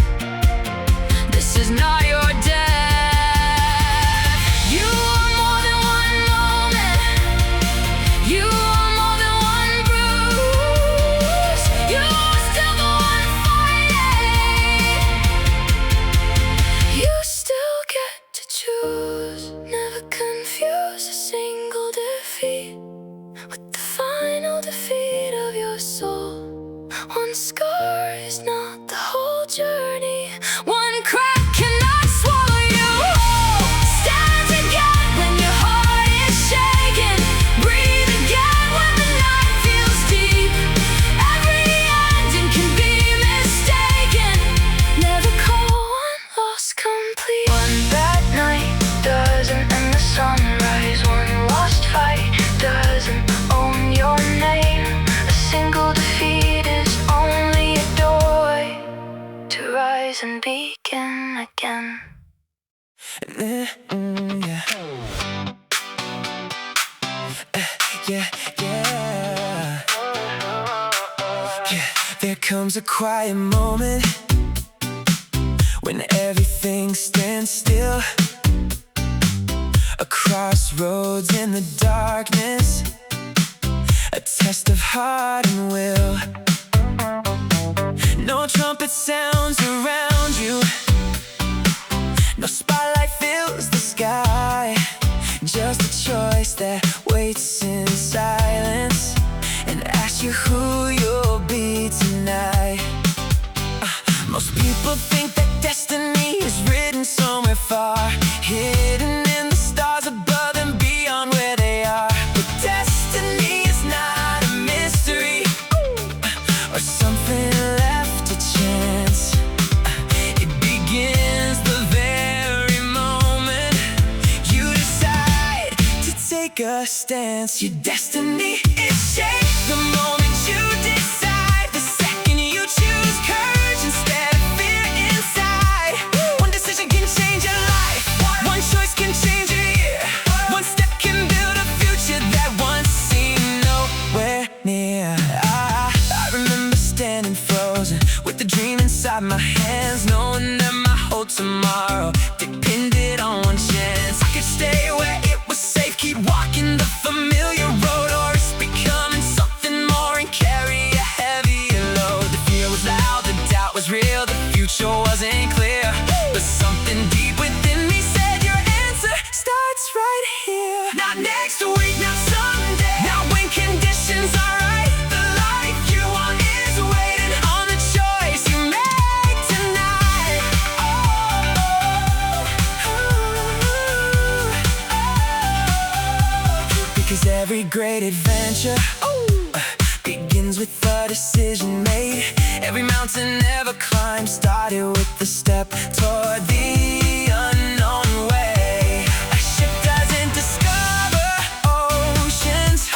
This is not your death. You are more than one moment. You are more than one bruise. You are still the one fighting. You still get to choose. Never confuse a single defeat with the final defeat of your soul. One scar is not the whole journey. One crack cannot swallow you whole. Stand again when your heart is shaken. Breathe again when the night feels deep. Every ending can be mistaken. Never call one loss complete. One bad night doesn't end the sunrise. One lost fight doesn't own your name. A single defeat is only a doorway to rise and begin again. Yeah. Yeah, yeah. Yeah, there comes a quiet moment when everything stands still. A crossroads in the darkness, a test of heart and will. No trumpet sounds around you, no spotlight fills the sky. Just a choice that waits in silence and asks you who you'll be tonight. Most people think that destiny is written somewhere far, hidden in the stars above and beyond where they are. But destiny is not a mystery or something left to chance. It begins the very moment you decide to take a stance. Your destiny is shaped the moment you decide, the second you choose courage instead of fear inside. One decision can change your life, one choice can change your year, one step can build a future that once seemed nowhere near. I remember standing frozen with the dream inside my hands, knowing that my whole tomorrow depended on one chance. I could stay where it was safe, keep walking the familiar road, or risk becoming something more and carry a heavier load. The fear was loud, the doubt was real, the future wasn't clear, but something deep within me said your answer starts right here. Not next week, not someday, not when conditions are right. The life you want is waiting on the choice you make tonight. Because every great adventure begins with a decision made. Every mountain ever climbed started with a step toward the unknown way. A ship doesn't discover oceans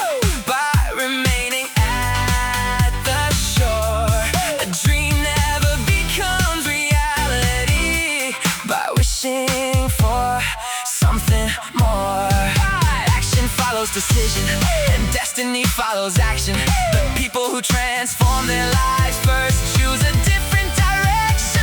by remaining at the shore. A dream never becomes reality by wishing for something more. Action follows decision, and destiny follows action. The people who transform their lives first choose a different direction.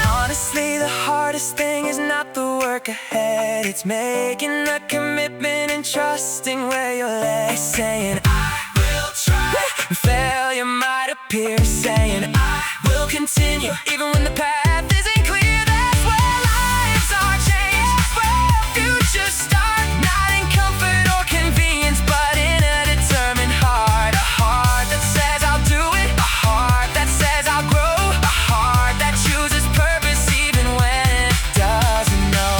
Honestly, the hardest thing is not the work ahead, it's making the commitment and trusting where you're led. Saying I will try, failure might appear. Saying I will continue even when the path isn't clear. That's where lives are changed, where futures start, not in comfort or convenience, but in a determined heart. A heart that says I'll do it, a heart that says I'll grow, a heart that chooses purpose even when it doesn't know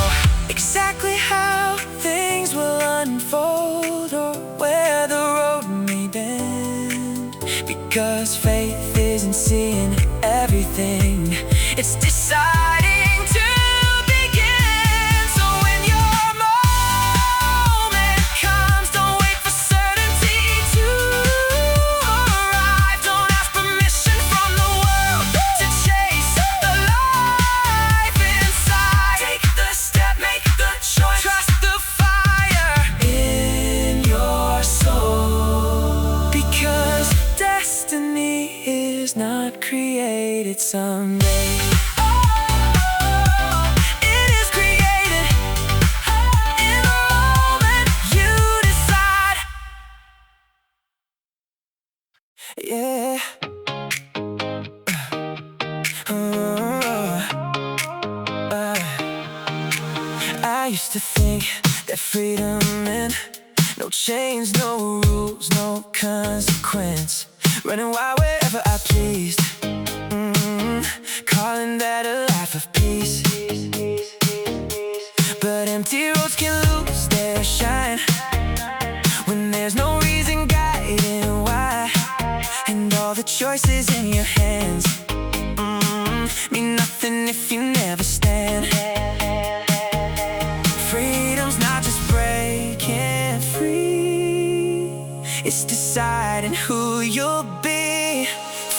exactly how things will unfold or where the road may bend. Because faith isn't seeing everything, it's deciding to begin. So when your moment comes, don't wait for certainty to arrive. Don't ask permission from the world to chase the life inside. Take the step, make the choice, trust the fire in your soul. Because destiny is not created someday. It is created in the moment you decide. Yeah. I used to think that freedom meant no chains, no rules, no consequence, running wild wherever I pleased, calling that a life of peace. But empty roads can lose their shine when there's no reason guiding why, and all the choices in your hands mean nothing if you never stand. Freedom's not just breaking free, it's deciding who you'll be.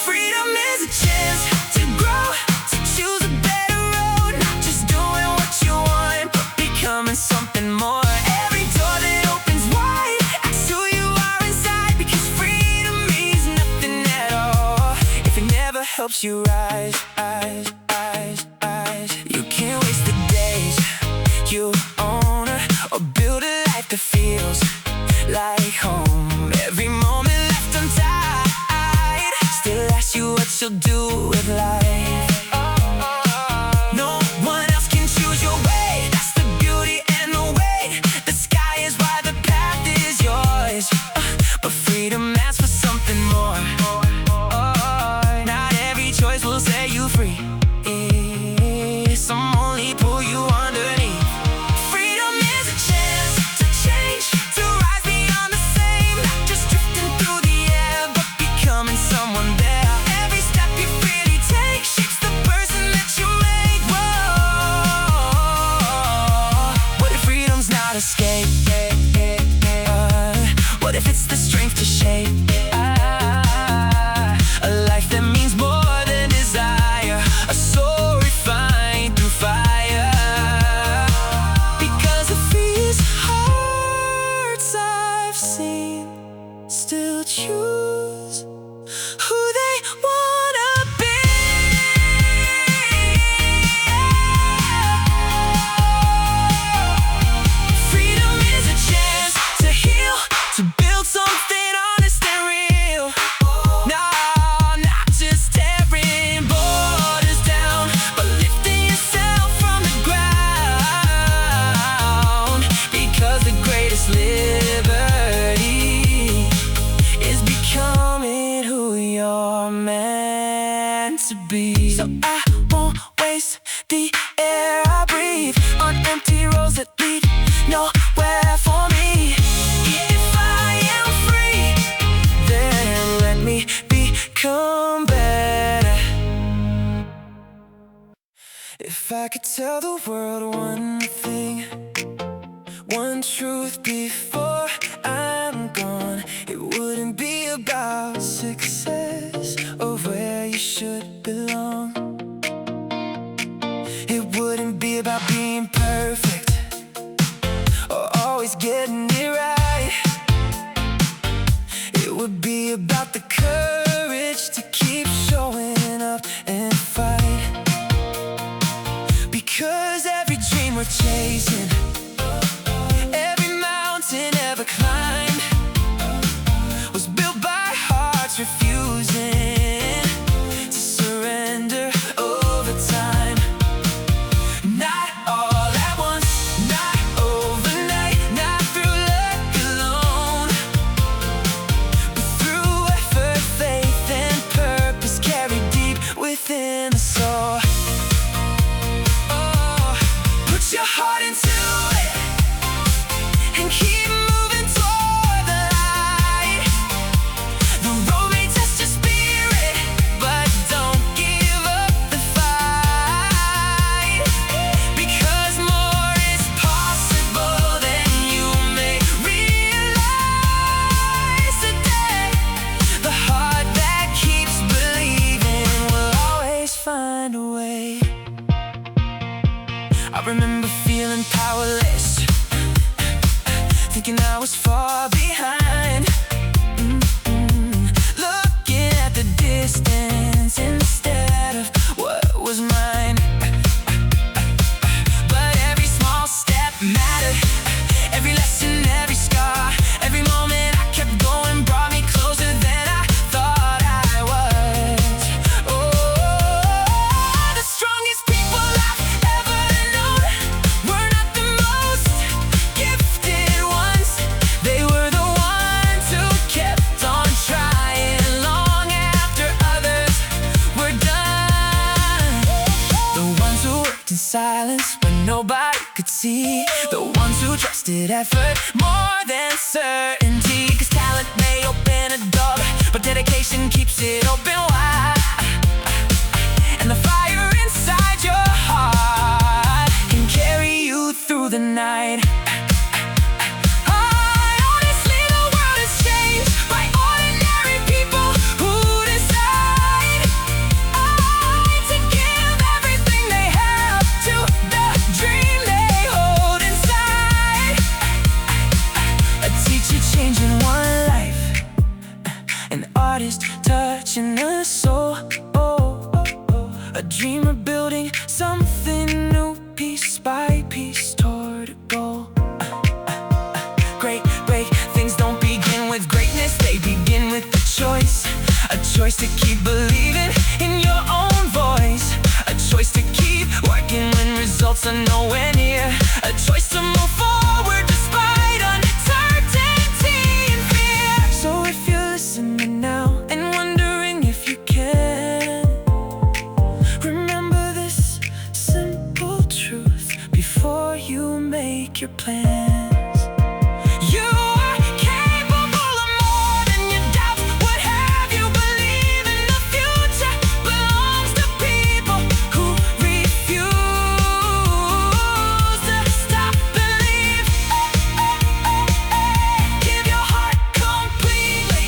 Freedom is a chance to grow, to choose a better road, not just doing what you want, but becoming something more. Every door that opens wide asks who you are inside, because freedom means nothing at all if it never helps you rise. You can't waste the days you own, or build a life that feels like home. Every moment do with life. No one else can choose your way. That's the beauty and the weight. The sky is wide, the path is yours. But freedom asks for something more. Not every choice will set you free. Some only pull you underneath. Freedom is a chance to change, to rise beyond the same. Not just drifting through the air, but becoming someone there. Every step you freely take shapes the person that you make. Whoa. What if freedom's not escape? What if it's the strength to shape a life that means more than desire? A soul refined through fire. Because the freest hearts I've seen still choose who they wanna be. Freedom is a chance to heal, to build something honest and real. No, not just tearing borders down, but lifting yourself from the ground. Because the greatest liberty is becoming who you're meant to be. So I won't waste the air I breathe on empty roads that lead nowhere for me. If I am free, then let me become better. If I could tell the world one thing, one truth before I'm gone, it wouldn't be about success or where you should belong. It wouldn't be about being perfect or always getting it right. It would be about the courage to keep showing up and fight. Because every dream we're chasing, every mountain ever climbed, was built by hearts refusing to surrender over time. Not all at once, not overnight, not through luck alone, but through effort, faith, and purpose carried deep within the soul. Oh, put your heart into it and keep moving toward the light. The road may test your spirit, but don't give up the fight. Because more is possible than you may realize today. The heart that keeps believing will always find a way. I remember feeling powerless, thinking I was far behind. Looking at the distance instead of what was mine. But every small step mattered, every lesson, every scar, every moment I kept going brought me closer than I thought I was. Oh, the strongest people I've ever known were not the most gifted ones. They were the ones who kept on trying long after others were done. The ones who worked in silence when nobody could see. The ones who trusted effort more than certainty. 'Cause talent may open a door, but dedication keeps it open wide. And the fire inside your heart can carry you through the night. Honestly, the world is changed by ordinary people who decide to give everything they have to the dream they hold inside. A teacher changing one life, an artist touching the soul. A dreamer building something new, piece by piece toward a goal. Great things don't begin with greatness, they begin with a choice to keep believing in your results are nowhere near. A choice to move forward despite uncertainty and fear. So if you're listening now and wondering if you can, remember this simple truth before you make your plans. You are capable of more than your doubts. What have you believe in the future belongs to people who refuse to stop believe. Give your heart completely.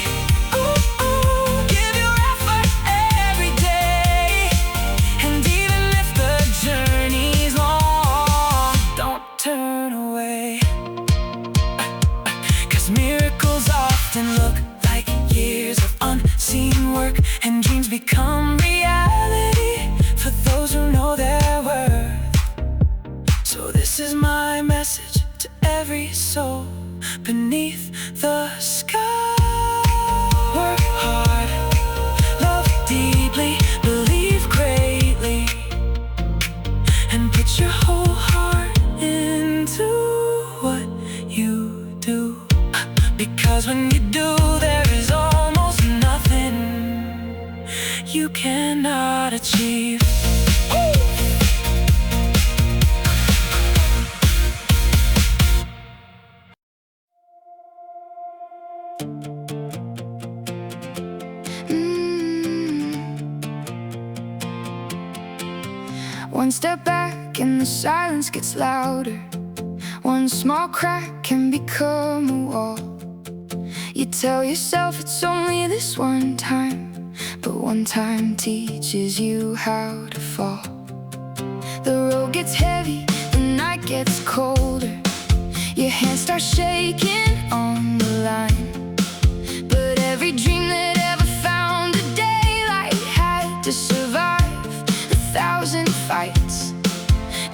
Give your effort every day. And even if the journey's long, don't turn away. 'Cause miracles often look like years of unseen work, and dreams become reality for those who know their worth. So this is my message to every soul beneath the sky. Work hard, love deeply, believe greatly, and put your whole heart into what you do. Because when you do, there is almost nothing you cannot achieve. One step back and the silence gets louder. One small crack can become a wall. You tell yourself it's only this one time, but one time teaches you how to fall. The road gets heavy, the night gets colder. Your hands start shaking on the line. But every dream that ever found a daylight had to survive 1,000 fights.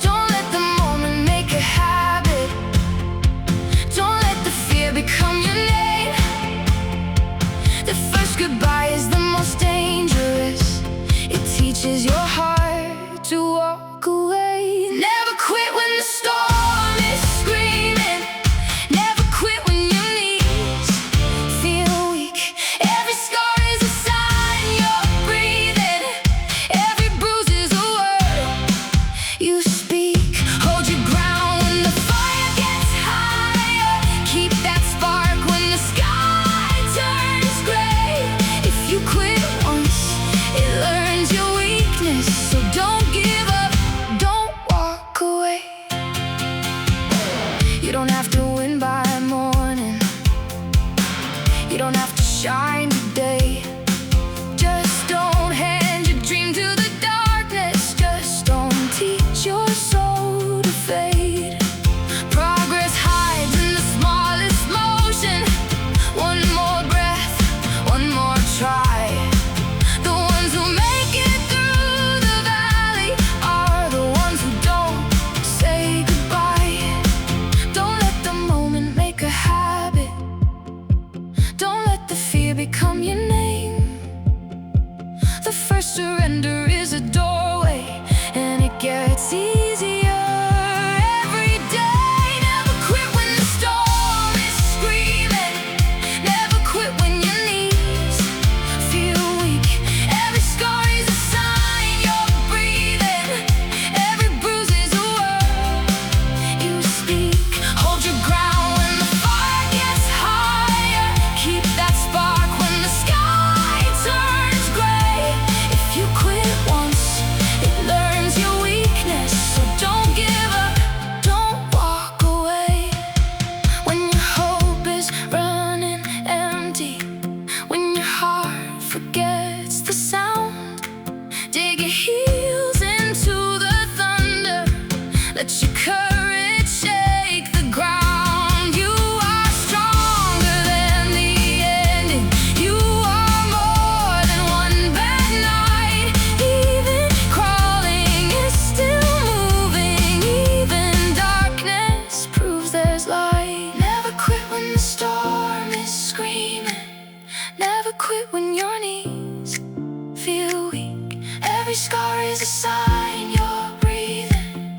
Don't let the moment make a habit. Don't let the fear become your name. The first goodbye is the most dangerous. It teaches your heart to walk away. Never quit when the storm is screaming. Never quit when your knees feel weak. Every scar is a sign you're breathing. Every bruise is a word you speak. Hold your ground when the fire gets higher. Keep that spark when the sky turns gray. If you quit once, it learns your weakness. So don't give up, don't walk away. You don't have to win by morning. You don't have to shine today. Just don't hand your dream to the darkness. Just don't teach your soul to fade. Progress hides in the smallest motion. One more breath, one more try. The ones who make it through the valley are the ones who don't say goodbye. Don't let the moment make a habit. Don't let the fear become your name. The first surrender is a doorway, and it gets easier every day. Never quit when the storm is screaming. Never quit when your knees feel weak. Every scar is a sign you're breathing. Every bruise is a word you speak. Hold your ground when the fire gets higher. Keep that spark when the sky turns gray. If you quit once, it learns your weakness. So don't give up, don't walk away. When your hope is running empty, when your heart forgets the sound, dig your heels into the thunder. Let your courage shake the ground. You are stronger than the ending. You are more than one bad night. Even crawling is still moving. Even darkness proves there's light. Never quit when the storm is screaming. Never quit when your knees feel weak. Every scar is a sign you're breathing.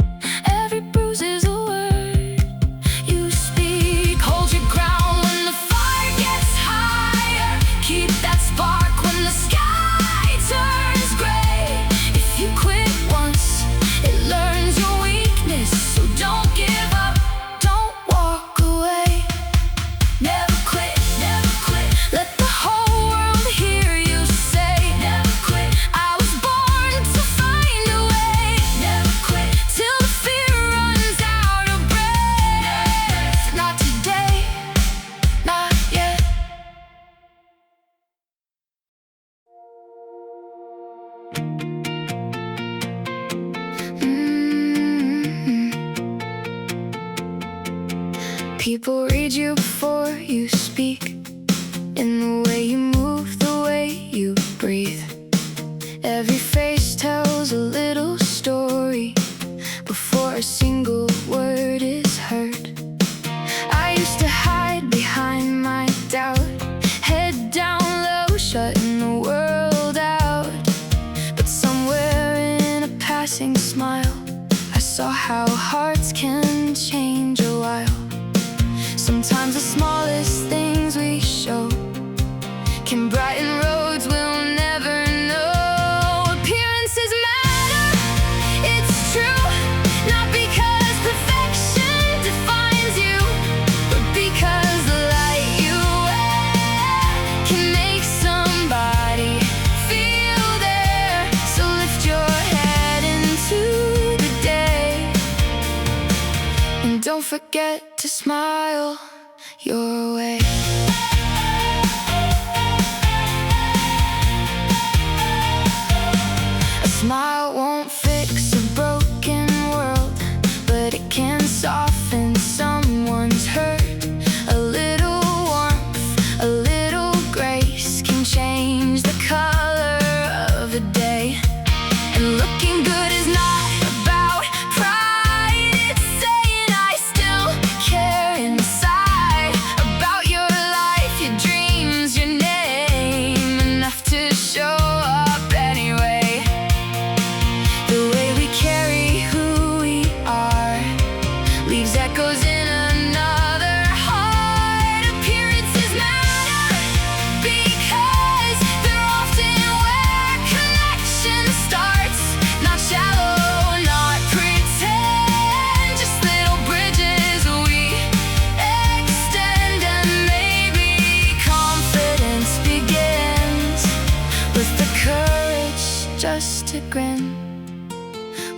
People read you before you speak, in the way you move, the way you breathe. Every face tells a little story before a single word is heard. I used to hide behind my doubt, head down low, shutting the world out. But somewhere in a passing smile, I saw how hearts can change a while. Sometimes the smallest things we show can brighten roads we'll never know. Appearances matter, it's true, not because perfection defines you, but because the light you wear can make somebody feel there. So lift your head into the day, and don't forget to smile your way. A smile won't fix a broken world, but it can soften someone's hurt. A little warmth, a little grace can change the color of a day. And looking good is not about pride, it's saying I still care inside about your life, your dreams, your name, enough to show up anyway. The way we carry who we are leaves echoes in another heart. Appearances matter because they're often where connection starts. Not shallow, not pretend, just little bridges we extend. And maybe confidence begins with the courage just to grin.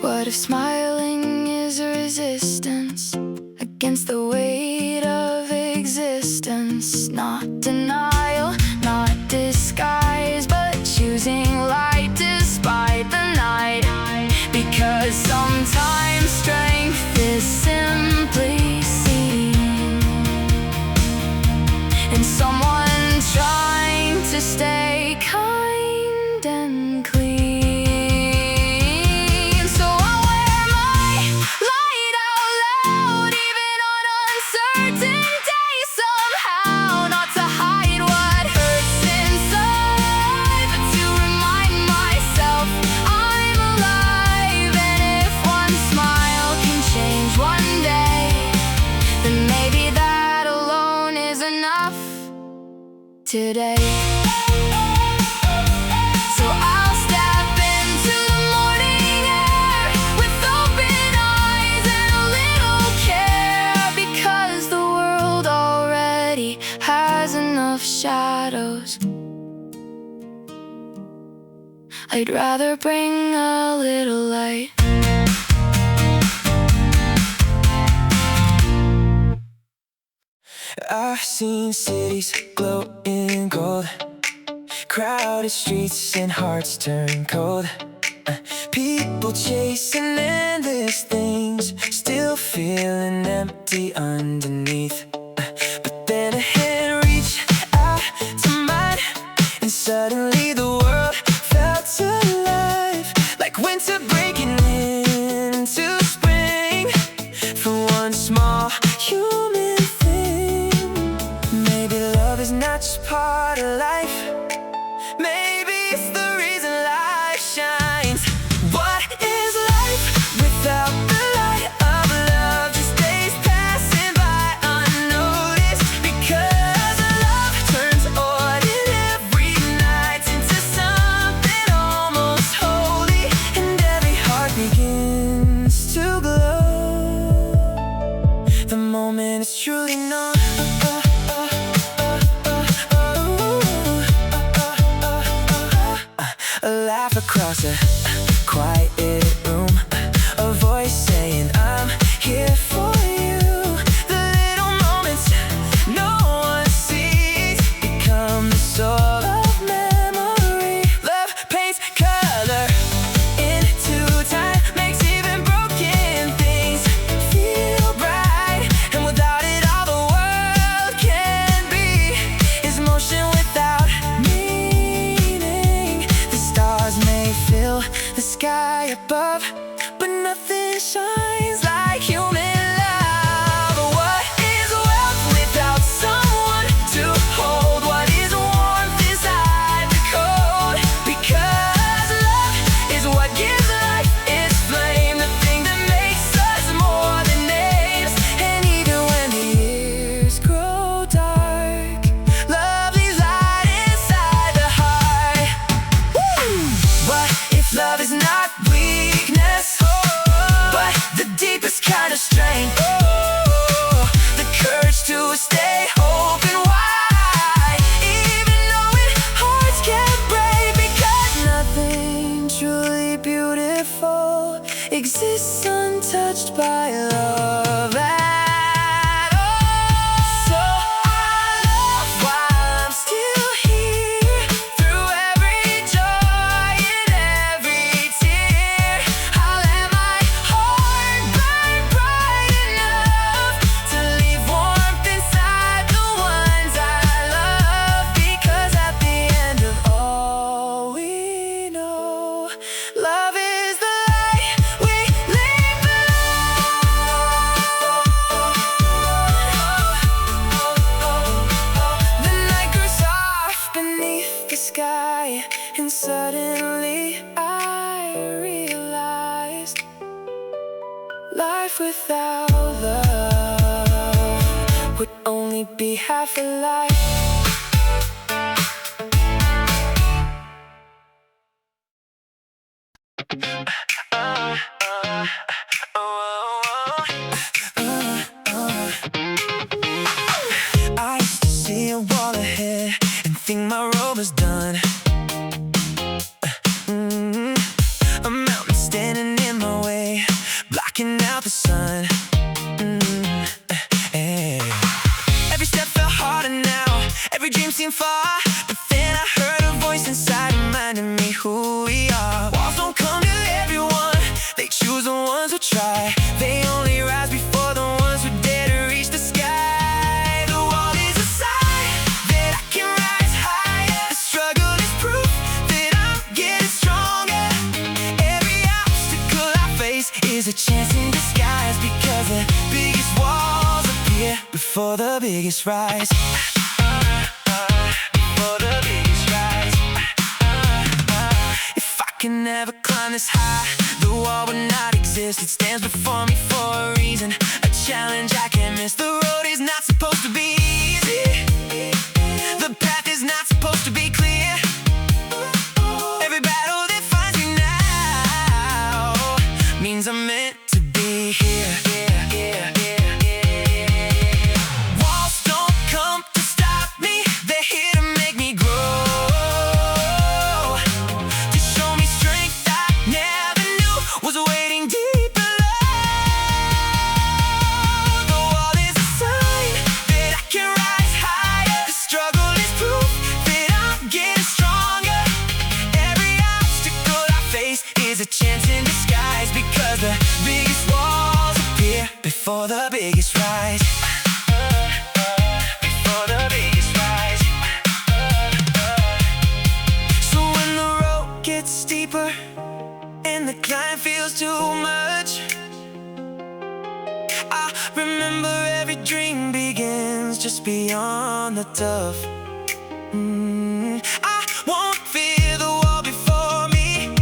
What if smiling is a resistance against the weight of existence? Not denial, not disguise, but choosing light despite the night. Because sometimes strength is simply seen in someone trying to stay kind and clean. So I'll wear my light out loud, even on uncertain days somehow. Not to hide what hurts inside, but to remind myself I'm alive. And if one smile can change one day, then maybe that alone is enough today. So I'll step into the morning air with open eyes and a little care, because the world already has enough shadows. I'd rather bring a little light. I've seen cities glow in gold, crowded streets and hearts turn cold. People chasing endless things, still feeling empty underneath. But then a hand reached out to mine, and suddenly the world felt alive, like winter breaking into spring from one small human thing. Maybe love is not just part of life, maybe it's the reason life shines. What is life without the light of love? Just days passing by unnoticed, because love turns ordinary nights into something almost holy, and every heart begins to glow the moment it's truly known. A laugh across a quiet room, a voice saying I'm here for you. The little moments no one sees become the soul of memory. Love paints color into time, makes even broken things feel bright, and without it all the the sky above, but nothing shines like human love. What is wealth without someone to hold? What is warmth inside the cold? Because love is what gives life its flame, the thing that makes us more than names. And even when the years grow dark, love leaves light inside the heart. What if love is not weakness, but the deepest kind of strength? The courage to stay open wide, even knowing hearts can break. Because nothing truly beautiful exists untouched by love at all. So I love while I'm still here, through every joy and every tear. I'll let my heart burn bright enough to leave warmth inside the ones I love. Because at the end of all we know, love is the light we leave below. The night grew soft beneath the sky, and suddenly I realized life without love would only be half a life. I used to see a wall ahead and think my road was done. A mountain standing in my way, blocking out the sun. Hey. Every step felt harder now, every dream seemed far. But then I heard a voice inside reminding me who we are. Walls don't come to everyone, they choose the ones who try. They only rise before the ones who dare to reach the sky. The wall is a sign that I can rise higher. The struggle is proof that I'm getting stronger. Every obstacle I face is a chance in disguise. Because the biggest walls appear before the biggest rise. Before the biggest rise. If I can never climb this high, the wall would not exist. It stands before me for a reason, a challenge I can't miss. The road is not supposed to be easy, the path is not supposed to be clear. Every battle that finds me now means I'm meant to be here. Walls don't come to stop me, they're here to make me grow, to show me strength I never knew was waiting deep below. The wall is a sign that I can rise higher. The struggle is proof that I'm getting stronger. Every obstacle I face is a chance in disguise. Because the biggest walls appear before the biggest rise. Before the biggest rise. So when the road gets steeper and the climb feels too much, I remember every dream begins just beyond the tough. I won't fear the wall before me,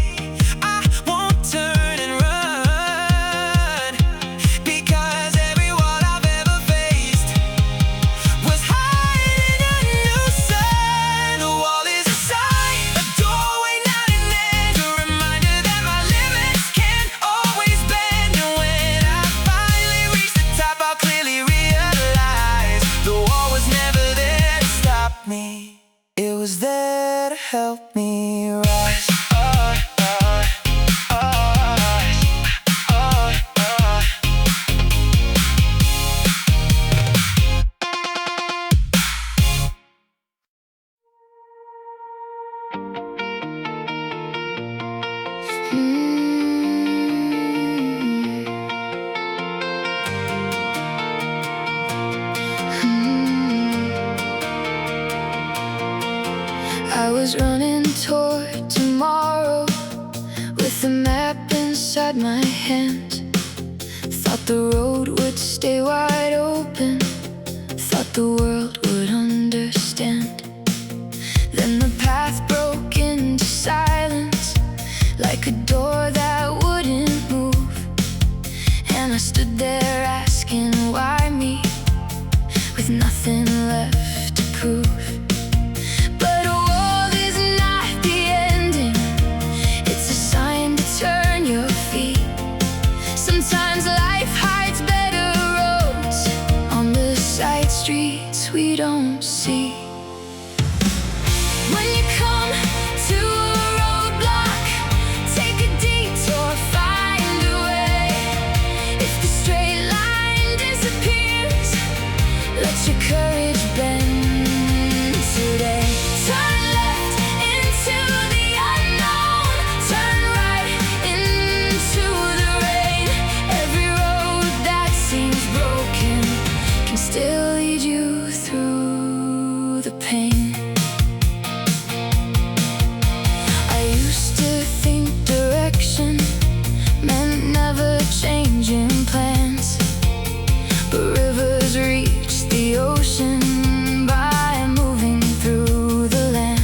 I won't turn and run. Because every wall I've ever faced was hiding a new sun. The wall is a sign, a doorway, not an end, a reminder that my limits can't always bend. And when I finally reach the top, I'll clearly realize the wall was never there to stop me, it was there to help me rise. I was running toward tomorrow with a map inside my hand. Thought the road would stay wide open. Thought the world would understand. Then the path broke into silence, like a door that wouldn't move. And I stood there asking why me, with nothing left to prove. But a wall is not the ending, it's a sign to turn your feet. Sometimes life hides better roads on the side streets we don't see. When you come to a roadblock, take a detour, find a way. If the straight line disappears, let your courage bend today. Turn left into the unknown, turn right into the rain. Every road that seems broken can still lead you through the pain. I used to think direction meant never changing plans, but rivers reach the ocean by moving through the land.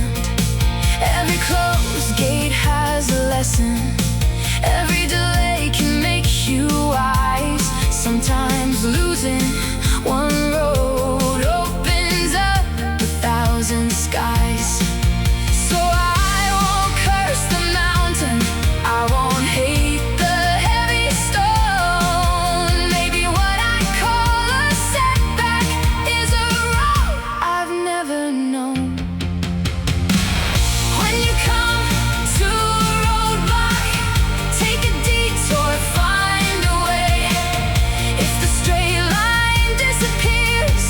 Every closed gate has a lesson, every delay can make you wise. Sometimes losing one road opens up 1,000 skies. So I won't curse the mountain, I won't hate the heavy stone. Maybe what I call a setback is a road I've never known. When you come to a roadblock, take a detour, find a way. If the straight line disappears,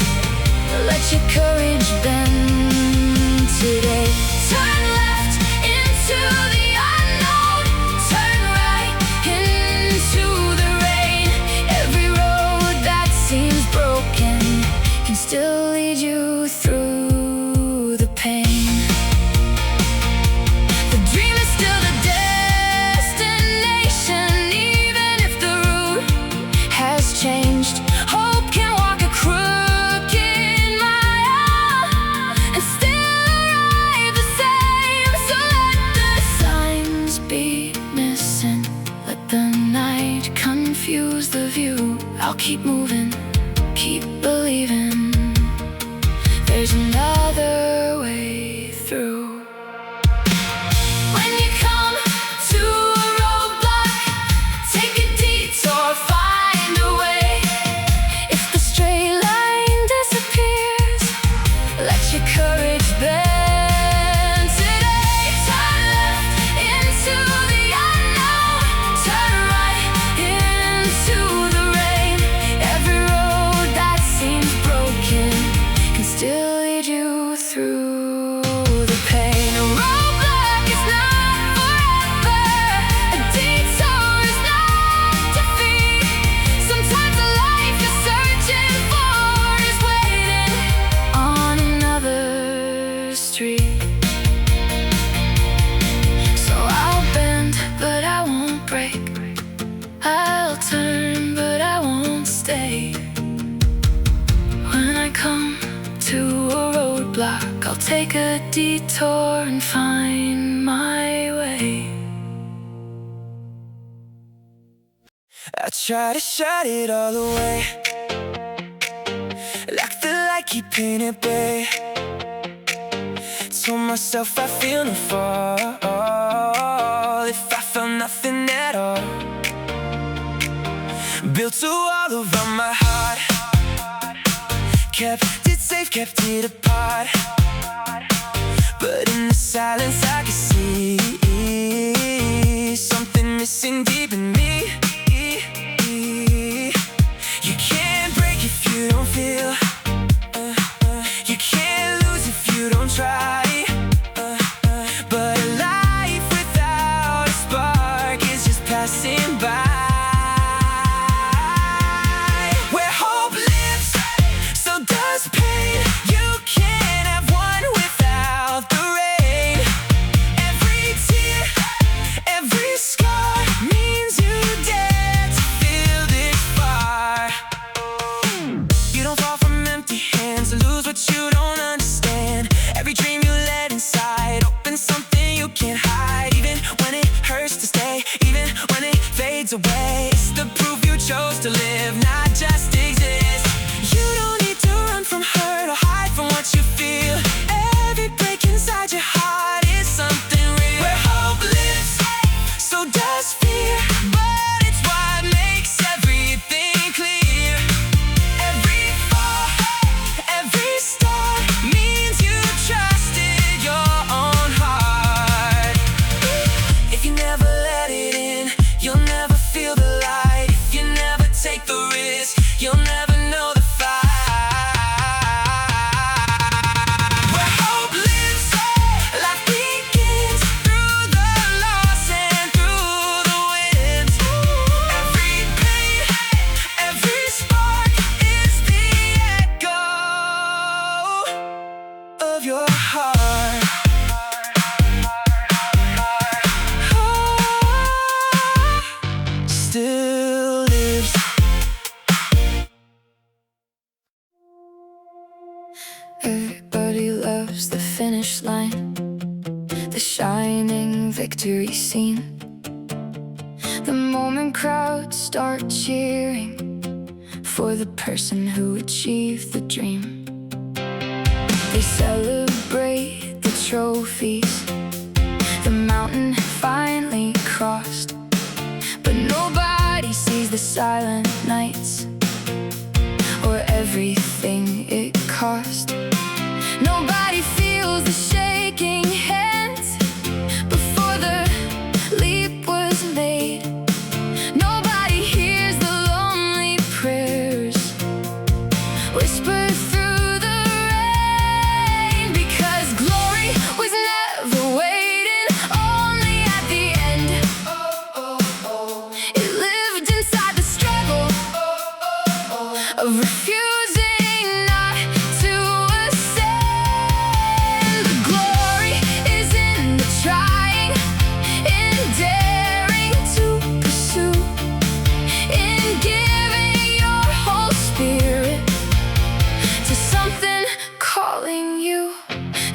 let your courage bend today. Turn left into the unknown, turn right into the rain. Every road that seems broken can still lead you through the pain. The dream is still the destination, even if the route has changed. Hope can walk a crooked mile and still arrive the same. So let the signs be missing, let the night confuse the view. I'll keep moving, keep believing there's another way through. When you come to a roadblock, take a detour, find a way. If the straight line disappears, let your courage bend today. Turn left into the unknown, turn right into the rain. Every road that seems broken can still lead you through the pain. A roadblock is not forever, a detour is not defeat. Sometimes the life you're searching for is waiting on another street. So I'll bend, but I won't break. I'll turn, but I won't stay. When I come to a roadblock, I'll take a detour and find my way. I try to shut it all away, like the light keeping at bay. Told myself I feel no fall if I felt nothing at all. Built a wall around my heart, kept it safe, kept it apart. But in the silence I could see something missing deep in me. You can't break if you don't feel, you can't lose if you don't try. But a life without a spark is just passing by. Where hope lives, so does pain. You can't have one without the rain. Every tear, every scar fades away. It's the proof you chose to live, not just exist. You don't need to run from hurt or hide from what you feel. Every break inside your heart is something real. Where hope lives, so does fear, but it's what makes everything clear. Every fall, every start means you trusted your own heart. If you never let it in, you'll never feel the light. If you never take the risk, you'll never know the where hope lives, life begins through the loss and through the wins. Every pain, every spark is the echo of your heart. Still lives. Everybody loves the finish line, the shining victory scene. The moment crowds start cheering for the person who achieved the dream. They celebrate the trophies, the mountain finally crossed. But nobody sees the silent nights or everything it cost. Nobody feels the shaking hands before the leap was made. Nobody hears the lonely prayers whispered through the rain. Because glory was never waiting, only at the end. It lived inside the struggle of refusing not to ascend. The glory is in the trying, in daring to pursue, in giving your whole spirit to something calling you.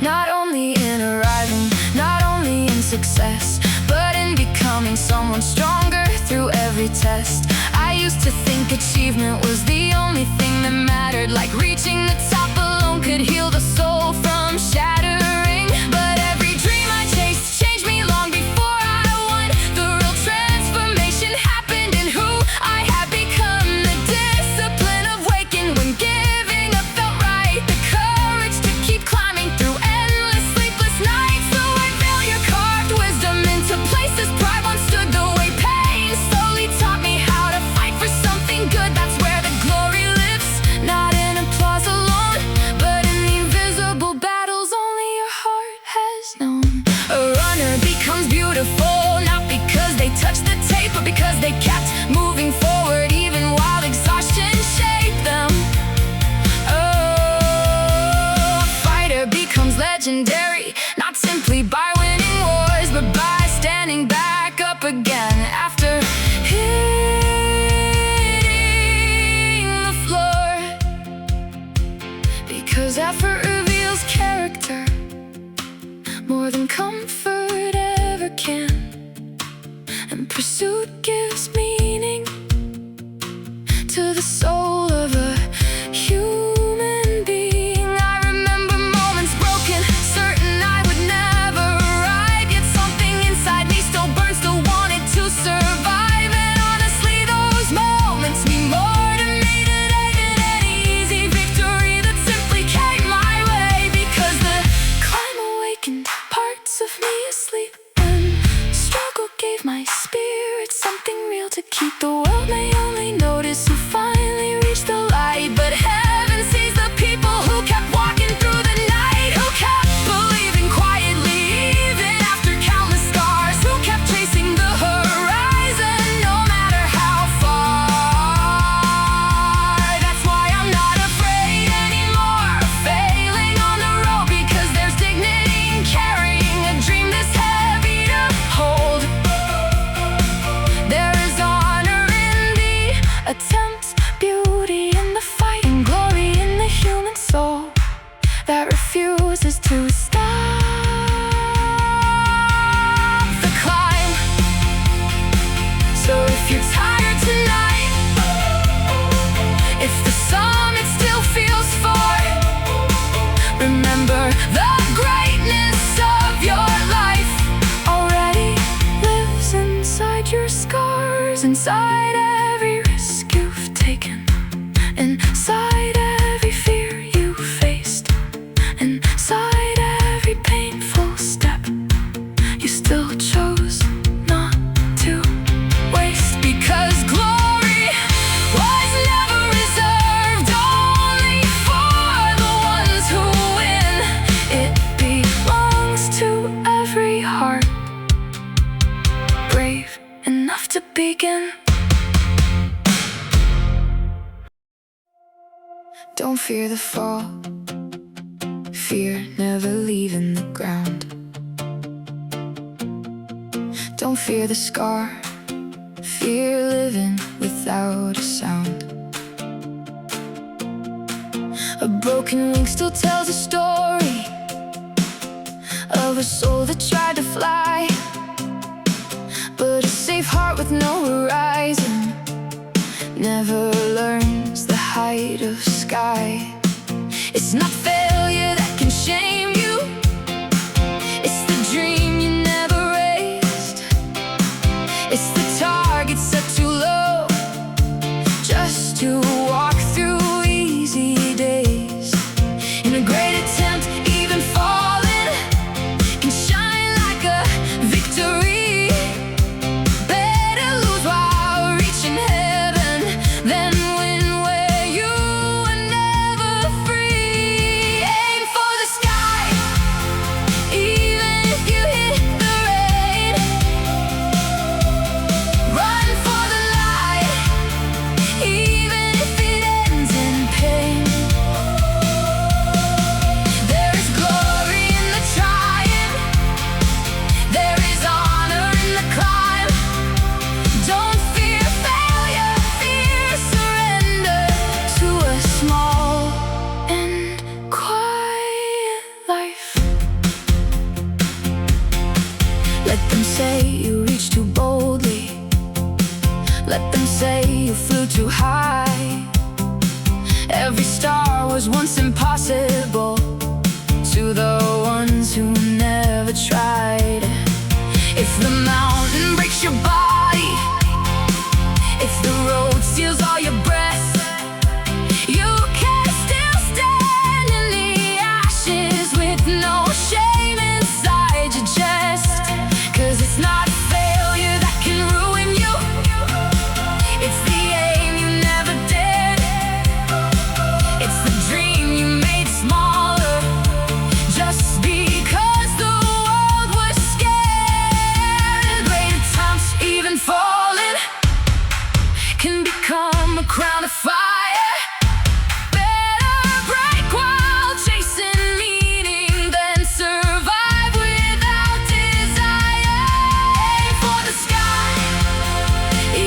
Not only in arriving, not only in success, but in becoming someone stronger through every test. I used to think achievement was the only thing that mattered, like reaching the top alone could heal the soul from shattering. But every dream I chased changed me long before I won. The real transformation happened in who I had become. The discipline of waking when giving up felt right, the courage to keep climbing through endless sleepless nights. The way failure carved wisdom into places pride once stood, the way pain slowly taught me how to fight for something good. That's where the glory lives, not in applause alone, but in the invisible battles only your heart has known. A runner becomes beautiful, not because they touched the tape, but because they kept moving forward even while exhaustion shaped them. Oh, a fighter becomes legendary, not simply by winning wars, but by standing back up again after hitting the floor. Because effort reveals character more than comfort ever can, and pursuit gives meaning to the soul of a human being. I remember moments broken, certain I would never arrive, yet something inside me still burns, still wanted to survive. And honestly, those moments mean more to me today than any easy victory that simply came my way. Because the climb awakened parts of me asleep, and struggle gave my spirit something real to lives inside every risk you've taken, inside every fear you faced, inside every painful step you still chose not to waste. Because glory was never reserved only for the ones who win. It belongs to every heart brave enough to begin. Don't fear the fall, fear never leaving the ground. Don't fear the scar, fear living without a sound. A broken wing still tells a story of a soul that tried to fly, but a safe heart with no horizon never learns the height of sky. It's not failure that can shame you, it's the dream you never raised. It's the target set too low just to walk through easy days. In a great attempt, even falling can shine like a victory. Better lose while reaching heaven than win where you were never free. Aim for the sky, even if you hit the rain. Run for the light, even if it ends in pain. There is glory in the trying, there is honor in the climb. Don't fear failure, fear surrender to a small and quiet life. Let them say you reached too boldly, let them say you flew too high. Every star was once impossible to the ones who never tried. If the mountain breaks your body, if the road steals all your breath, you can still stand in the ashes with no shame inside your chest. 'Cause it's not failure that can ruin you, it's the aim you never dared. It's the dream you made smaller just because the world was scared. Great attempts, even falling, can become a crown of fire. Better break while chasing meaning than survive without desire. Aim for the sky,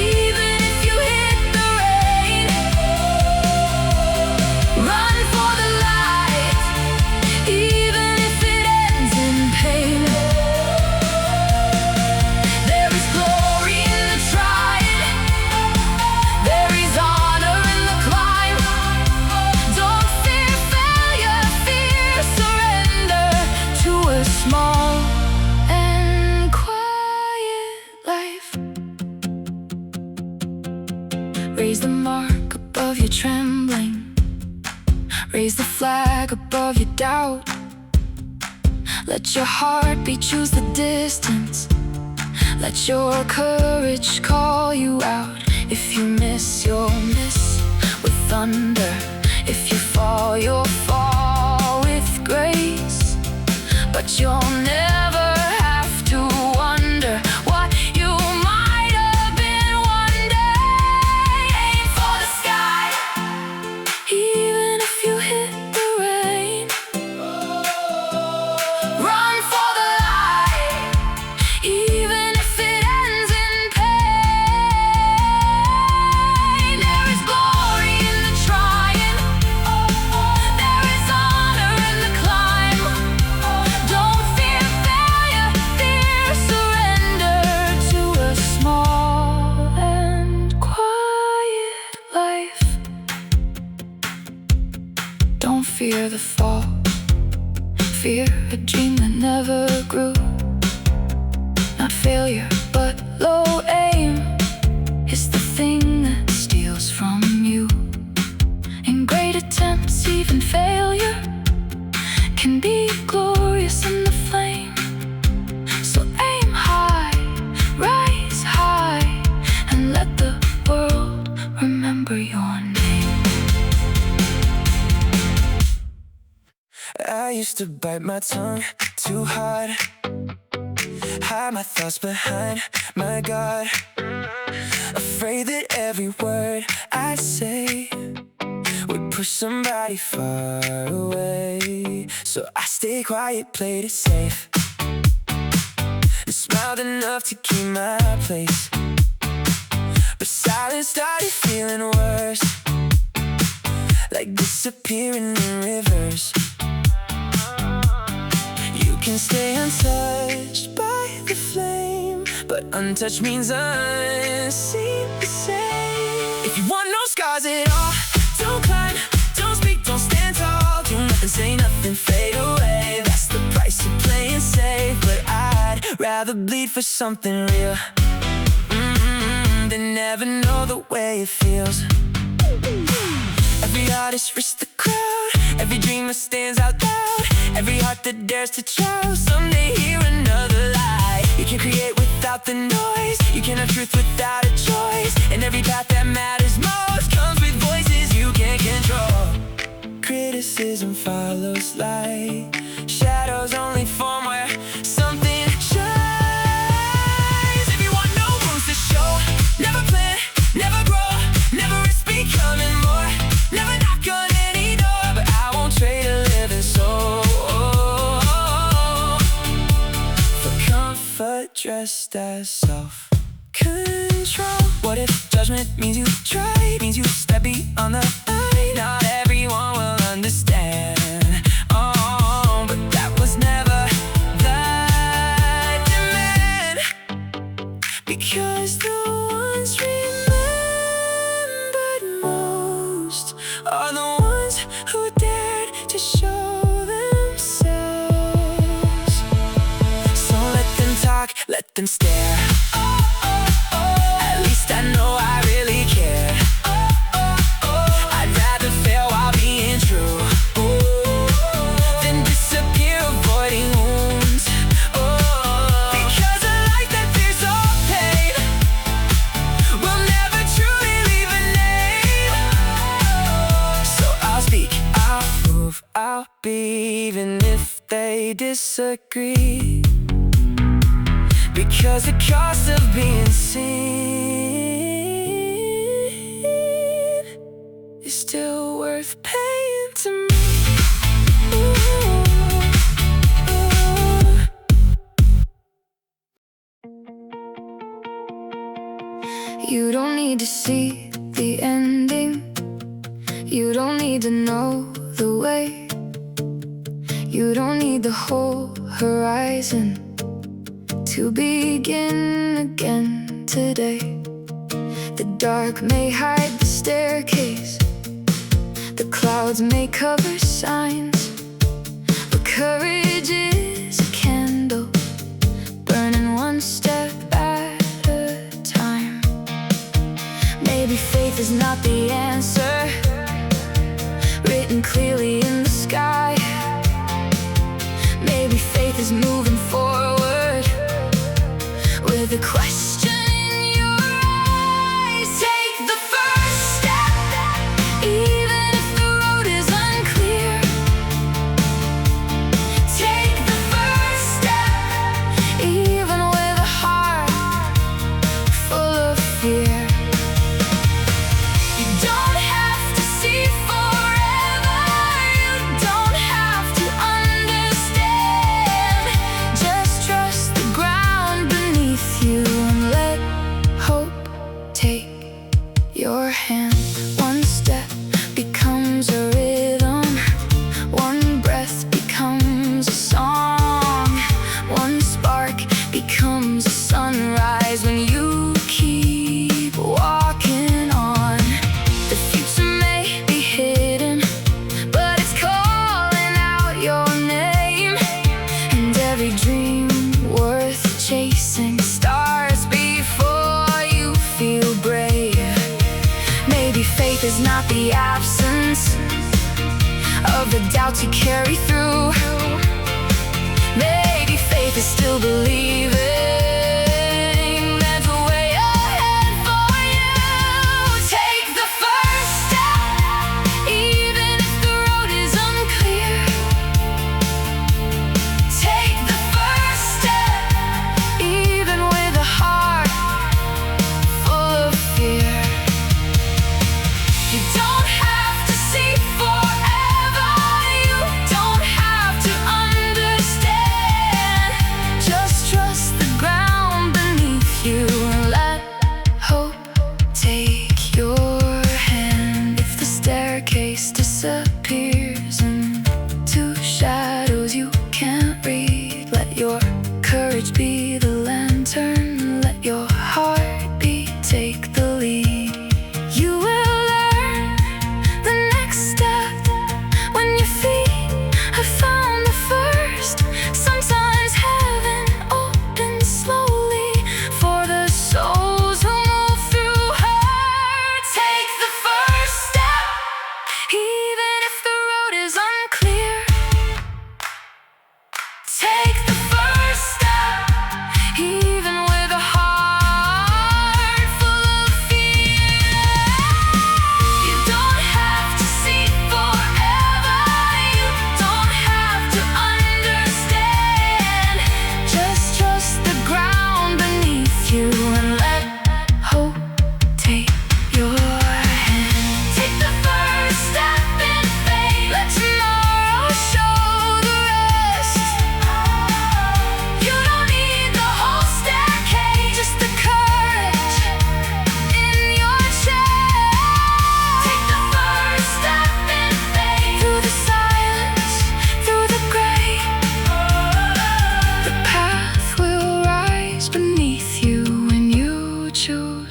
even if you hit the rain. Run for the light, even if it ends in pain. There is glory in the trying, there is honor in the climb. Don't fear failure, fear surrender to a small and quiet life. Raise the mark above your trembling, raise the flag above your doubt. Let your heartbeat choose the distance, let your courage call you out. If you miss, you'll miss with thunder. If you fall, you'll fall with grace. But you'll never have to wonder what you might have been one day. Aim for the sky, even if you hit the rain. Run for the light, even if it ends in pain. There is glory in the trying, there is honor in the climb. Don't fear failure, fear surrender to a small and quiet life. Don't fear the fall, fear a dream that never grew. Not failure, but low aim used to bite my tongue too hard, hide my thoughts behind my guard, afraid that every word I say would push somebody far away. So I stayed quiet, played it safe, and smiled enough to keep my place. But silence started feeling worse, like disappearing in rivers. You can stay untouched by the flame, but untouched means unseen the same. If you want no scars at all, don't climb, don't speak, don't stand tall. Do nothing, say nothing, fade away. That's the price of playing safe. But I'd rather bleed for something real than never know the way it feels. Every artist risks the crowd, every dreamer stands out loud, every heart that dares to try someday hear another lie. You can create without the noise, you can have truth without a choice, and every path that matters most comes with voices you can't control. Criticism follows light, shadows only form where something shines. If you want no rules to show, never plan, never grow, never risk becoming more, never knock on any door, but I won't trade a living soul for comfort dressed as self-control. What if judgment means you tried, means you step beyond the line? Not everyone will understand, oh, but that was never the demand. Because the ones remembered most are the ones who dared to show themselves. So let them talk, let them stare. At least I know I really care. I'd rather fail while being true than disappear avoiding wounds. Because a life that fears all pain will never truly leave a name. So I'll speak, I'll move, I'll be, even if they disagree. Because the cost of being seen is still worth paying to me. You don't need to see the ending, you don't need to know the way, you don't need the whole horizon to begin again today. The dark may hide the staircase, the clouds may cover signs, but courage is a candle burning one step at a time. Maybe faith is not the answer written clearly in the sky. Maybe faith is moving forward with a question in your eyes. Take the first step, even if the road is unclear. Take the first step, even with a heart full of fear. You don't have to see forever, you don't have to understand. Just trust the ground beneath you and let hope take your hand. One step becomes a rhythm, one breath becomes a song, one spark becomes a sunrise when you keep walking on. The future may be hidden, but it's calling out your name, and every dream worth chasing starts before you feel brave. Maybe faith is not the absence of the doubts you carry through. Maybe faith is still believing there's a way ahead for you. Take the first step, even if the road is unclear.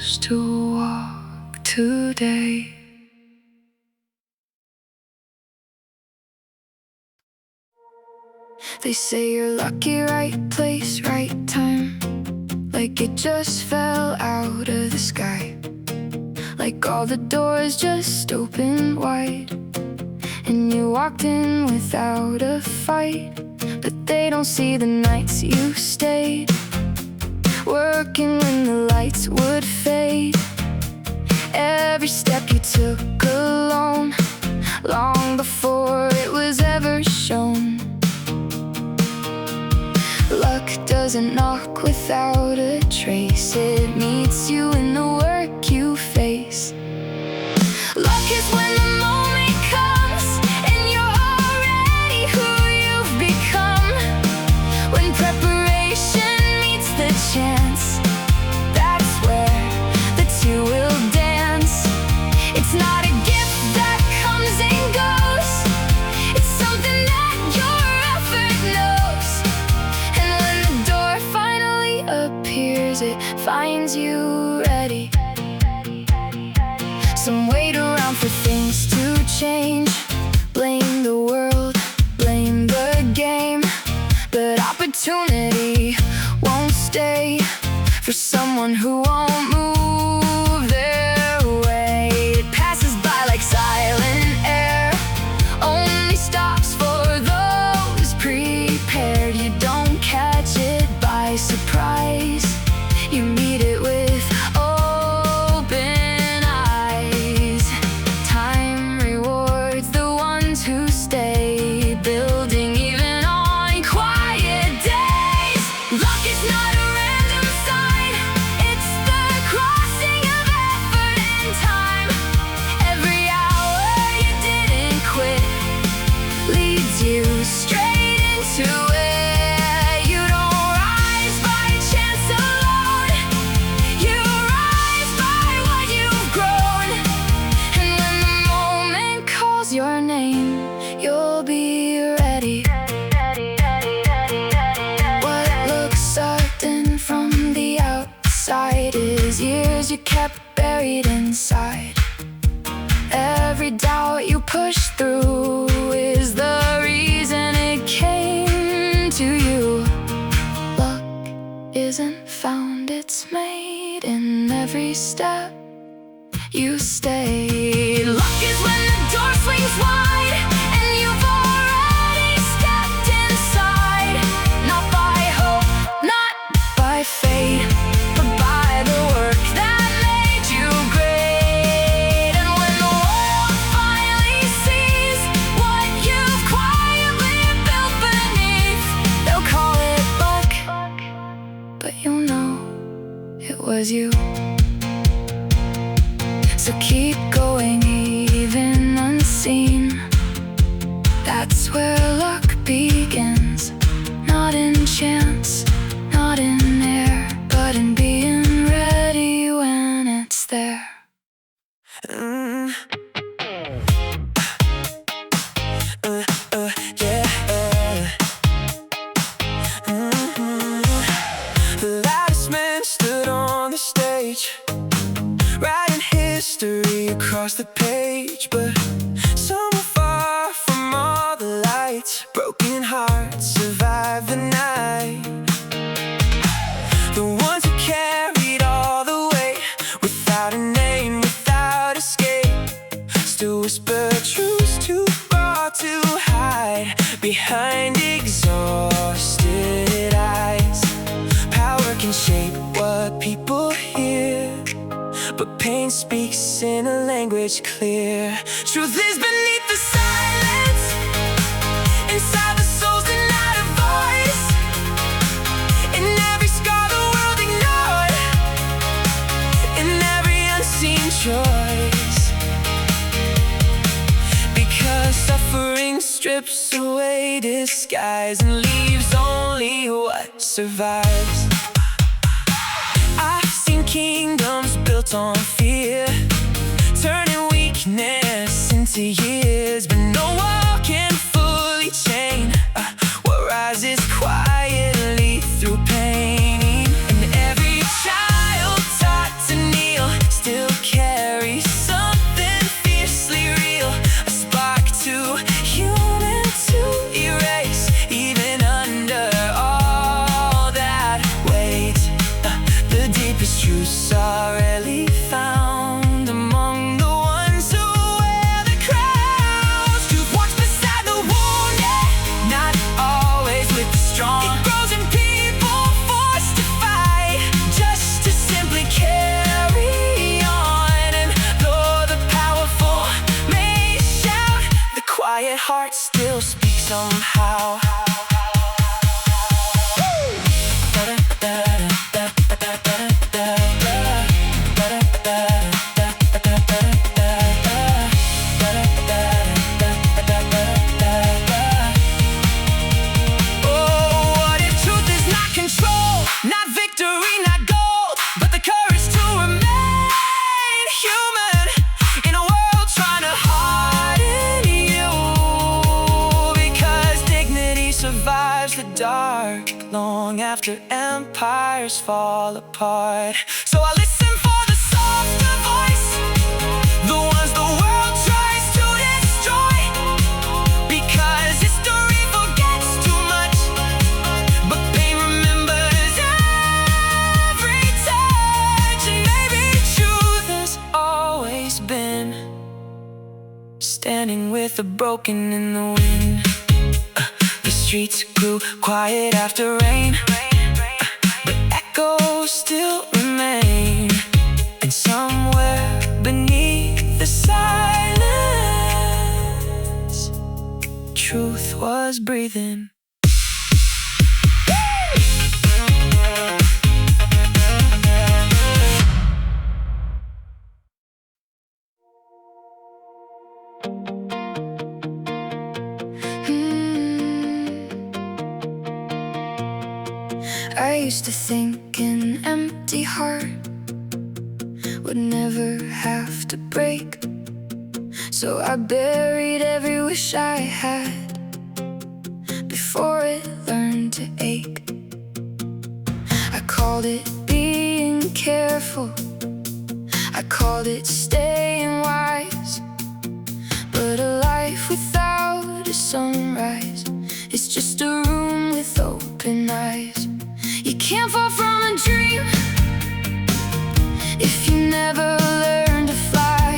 chose to walk today. They say you're lucky, right place, right time. Like it just fell out of the sky. Like all the doors just opened wide, and you walked in without a fight. But they don't see the nights you stayed, working when the lights would fade. Every step you took alone, long before it was ever shown. Luck doesn't knock without a trace. It meets you in the work you face. Luck is when the moment comes and you're already who you've become. When preparation meets the chance, that's where the two will dance. It's not a gift that comes and goes, it's something that your effort knows. And when the door finally appears, it finds you ready. Some wait around for things to change, blame the world, blame the game. But opportunity won't stay for someone who won't move their way. It passes by like silent air, only stops for those prepared. You don't catch it by surprise, you meet it with open eyes. Time rewards the ones who stay, building even on quiet days. Luck is not a random sign, it's the crossing of effort and time. Every hour you didn't quit leads you straight into it. You don't rise by chance alone, you rise by what you've grown. And when the moment calls your name, you'll be ready. What looks certain from the outside is years you kept buried inside. Every doubt you push through is the reason it came to you. Luck isn't found, it's made in every step you stayed. Luck is when the door swings wide and you've already stepped inside. Not by hope, not by fate, but by the work that made you great. And when the world finally sees what you've quietly built beneath, they'll call it luck, but you'll know it was you. So keep going even unseen, that's where luck begins. Not in chance, not in air, but in being ready when it's there. The loudest man stood on the stage, writing history across the page. But somewhere far from all the lights, broken hearts survived the night. The ones who carried all the weight, without a name, without escape, still whisper truths too raw to hide behind exhausted eyes. Power can shape what people hear, but pain speaks in a language clear. Truth is beneath the silence, inside the soul's denied a voice. In every scar the world ignored, in every unseen choice. Because suffering strips away disguise and leaves only what survives. I've seen kingdoms built on fear, turning weakness into years. But no wall can fully chain what rises quietly through pain. And every child taught to kneel heart still speaks somehow. Dark long after empires fall apart. So I listen for the softer voice, the ones the world tries to destroy, because history forgets too much, but pain remembers every touch. And maybe truth has always been standing with the broken in the wind. Streets grew quiet after rain, but echoes still remain. And somewhere beneath the silence, truth was breathing. I used to think an empty heart would never have to break, so I buried every wish I had before it learned to ache. I called it being careful, I called it staying wise, but a life without a sunrise is just a room with open eyes. You can't fall from a dream if you never learn to fly.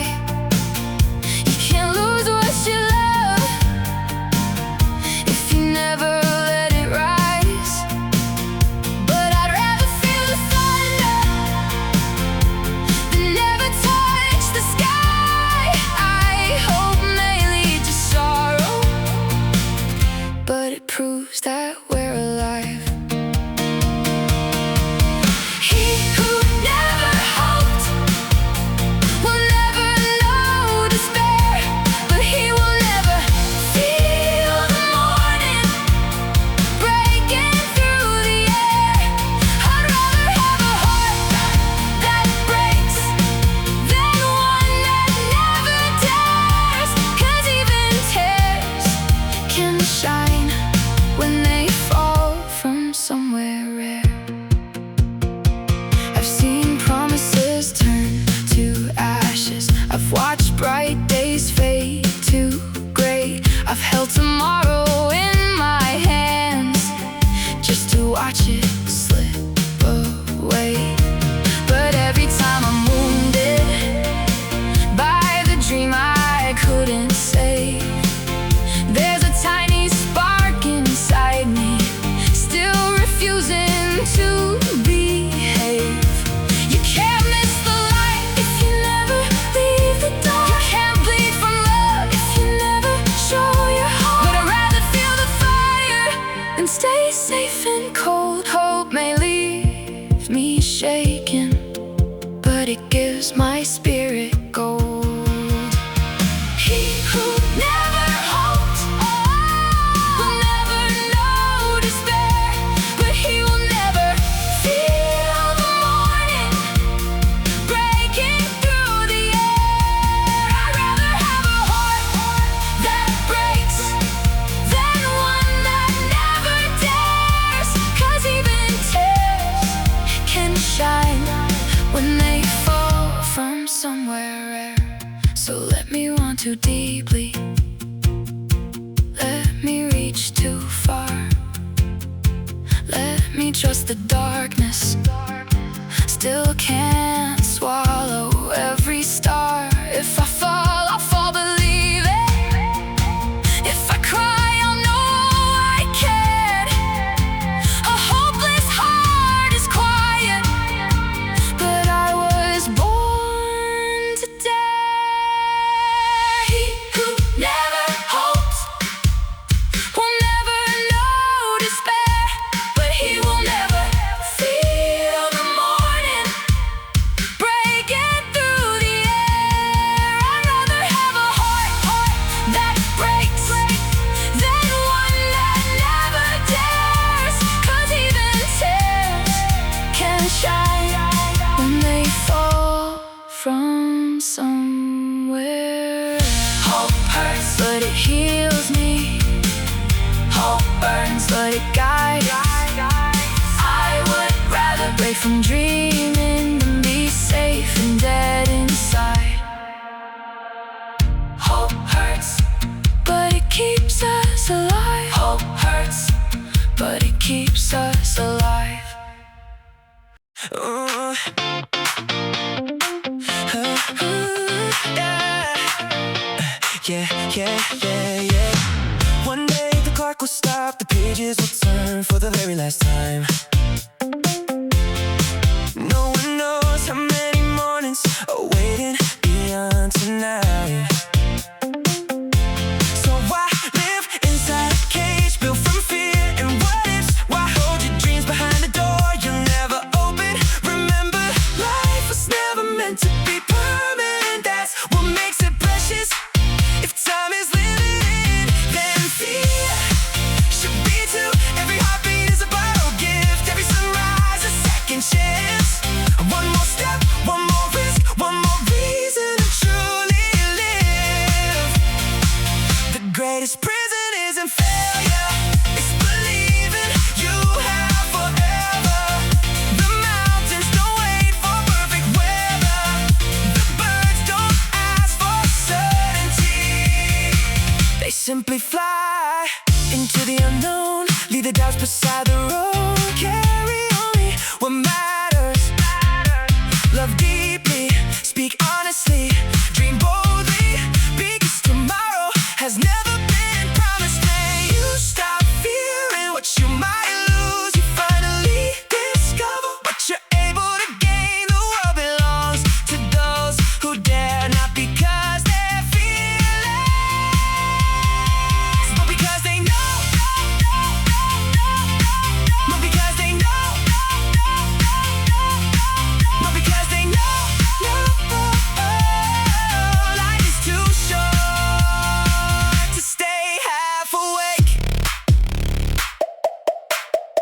You can't lose what you love if you never let it rise. But I'd rather feel the thunder than never touch the sky. I hope may lead to sorrow, but it proves that we're alive. Shine when they fall from somewhere rare. I've seen promises turn to ashes, I've watched bright days fade to gray. I've held tomorrow in my hands just to watch it slip away. But every time I'm wounded by the dream I couldn't save, there's a tiny spark inside me, still refusing to behave. You can't miss the light if you never leave the dark. You can't bleed from love if you never show your heart. But I'd rather feel the fire than stay safe and cold. Hope may leave me shaken, but it gives my spirit gold. He who never hoped will never know despair, but he will never feel the morning breaking through the air. I'd rather have a heart that breaks than one that never dares, 'cause even tears can shine when they fall from somewhere rare. So let me want too deeply, let me reach too far, let me trust the darkness still can't swallow every star. If I fall, I'll fall, believe it. If I cry, I'll know I cared. A hopeless heart is quiet, but I was born to dare. He who never hopes from somewhere. Hope hurts, but it heals me. Hope burns, but it guides. I would rather break from dreaming than be safe and dead inside. Hope hurts, but it keeps us alive. Hope hurts, but it keeps us alive. Yeah. One day the clock will stop, the pages will turn for the very last time. No one knows how many mornings are waiting beyond tonight. So why live inside a cage built from fear and what ifs? Why hold your dreams behind the door you'll never open? Remember, life was never meant to be permanent. That's what makes it precious. If time is limited, then fear should be too. Every heartbeat is a borrowed gift. Every sunrise a second chance. One more step, one more risk, one more reason to truly live. The greatest prison isn't failure, it's believing you have forever. The mountains don't wait for perfect weather. The birds don't ask for certainty. They simply fly into the unknown. Leave the doubts beside the road. Carry only what matters. Love deeply, speak honestly, dream boldly, because tomorrow has never been promised. When you stop fearing what you might lose, you finally discover what you're able to gain. The world belongs to those who dare, not because they're fearless, but because they know, but because they know, but because they know. Life is too short to stay half awake.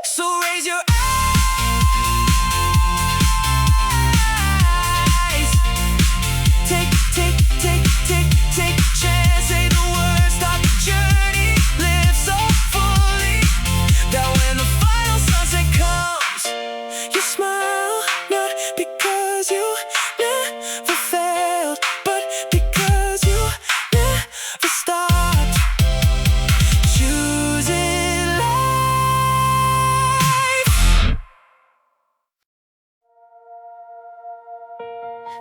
So raise your eyes. Take a chance. Say the words, start the journey. Live so fully that when the final sunset comes, you smile, not because you never failed, but because you never stopped choosing life.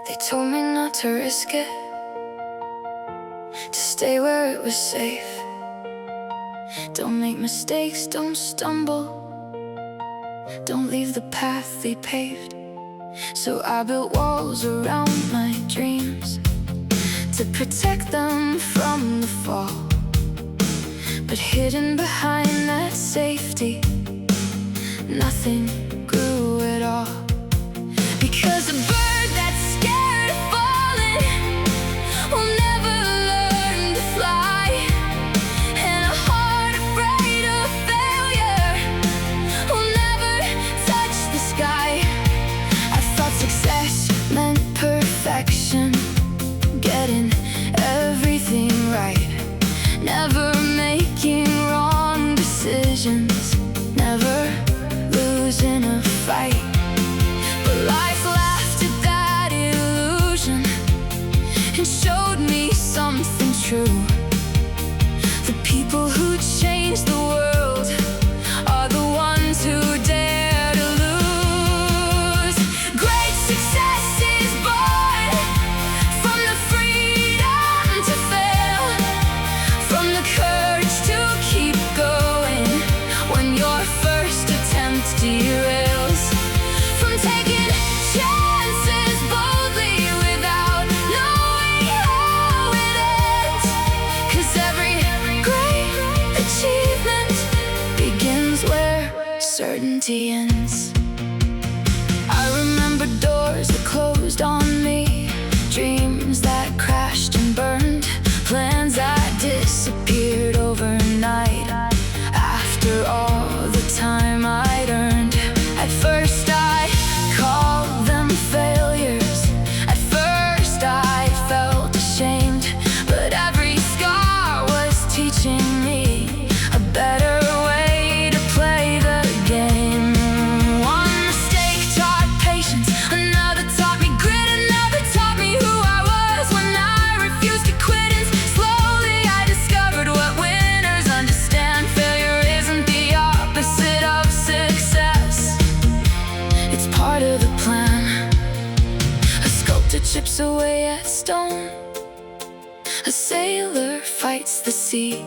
They told me not to risk it, to stay where it was safe. Don't make mistakes, don't stumble, don't leave the path they paved. So I built walls around my dreams to protect them from the fall. But hidden behind that safety, nothing grew at all. Because a bird that's scared of falling will never learn to fly, and a heart afraid of failure will never touch the sky. I thought success meant perfection, getting everything right, never making wrong decisions, never losing Water chips away at stone. A sailor fights the sea.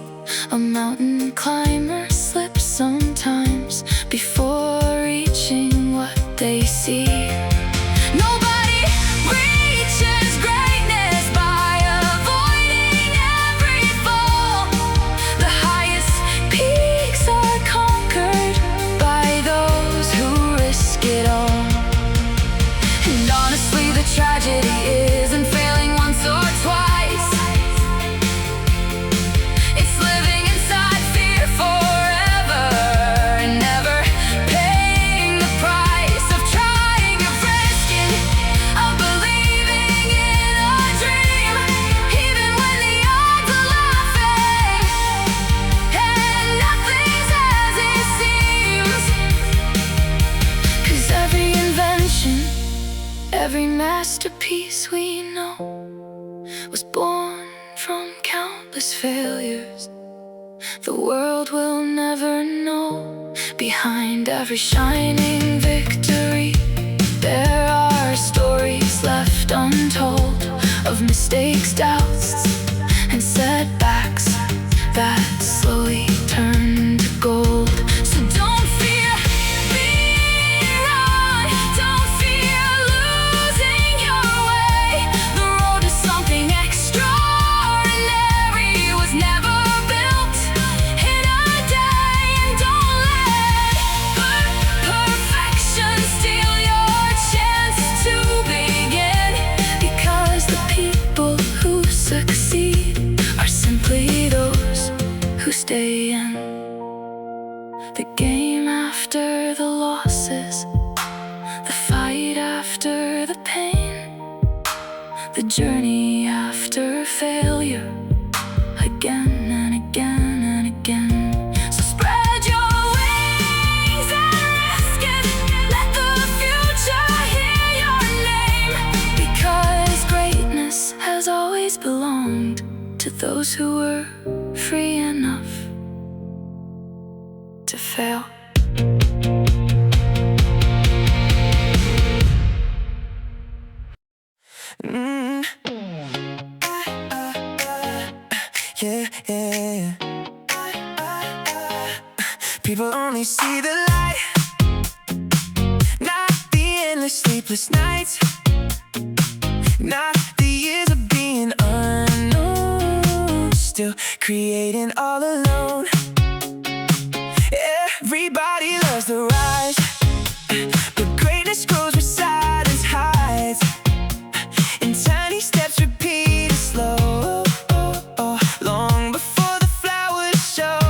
A mountain climber slips sometimes before reaching what they see. Nobody reaches greatness by avoiding every fall. The highest peaks are conquered by those who risk it all. And honestly, the tragedy isn't failing once or twice. It's living inside fear forever, never paying the price of trying, of risking, of believing in a dream, even when the odds are laughing and nothing's as it seems. 'Cause every invention, every masterpiece we know was born from countless failures. The world will never know. Behind every shining victory, there are stories left untold of mistakes, doubts, and setbacks that slowly turn to gold. So don't fear being wrong, don't fear losing your way. The road to something extraordinary was never built in a day. And don't let perfection steal your chance to begin, because the people who succeed are simply those who stay in. The game after the losses, the fight after the pain, the journey after failure, again and again and again. So spread your wings and risk it. Let the future hear your name, because greatness has always belonged to those who were free enough to fail. Yeah. People only see the light, not the endless sleepless nights, not the years of being unknown, still creating all alone. Everybody loves the rise, but greatness grows where silence hides, and tiny steps repeated slow, long before the flowers show.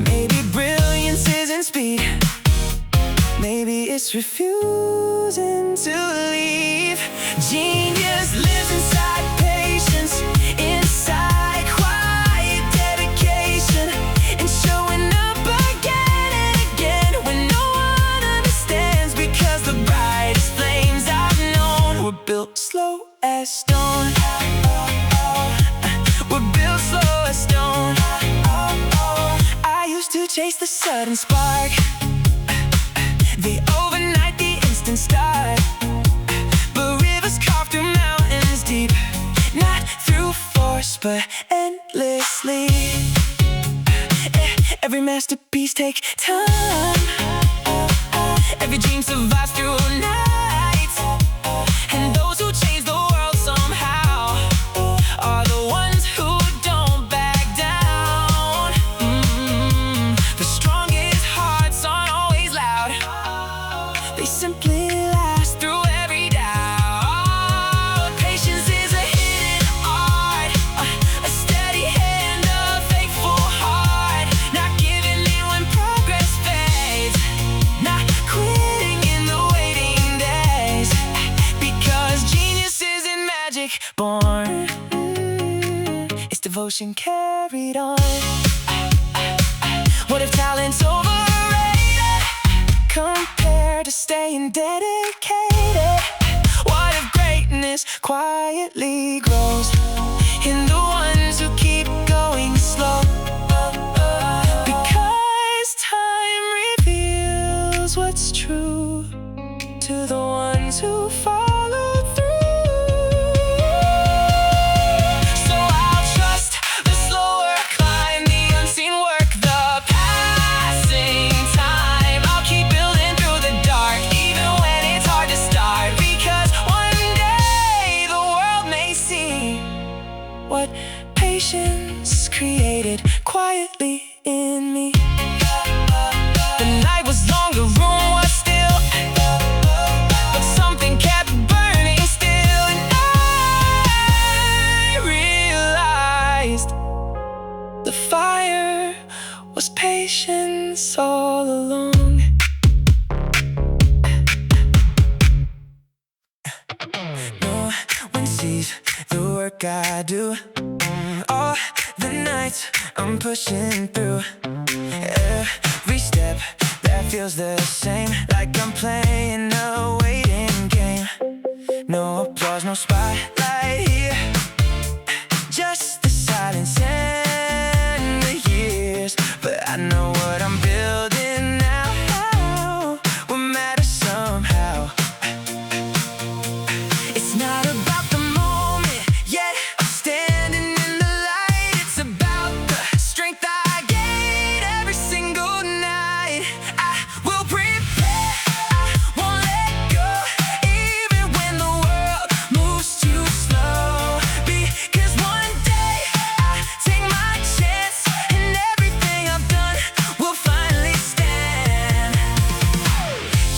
Maybe brilliance isn't speed, maybe it's refusing to leave. Genius lives inside patience, inside quiet dedication, and showing up again and again when no one understands. Because the brightest flames I've known were built slow as stone. We're built slow as stone. I used to chase the sudden spark, the overnight, the instant start. But rivers carve through mountains deep, not through force but endlessly. Every masterpiece takes time, every dream survives through nights, and those who change the world somehow are the ones who don't back down. The strongest hearts aren't always loud, they simply last through every doubt. Patience is a hidden art, a steady hand, a faithful heart, not giving in when progress fades, not quitting in the waiting days, because genius isn't magic born, it's devotion carried on. What if talent's overrated compared to staying dedicated? What if greatness quietly grows in the ones who keep going slow? Because time reveals what's true to the ones ones who follow through. So I'll trust the slower climb, the unseen work, the passing time. I'll keep building through the dark, even when it's hard to start, because one day the world may see what patience created quietly in me. The night was long, the room was still, but something kept burning still, and I realized the fire was patience all along. No one sees the work I do, all the nights I'm pushing through. Every step that feels the same, like I'm playing a waiting game. No applause, no spotlight here, just the silence and the years. But I know what I'm building now will matter somehow. It's not about the moment yet, I'm standing in the light. It's about the strength I gain every single night. I will prepare, I won't let go, even when the world moves too slow. Because one day I take my chance, and everything I've done will finally stand.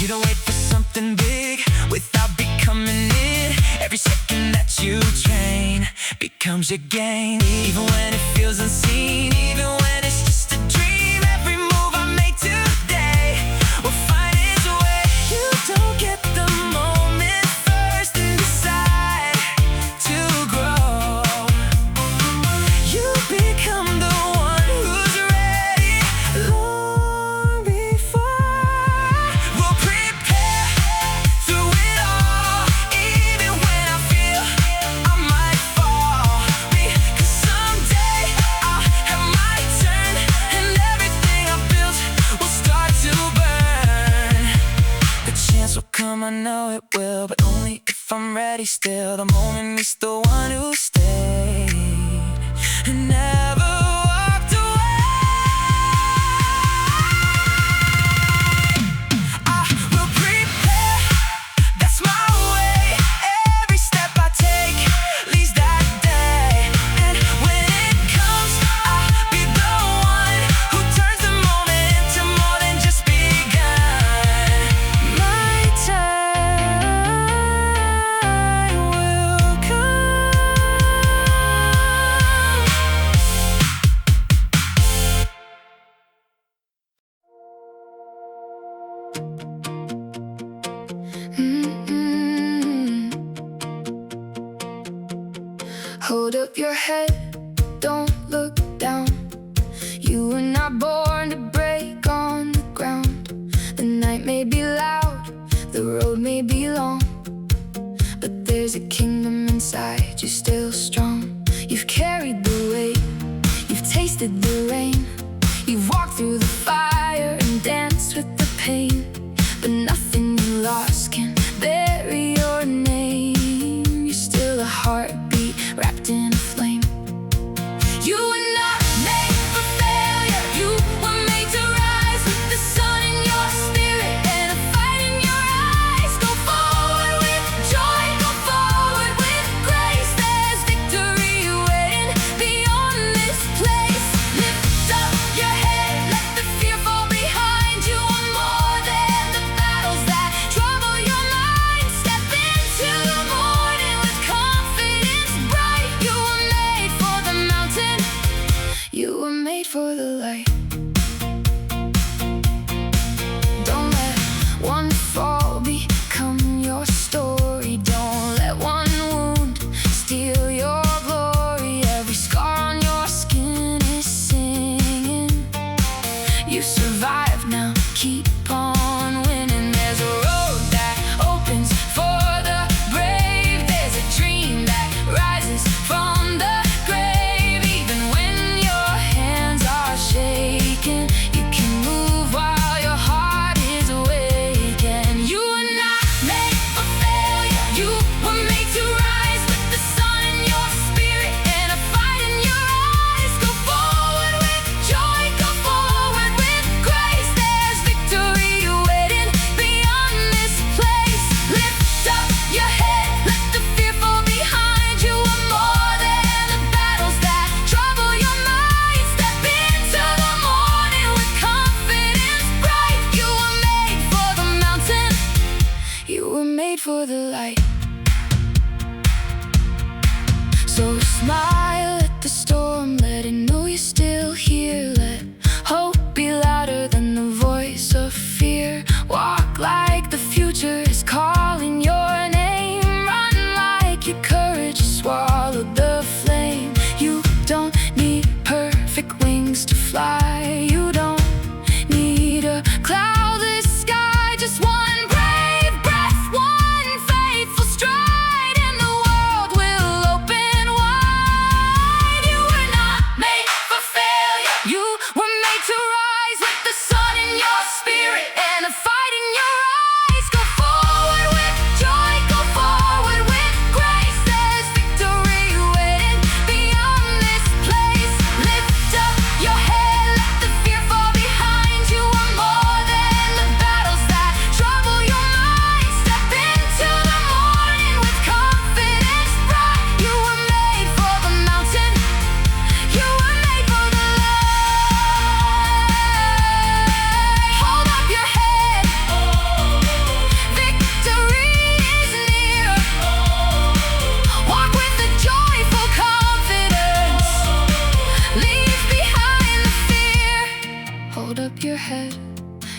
You don't wait for something big without becoming it. Every second that you train becomes your gain, even when it feels unseen, even when it's just a dream. Every move I make today will find its way. You don't get the moment first and decide to grow. You become the one who's ready long before. We'll prepare through it all, even when I feel I might fall. Because someday I'll have my turn, and everything I built will start to burn. The chance will come, I know it will, but only if I'm ready still. The moment meets the one who stayed and never walked away. I will prepare, that's my way. Every step I take leads that day, and when it comes, I'll be the one who turns the moment into more than just begun. My time will come. Hold up your head, don't look down. You were not born to break on the ground. The night may be loud, the road may be long, but there's a kingdom inside you, still strong. You've carried the weight, you've tasted the rain, you've walked through the fire and danced with the pain. But nothing you lost can bury your name. You're still a heartbeat wrapped in a flame. You were not made for failure, you were made to rise with the sun in your spirit and a fight in your eyes. Go forward with joy, go forward with grace. There's victory So smile at the storm, let it know you're still here. Let hope be louder than the voice of fear. Walk like the future is calling your name. Run like your courage has swallowed the flame. You don't need perfect wings to fly. You don't need a cloudless sky. Just one brave breath, one faithful stride, and the world will open wide. You were not made for failure. You were made to rise with the sun in your spirit and a fight in your eyes. Go forward with joy, go forward with grace. There's victory waiting beyond this place. Lift up your head, let the fear fall behind. You are more than the battles that trouble your mind. Step into the morning with confidence bright. You were made for the mountain. You were made for the light. Hold up your head. Victory is near. Walk with a joyful confidence. Leave behind the fear. Hold up your head.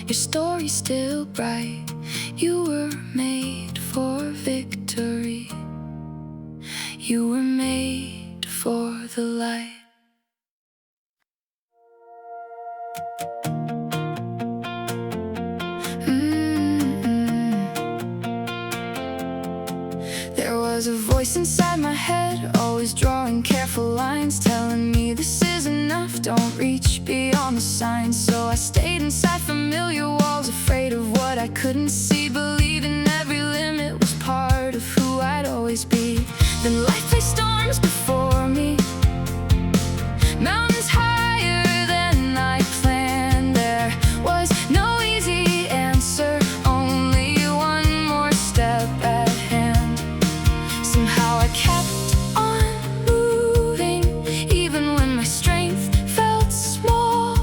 Your story's still bright. You were made for victory. You were made for the light. There was a voice inside my head, always drawing careful lines, telling me this is enough, don't reach beyond the signs. So I stayed inside familiar walls, afraid of what I couldn't see, believing every limit was part of who I'd always be. Then life placed storms before me, mountains higher than I planned. There was no easy answer, only one more step at hand. Somehow I kept on moving, even when my strength felt small,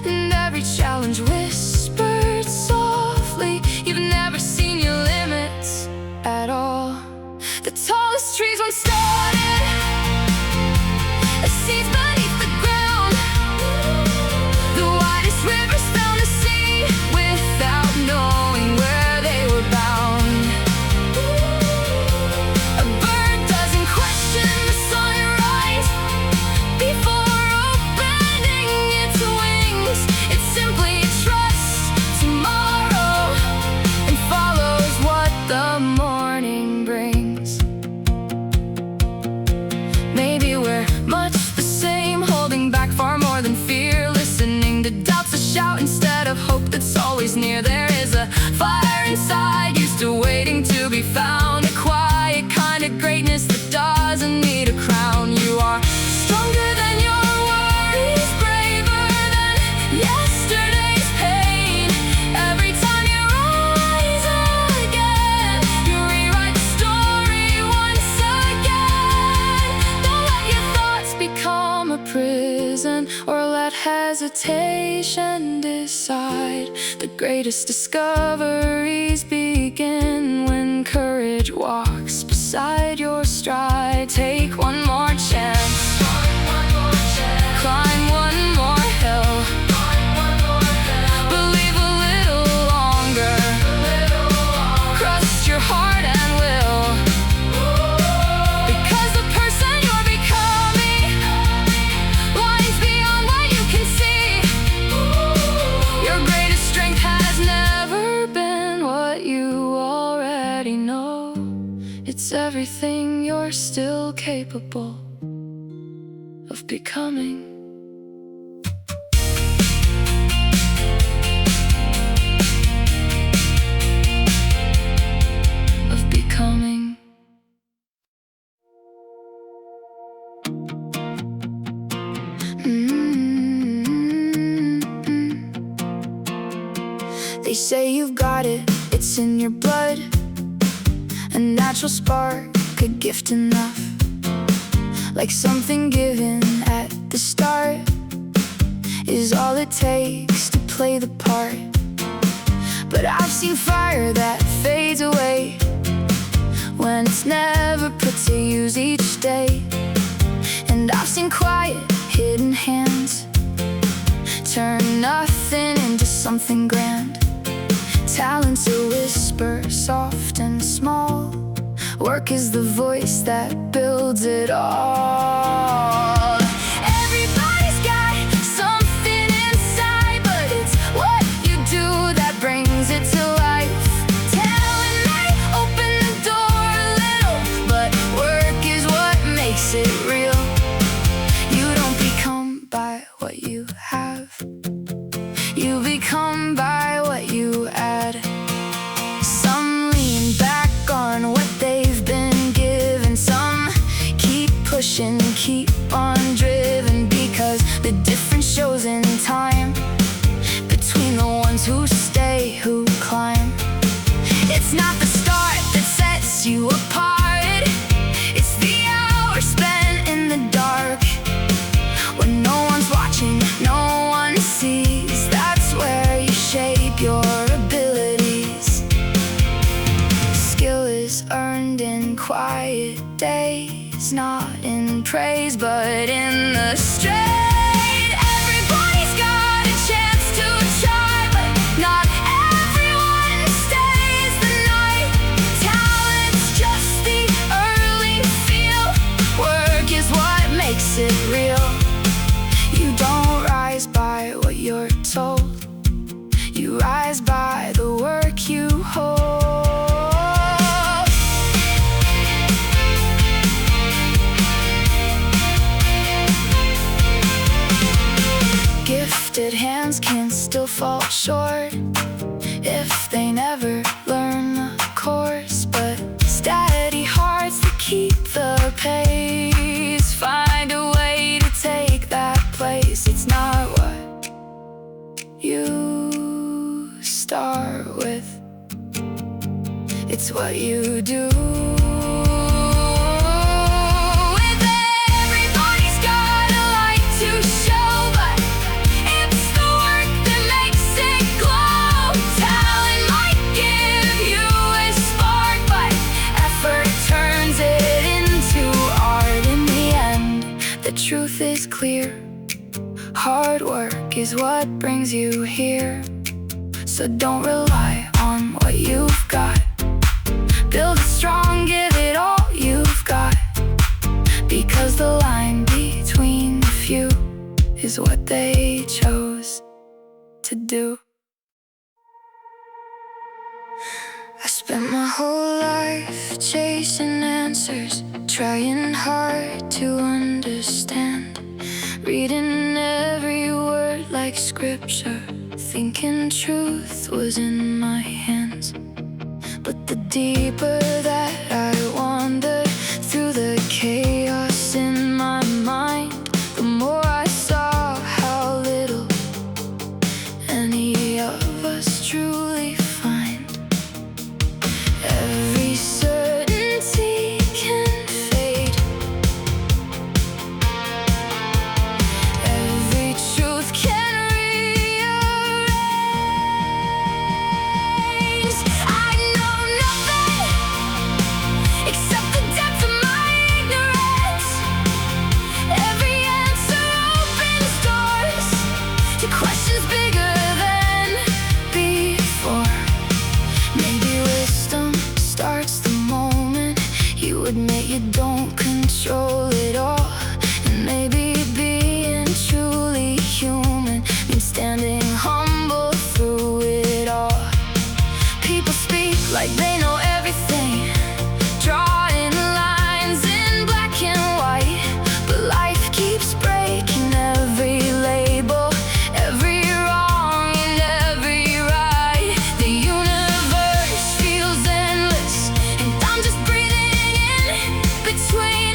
and every challenge whispered softly, you've never seen your limits at all. The tallest trees once started as seeds beneath the ground. The widest rivers found the sea without knowing where they were bound. A bird doesn't question the sunrise before opening its wings. It simply trusts tomorrow and follows what the morning brings. Maybe we're much the same, holding back far more than fear, listening to doubts that shout instead of hope that's always near. There is a fire inside, used to waiting to be found, a quiet kind of greatness that doesn't need a crown. You are stronger than your worries, braver than yesterday's pain. Every time you rise again, you rewrite the story once again. Don't let your thoughts become a prison, or let hesitation decide. The greatest discoveries begin when courage walks beside your stride. Take one more chance, climb one more hill, believe a little longer, trust your heart and will, because the person you're becoming lies beyond what you can see. Your greatest strength has never been what you already know. It's everything you're still capable of becoming. Of becoming. They say you've got it, it's in your blood, a natural spark, a gift enough, like something given at the start, is all it takes to play the part. But I've seen fire that fades away when it's never put to use each day. lost in quiet, hidden hands. Turn nothing into something grand. Talent's a whisper, soft and small. Work is the voice that builds it all. Everybody's got something inside, but it's what you do that brings it to life. Talent might open the door a little, but work is what makes it real. You don't become by what you have. You become by what you add. Some lean back on what they've been given. Some keep pushing, keep on driven, because the difference shows in time between the ones who stay, who climb. It's not the start that sets you apart. It's the hour spent in the dark, when no one's watching, no one sees. That's where you shape your abilities. Skill is earned in quiet days, not in praise, but in the straight. Everybody's got a chance to try, but not everyone stays the night. Talent's just the early feel. Work is what makes it real. You don't rise by what you're told. You rise by the work you hold. Gifted hands can still fall short if they never learn the course, but steady hearts that keep the pace find a way to take that place. It's not what you start with, it's what you do. Everybody's got a light to show, but it's the work that makes it glow. Talent might give you a spark, but effort turns it into art. In the end, the truth is clear. Hard work is what brings you here. So don't rely on what you've got. Build it strong, give it all you've got, because the line between the few is what they chose to do. I spent my whole life chasing answers, trying hard to understand, reading every word like scripture, thinking truth was in my hands. But the deeper that I wandered through the chaos in my mind, the more I saw how little any of us truly find. Every certainty can fade. Every truth can rearrange. I know nothing except the depth of my ignorance. Every answer opens doors to questions bigger than before. Maybe wisdom starts the moment you admit you don't control it all. And maybe being truly human means standing humble through it all. People speak like they know everything, drawing lines in black and white, but life keeps breaking every label, every wrong and every right. The universe feels endless, and I'm just breathing in between,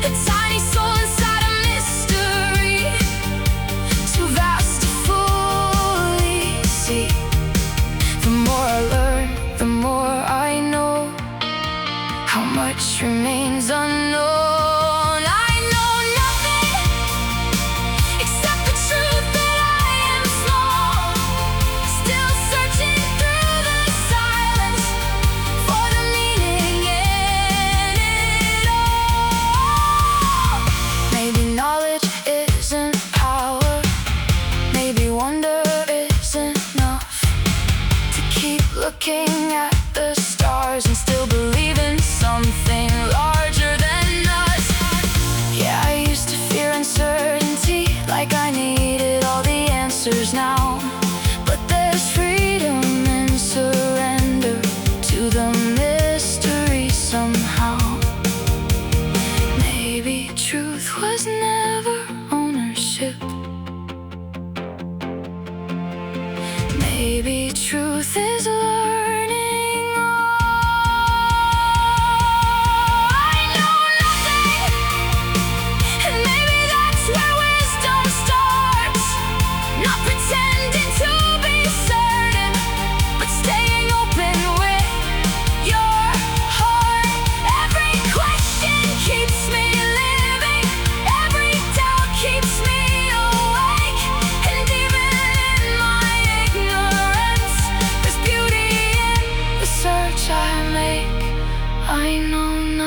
a tiny soul inside a mystery, too vast to fully see. The more I learn, the more I know how much remains unknown. I know nothing except the truth that I am small, still searching through the silence for the meaning in it all. Maybe not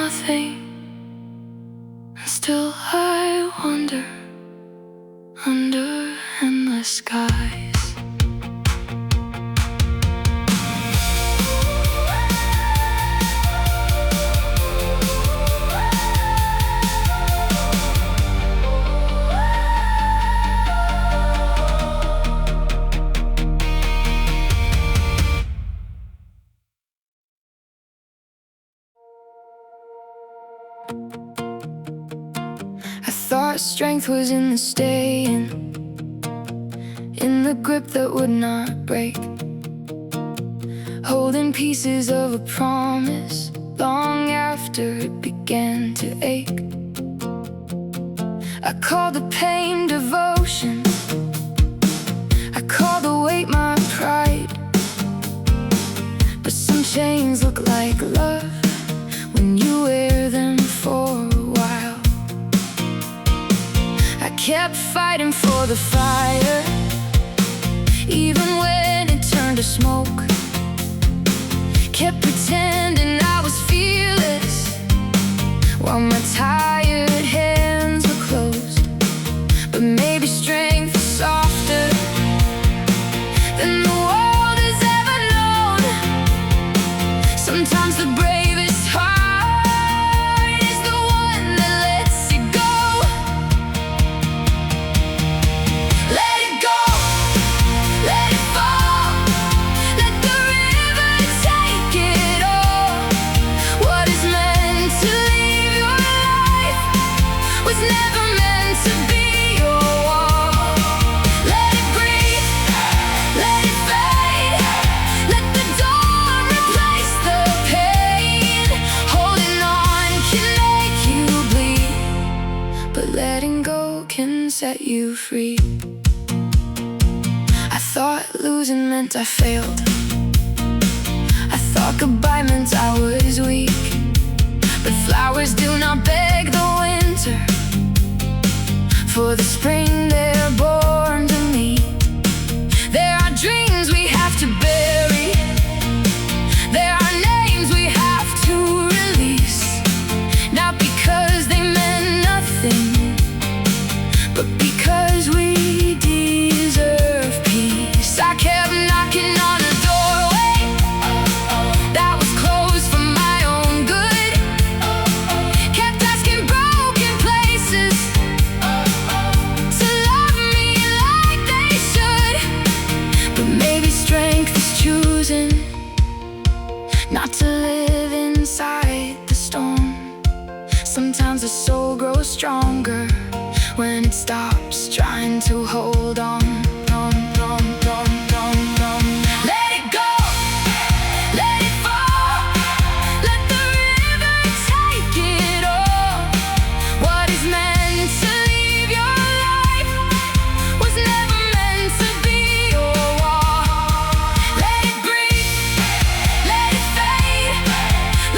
nothing, and still I wander under endless skies. I thought strength was in the staying, in the grip that would not break, holding pieces of a promise long after it began to ache. I called the pain devotion, I called the weight my pride, but some chains look like love when you wear them for a while. I kept fighting for the fire, even when it turned to smoke. Kept pretending I was fearless while my tired hands were closed. But maybe strength is softer than the world has ever known. Sometimes the bravest heart is the one that lets you go. Let it go, let it fall, let the river take it all. What is meant to leave your life was never meant to be your wall. Let it breathe, let it fade, let the dawn replace the pain. Holding on can make you bleed, but letting go can set you free. I thought losing meant I failed, I thought goodbye meant I was weak. But flowers do not beg the winter, for the spring they're born to meet. There are dreams we have to bury, there are names we have to release. Not because they meant nothing, but because we deserve peace. I kept knocking on a doorway that was closed for my own good. Kept asking broken places to love me like they should. But maybe strength is choosing not to live inside the storm. Sometimes the soul grows stronger when it stops trying to hold on. Let it go, let it fall, let the river take it all. What is meant to leave your life was never meant to be your wall. Let it breathe, let it fade,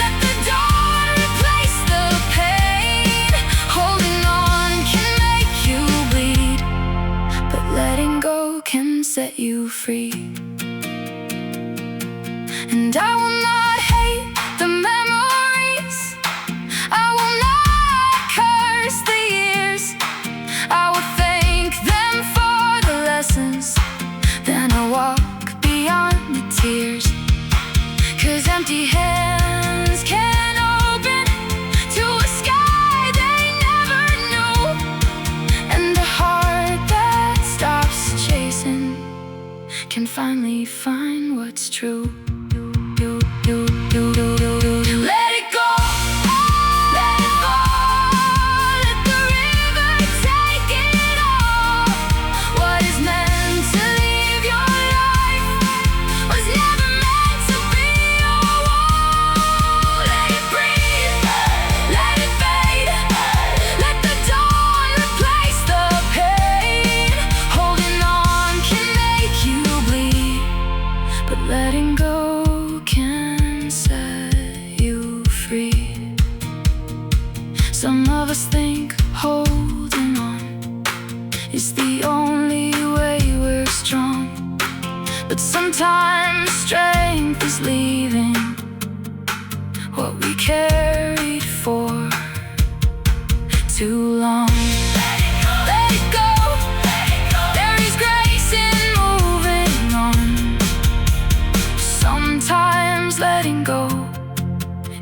let the dawn replace the pain. Holding on can make you bleed, but letting go can set you free. And I will not hate the memories, I will not curse the years. I will thank them for the lessons, then I'll walk beyond the tears. 'Cause empty hands can open to a sky they never knew. And a heart that stops chasing can finally find what's true. Let it go, let it fall, let the river take it all. What is meant to leave your life was never meant to be your wall. Let it breathe, let it fade, let the dawn replace the pain. Holding on can make you bleed, but letting go can set you free. Some of us think holding on is the only way we're strong, but sometimes strength is leaving what we carried for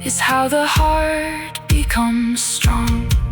is how the heart becomes strong.